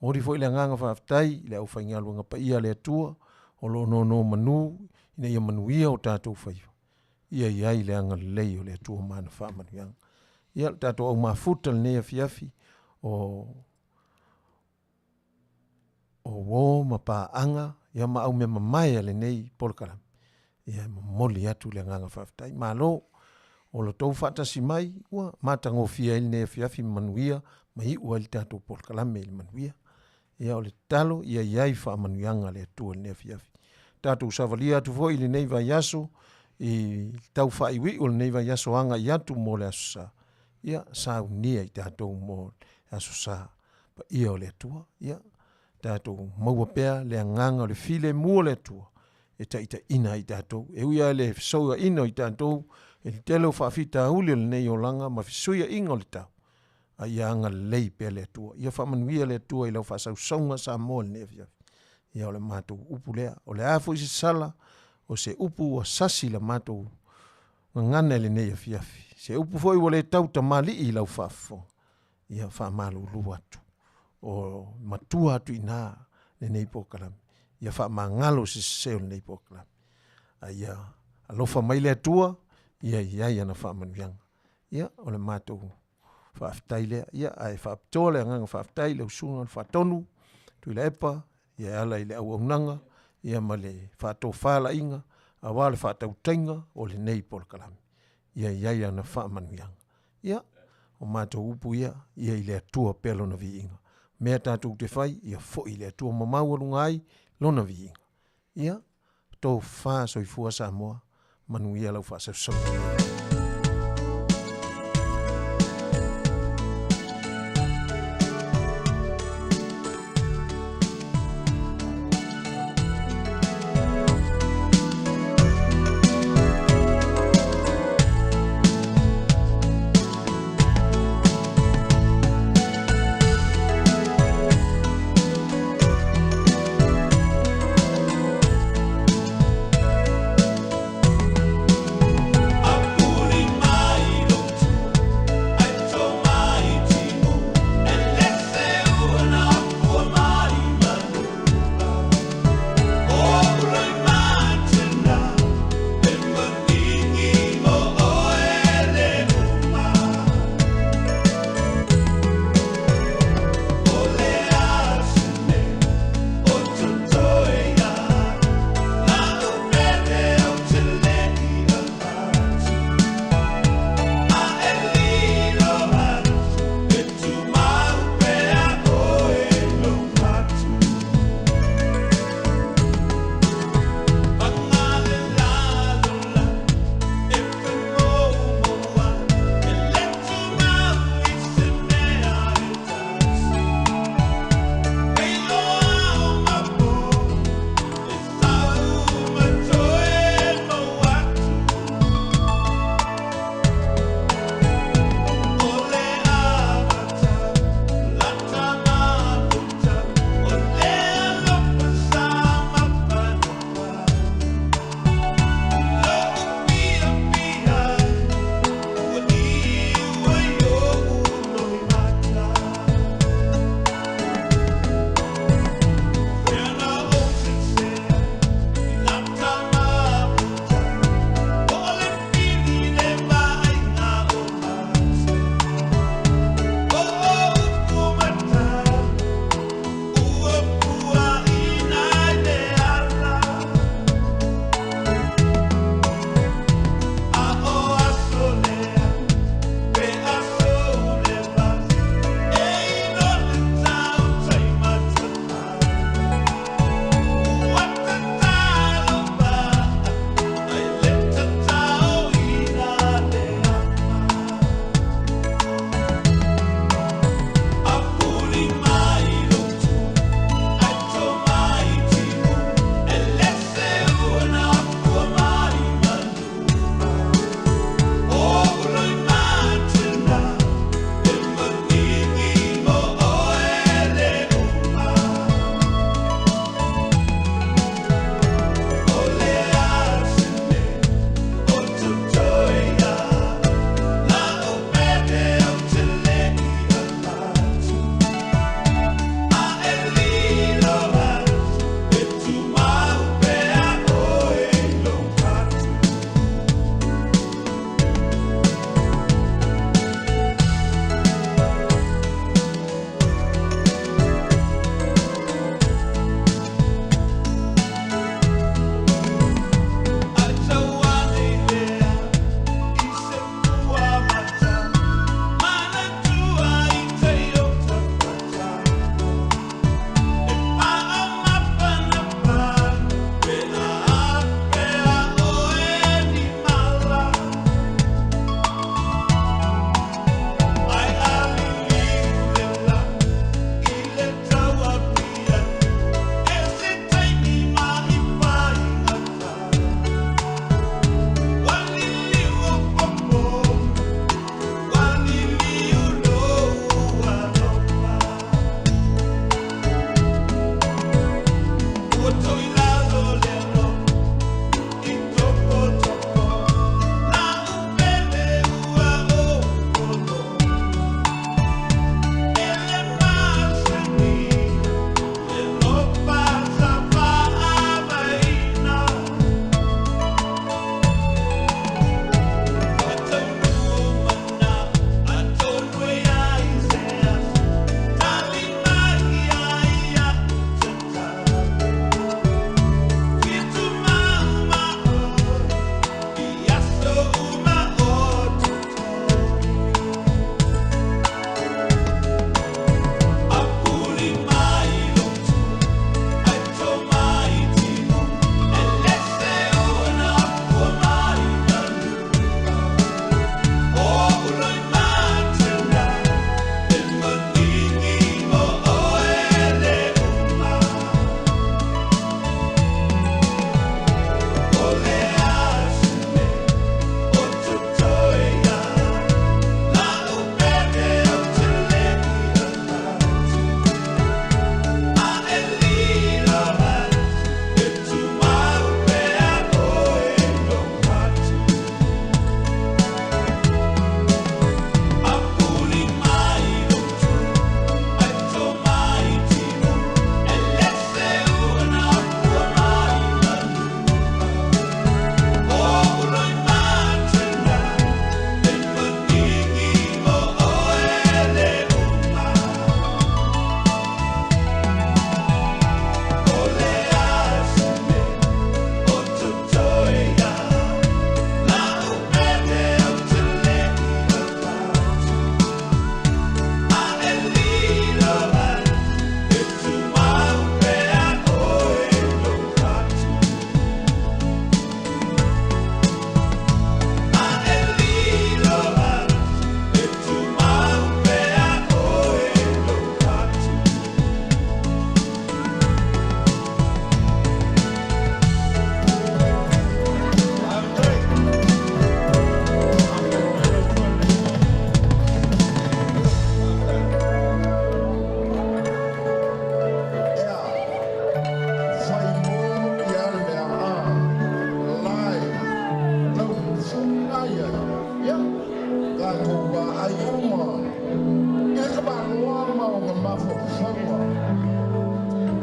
mori foi le nganga faafetai le au whaingalu nga pa ia le atua o lo no manu ina ia manuia o tātou whaiva ia iai le anga lei o le atua mana wha manuianga ia tātou au mafuta le nei Afiafi o wo ma paanga ia ma au me mai le nei polkaram ia moli atu le nganga faafetai malo o lo tou fatasi mai ua matagofia i le Afiafi manuia ma iʻua i le tatou polkalame i le manuia ia o le talo ia iai faamanuiaga le atua i le Afiafi tatou savalia atu foʻi i lenei vaiaso i tau faaiʻuiʻu o lenei vaiasoaga i atu mo le aso sa ia saunia i tatou mo le aso sa paia o le atua ia tatou maua pea le agaga o le file mua le atua e taʻitaʻina i tatou e uia le fesauaʻina i tatou e le tele o faafitauli o lenei olaga ma fesuiaʻiga o le tau a ia aga lelei pea le atua ia faamanuia le atua i lau faasausauga Samoa lenei Afiafi ia o le matou upu lea o le a foʻi se sala o se upu ua sasi la matou gagana i lenei Afiafi se upu foʻi ua lē tau Tamalii i lau faafofoga ia faamalūlū atu o matua atu inā lenei pokalame ia faamagalo seseo lenei pokalame aia alofa mai le atua ia iai ana faamanuiaga ia o le matou faafetai lea ia ae faapitoa le agaga faafetai le usuga le faatonu tui le epa ia e ala i le auaunaga ia ma le faatofalaʻiga auā le faatautaiga o lenei polokalame ia iai ana faamanuiaga ia o matou upu ia i le atua pea lona viiga mea tatou te fai ia foʻi le atua mamau aluga ai lona viiga ia tou fa soifua Samoa manuia lau faasausau